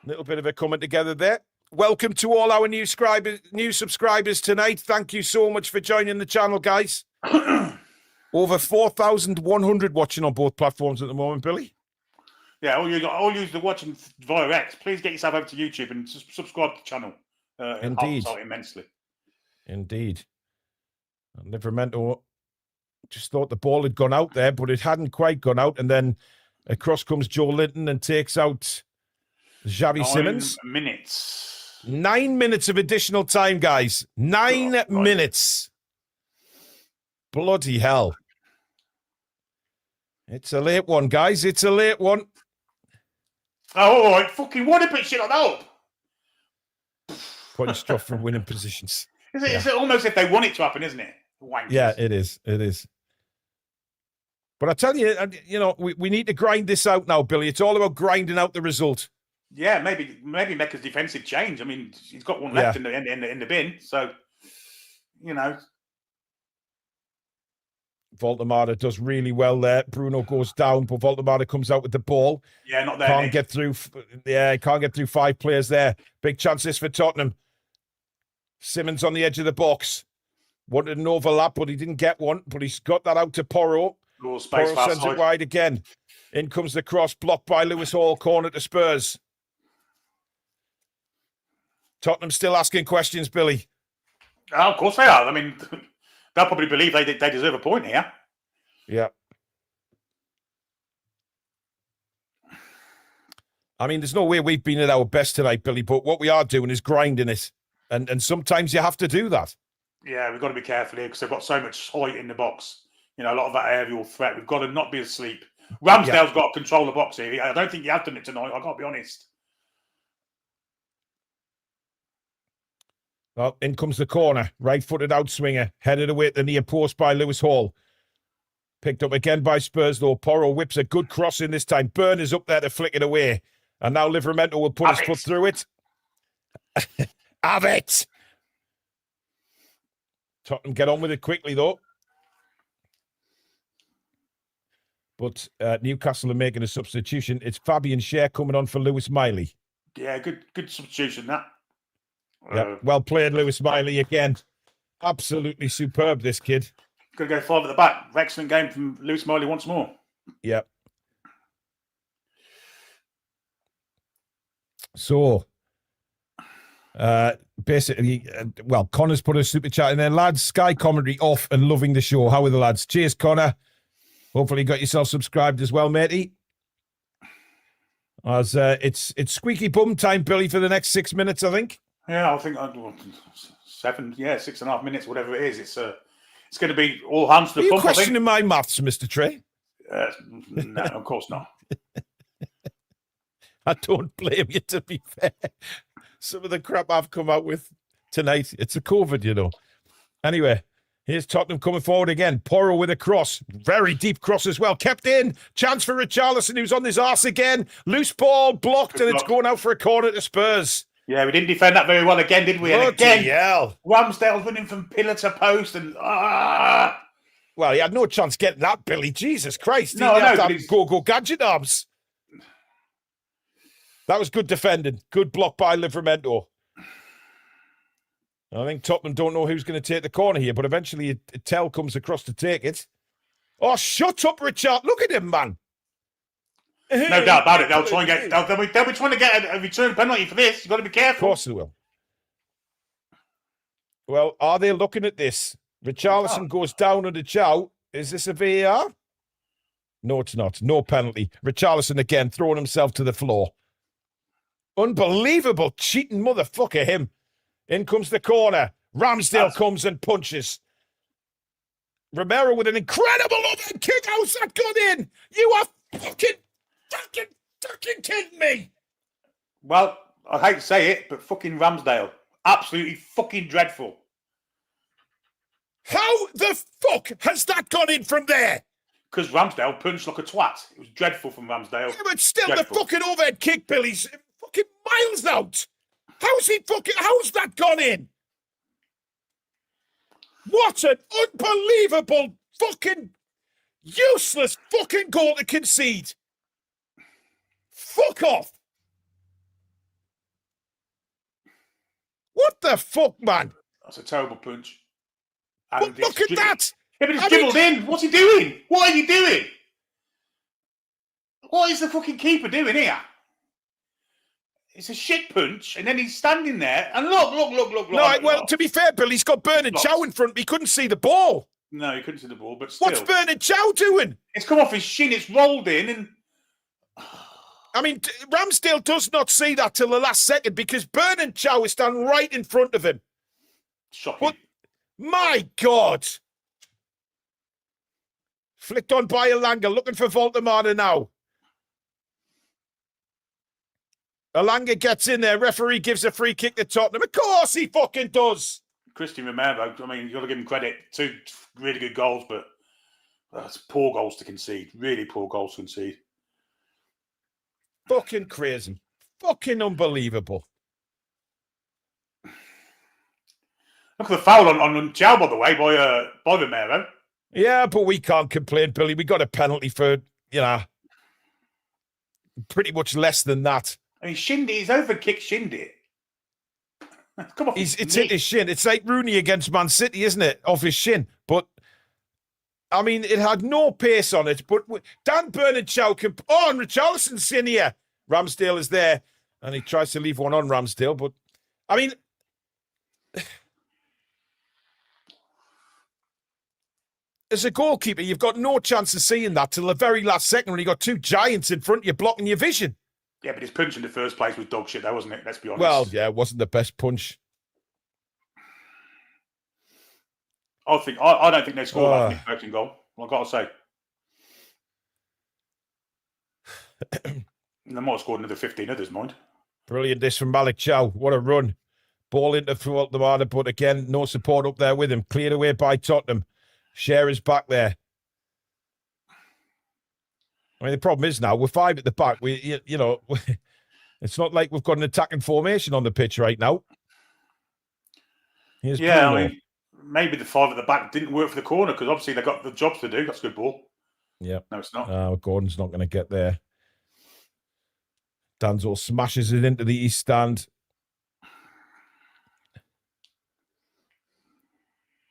a little bit of a coming together there. Welcome to all our new subscribers tonight. Thank you so much for joining the channel, guys. Over 4,100 watching on both platforms at the moment, Billy. Yeah, all you watching via X, please get yourself over to YouTube and subscribe to the channel. Indeed. It helps out immensely. Indeed. And Livramento just thought the ball had gone out there, but it hadn't quite gone out. And then across comes Joe Linton and takes out Xavi Simons. 9 minutes. 9 minutes of additional time, guys. 9 minutes. Bloody hell. It's a late one, guys. It's a late one. Oh, all right. Fucking what a bit shit like that. Putting stuff from winning positions. It's almost if they want it to happen, isn't it? Wankers. Yeah, it is. It is. But I tell you, we need to grind this out now, Billy. It's all about grinding out the result. Yeah, maybe make a defensive change. I mean, he's got one left in the bin, so Voltemada does really well there. Bruno goes down, but Voltemada comes out with the ball. Yeah, not there. Can't get through. Yeah, can't get through 5 players there. Big chances for Tottenham. Simons on the edge of the box. Wanted an overlap, but he didn't get one. But he's got that out to Porro. Porro sends it wide again. In comes the cross, blocked by Lewis Hall. Corner to Spurs. Tottenham still asking questions, Billy. Oh, of course they are. I mean, they'll probably believe they deserve a point here. Yeah. I mean, there's no way we've been at our best tonight, Billy, but what we are doing is grinding it. And sometimes you have to do that. Yeah, we've got to be careful here because they've got so much height in the box. A lot of that aerial threat. We've got to not be asleep. Ramsdale's got to control the box here. I don't think he has done it tonight. I've got to be honest. Well, in comes the corner. Right-footed outswinger. Headed away at the near post by Lewis Hall. Picked up again by Spurs, though. Porro whips a good cross in this time. Byrne is up there to flick it away. And now Livramento will put his foot through it. Have it! Tottenham get on with it quickly, though. But Newcastle are making a substitution. It's Fabian Schär coming on for Lewis Miley. Yeah, good substitution, that. Yeah, well played, Lewis Miley again. Absolutely superb, this kid. Going to go 5 at the back. Excellent game from Lewis Miley once more. Yeah. So, basically, well, Connor's put a super chat in there. Lads, Sky commentary off and loving the show. How are the lads? Cheers, Connor. Hopefully you got yourself subscribed as well, matey. As it's squeaky bum time, Billy, for the next 6 minutes, I think. Yeah, I think 6.5 minutes, whatever it is. It's going to be all hands to the pump. Are you questioning my maths, Mr. Trey? No, of course not. I don't blame you, to be fair. Some of the crap I've come out with tonight, it's a COVID, you know. Anyway, here's Tottenham coming forward again. Porro with a cross. Very deep cross as well. Kept in. Chance for Richarlison, who's on his arse again. Loose ball, blocked, and it's going out for a corner to Spurs. Yeah, we didn't defend that very well again, did we? And again, Ramsdale's running from pillar to post and... Well, he had no chance getting that, Billy. Jesus Christ. No, he had that go gadget arms. That was good defending. Good block by Livramento. I think Tottenham don't know who's going to take the corner here, but eventually Tell comes across to take it. Oh, shut up, Richard. Look at him, man. No doubt about it. They'll try and get... They'll be trying to get a return penalty for this. You've got to be careful. Of course they will. Well, are they looking at this? Richarlison goes down under Chow. Is this a VAR? No, it's not. No penalty. Richarlison again throwing himself to the floor. Unbelievable cheating motherfucker, him. In comes the corner. Ramsdale comes and punches. Romero with an incredible overhead kick. How's that gone in? You are fucking kidding me. Well, I hate to say it, but fucking Ramsdale. Absolutely fucking dreadful. How the fuck has that gone in from there? Because Ramsdale punched like a twat. It was dreadful from Ramsdale. Yeah, but still, dreadful. The fucking overhead kick, Billy's fucking miles out. How's that gone in? What an unbelievable fucking useless fucking goal to concede. Fuck off. What the fuck, man? That's a terrible punch. But look at that. Yeah, but it's dribbled in. What's he doing? What are you doing? What is the fucking keeper doing here? It's a shit punch, and then he's standing there, and look. No, well, to be fair, Bill, he's got Bernard Chow in front. He couldn't see the ball. No, he couldn't see the ball, but still. What's Bernard Chow doing? It's come off his shin, it's rolled in, and... I mean, Ramsdale does not see that till the last second, because Bernard Chow is standing right in front of him. Shocking. But, my God. Flicked on by Elanga, looking for Voltemada now. Elanga gets in there. Referee gives a free kick to Tottenham. Of course he fucking does. Christian Romero, I mean, you've got to give him credit. 2 really good goals, but that's poor goals to concede. Really poor goals to concede. Fucking crazy. Fucking unbelievable. Look at the foul on Chow, by the way, by Romero. Yeah, but we can't complain, Billy. We got a penalty for, pretty much less than that. I mean, his overkick shinned it. Come on, it's hit his shin. It's like Rooney against Man City, isn't it? Off his shin. But, I mean, it had no pace on it. But Dan Bernard Chow can... Oh, and Richarlison's in here. Ramsdale is there. And he tries to leave one on Ramsdale. But, I mean... As a goalkeeper, you've got no chance of seeing that till the very last second when you got 2 giants in front of you blocking your vision. Yeah, but his punch in the first place was dog shit, though, wasn't it? Let's be honest. Well, yeah, it wasn't the best punch. I don't think they scored that first goal. I've got to say. They might have scored another 15 others, mind. Brilliant this from Malik Chow. What a run. Ball into Voltemada, but again, no support up there with him. Cleared away by Tottenham. Shearer's back there. I mean, the problem is now we're 5 at the back. It's not like we've got an attacking formation on the pitch right now. Here's yeah, Bruno. I mean, maybe the 5 at the back didn't work for the corner because obviously they got the jobs to do. That's a good ball. Yeah. No, it's not. Gordon's not going to get there. Danzo smashes it into the east stand.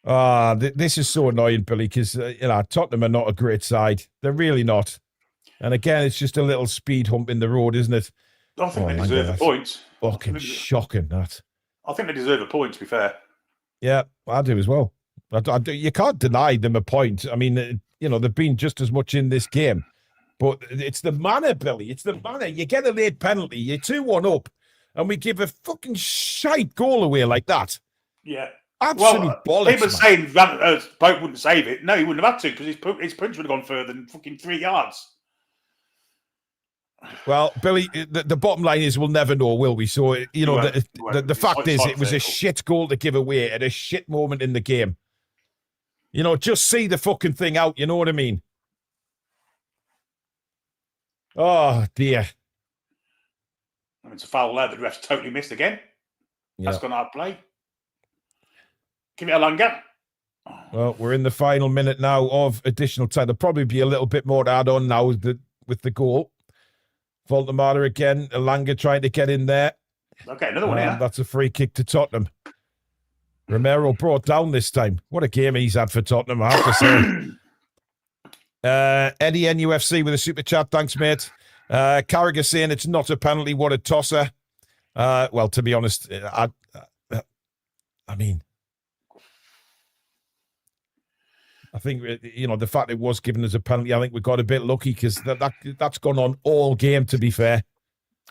This is so annoying, Billy, because Tottenham are not a great side. They're really not. And again, it's just a little speed hump in the road, isn't it? I think they deserve a point. Fucking shocking, that. I think they deserve a point, to be fair. Yeah, I do as well. You can't deny them a point. I mean, they've been just as much in this game. But it's the manner, Billy. It's the manner. You get a late penalty, you're 2-1 up, and we give a fucking shite goal away like that. Yeah. Absolutely bollocks. People saying Pope wouldn't save it. No, he wouldn't have had to, because his punch would have gone further than fucking 3 yards. Well, Billy, the bottom line is we'll never know, will we? So, the fact is it was a shit goal to give away at a shit moment in the game. Just see the fucking thing out, you know what I mean? Oh, dear. I mean, it's a foul there. The ref's totally missed again. Yeah. That's gone out of play. Give it a longer. Well, we're in the final minute now of additional time. There'll probably be a little bit more to add on now with the goal. Voldemar again. Elanga trying to get in there. Okay, another one here. That's a free kick to Tottenham. Romero brought down this time. What a game he's had for Tottenham, I have to say. Eddie NUFC with a super chat. Thanks, mate. Carragher saying it's not a penalty. What a tosser. Well, to be honest, I mean, I think, the fact it was given as a penalty, I think we got a bit lucky because that's gone on all game, to be fair.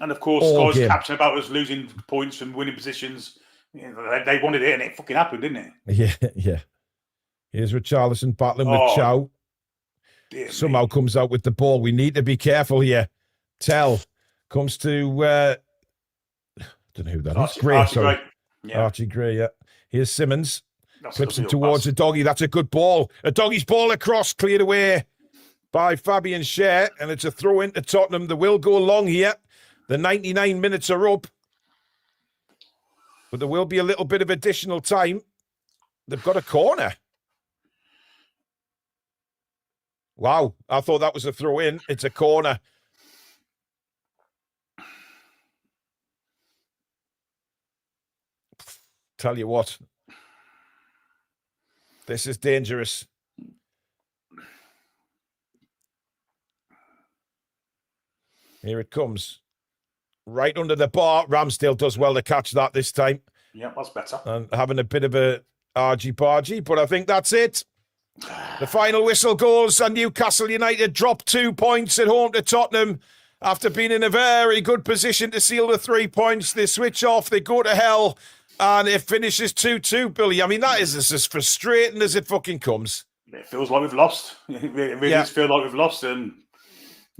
And, of course, guys captain about us losing points from winning positions. They wanted it, and it fucking happened, didn't it? Yeah. Here's Richarlison battling with Chow. Somehow comes out with the ball. We need to be careful here. Tell comes to... I don't know who that is. Gray, sorry. Yeah. Archie Gray, yeah. Here's Simmons. Clips it towards a doggy. That's a good ball. A doggy's ball across, cleared away by Fabian Schär, and it's a throw into Tottenham. They will go long here. The 99 minutes are up. But there will be a little bit of additional time. They've got a corner. Wow, I thought that was a throw in. It's a corner. Tell you what. This is dangerous. Here it comes. Right under the bar. Ramsdale does well to catch that this time. Yeah, that's better. And having a bit of a argy-bargy, but I think that's it. The final whistle goes, and Newcastle United drop 2 points at home to Tottenham. After being in a very good position to seal the 3 points, they switch off, they go to hell, and it finishes 2-2, Billy. I mean, that is as frustrating as it fucking comes. It feels like we've lost. It really does feel like we've lost, and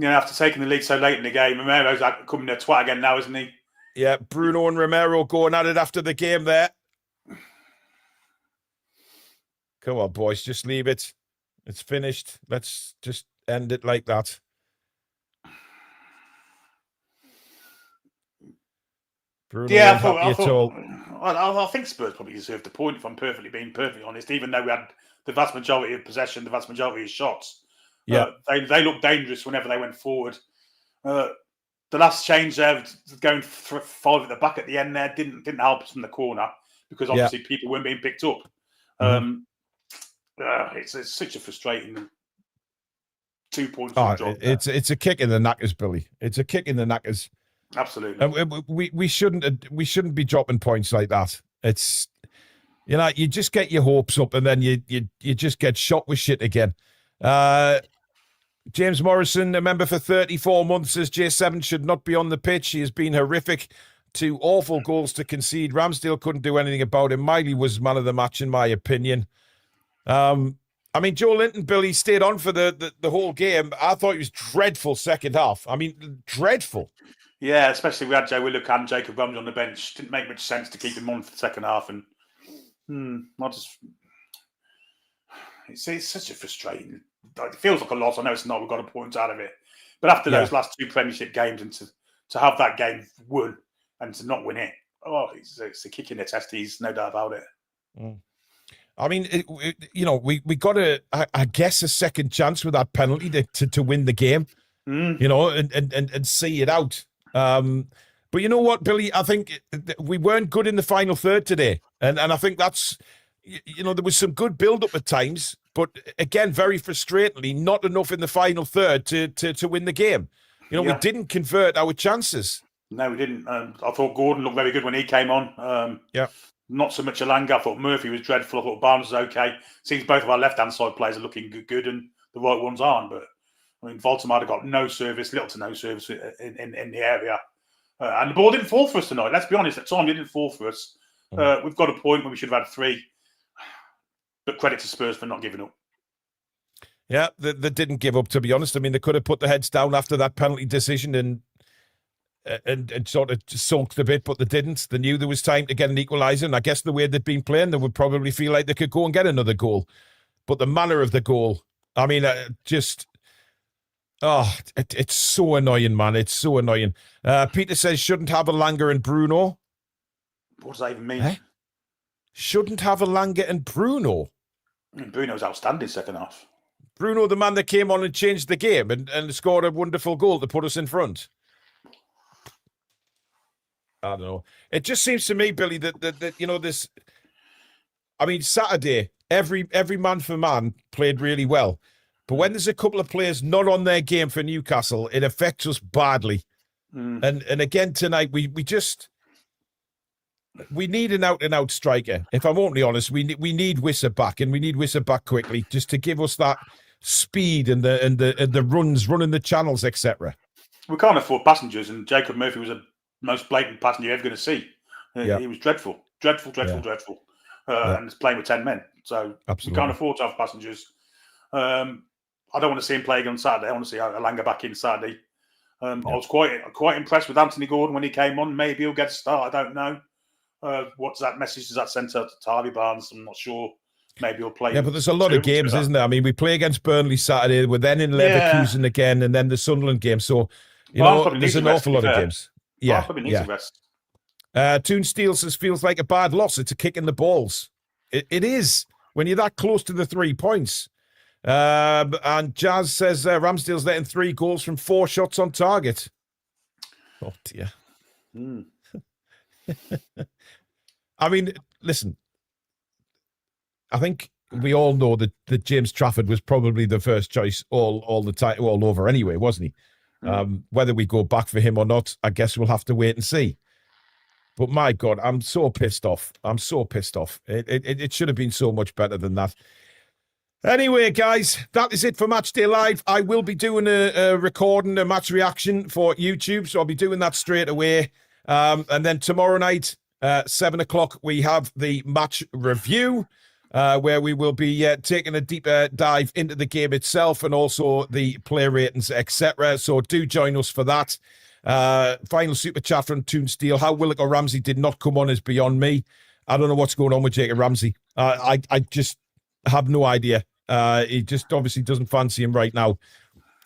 after taking the lead so late in the game, Romero's coming to twat again now, isn't he? Yeah, Bruno and Romero going at it after the game there. Come on, boys, just leave it. It's finished. Let's just end it like that. Bruno, I think Spurs probably deserved the point, if I'm being perfectly honest, even though we had the vast majority of possession, the vast majority of shots. Yeah, they looked dangerous whenever they went forward. The last change there, going 5 at the back at the end there, didn't help us in the corner because obviously people weren't being picked up. It's such a frustrating 2 points. It's a kick in the knackers, Billy. It's a kick in the knackers. Absolutely. And we shouldn't be dropping points like that. It's you just get your hopes up and then you just get shot with shit again. James Morrison, a member for 34 months, says J7 should not be on the pitch. He has been horrific. 2 awful goals to concede. Ramsdale couldn't do anything about it. Miley was man of the match, in my opinion. I mean, Joe Linton, Billy, stayed on for the whole game. I thought he was dreadful second half. I mean, dreadful. Yeah, especially we had Joe Willock and Jacob Ramsey on the bench. Didn't make much sense to keep him on for the second half. And it's such a frustrating. It feels like a loss. I know it's not. We've got a point out of it. But after those last 2 Premiership games and to have that game won and to not win it, it's a kick in the testes, no doubt about it. I mean, we got I guess, a second chance with that penalty to win the game, and see it out. But you know what, Billy? I think we weren't good in the final third today, and I think that's there was some good build-up at times, but again, very frustratingly, not enough in the final third to win the game. We didn't convert our chances. No, we didn't. I thought Gordon looked very good when he came on. Not so much Alanga. I thought Murphy was dreadful. I thought Barnes was okay. Seems both of our left-hand side players are looking good and the right ones aren't. But, I mean, Voldemar got no service, little to no service in the area. And the ball didn't fall for us tonight. Let's be honest, at times it didn't fall for us. We've got a point where we should have had 3. But credit to Spurs for not giving up. Yeah, they didn't give up, to be honest. I mean, they could have put their heads down after that penalty decision and sort of sulked a bit, but they didn't. They knew there was time to get an equaliser, and I guess the way they'd been playing, they would probably feel like they could go and get another goal. But the manner of the goal, I mean, it's so annoying, man. It's so annoying. Peter says, shouldn't have Alanga and Bruno. What does that even mean? Eh? Shouldn't have Alanga and Bruno. I mean, Bruno's outstanding second half. Bruno, the man that came on and changed the game and scored a wonderful goal to put us in front. I don't know. It just seems to me, Billy, that this. I mean, Saturday, every man for man played really well, but when there's a couple of players not on their game for Newcastle, it affects us badly. And again tonight, we need an out-and-out striker. If I'm only honest, we need Wissa back, and we need Wissa back quickly, just to give us that speed and the runs, running the channels, etc. We can't afford passengers, and Jacob Murphy was the most blatant passenger you're ever going to see. He was dreadful. And he's playing with 10 men, so we can't afford to have passengers. I don't want to see him play again on Saturday. I want to see Alanga back in Saturday. I was quite impressed with Anthony Gordon when he came on. Maybe he'll get a start. I don't know. What's that message does that send to Harvey Barnes? I'm not sure. Maybe he'll play. Yeah, but there's a lot of games, isn't there? I mean, we play against Burnley Saturday. We're then in Leverkusen again, and then the Sunderland game. So, there's an awful lot of games. Yeah. Toon Steel says, feels like a bad loss. It's a kick in the balls. It is when you're that close to the 3 points. And Jazz says Ramsdale's letting 3 goals from 4 shots on target. Oh, dear. I mean, listen, I think we all know that James Trafford was probably the first choice all the time, all over anyway, wasn't he? Whether we go back for him or not, I guess we'll have to wait and see. But my God, I'm so pissed off. It should have been so much better than that. Anyway, guys, that is it for Matchday Live. I will be doing a recording, a match reaction for YouTube, so I'll be doing that straight away. And then tomorrow night, 7 o'clock, we have the match review, where we will be taking a deeper dive into the game itself and also the player ratings, etc. So do join us for that. Final super chat from Toon Steel. How Willock or Ramsey did not come on is beyond me. I don't know what's going on with Jacob Ramsey. I just have no idea. He just obviously doesn't fancy him right now.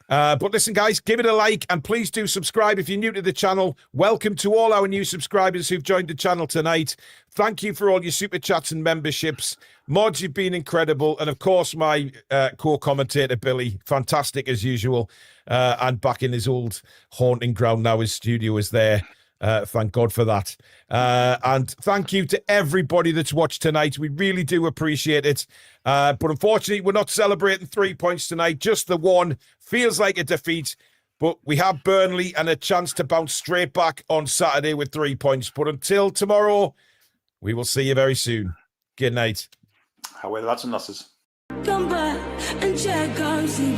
But listen, guys, give it a like and please do subscribe if you're new to the channel. Welcome to all our new subscribers who've joined the channel tonight. Thank you for all your super chats and memberships. Mods, you've been incredible. And of course, my co-commentator, Billy, fantastic as usual. And back in his old haunting ground now, his studio is there. Thank God for that. And thank you to everybody that's watched tonight. We really do appreciate it. But unfortunately, we're not celebrating 3 points tonight. Just the one. Feels like a defeat. But we have Burnley and a chance to bounce straight back on Saturday with 3 points. But until tomorrow, we will see you very soon. Good night. However, that's and losses. Come back and check out the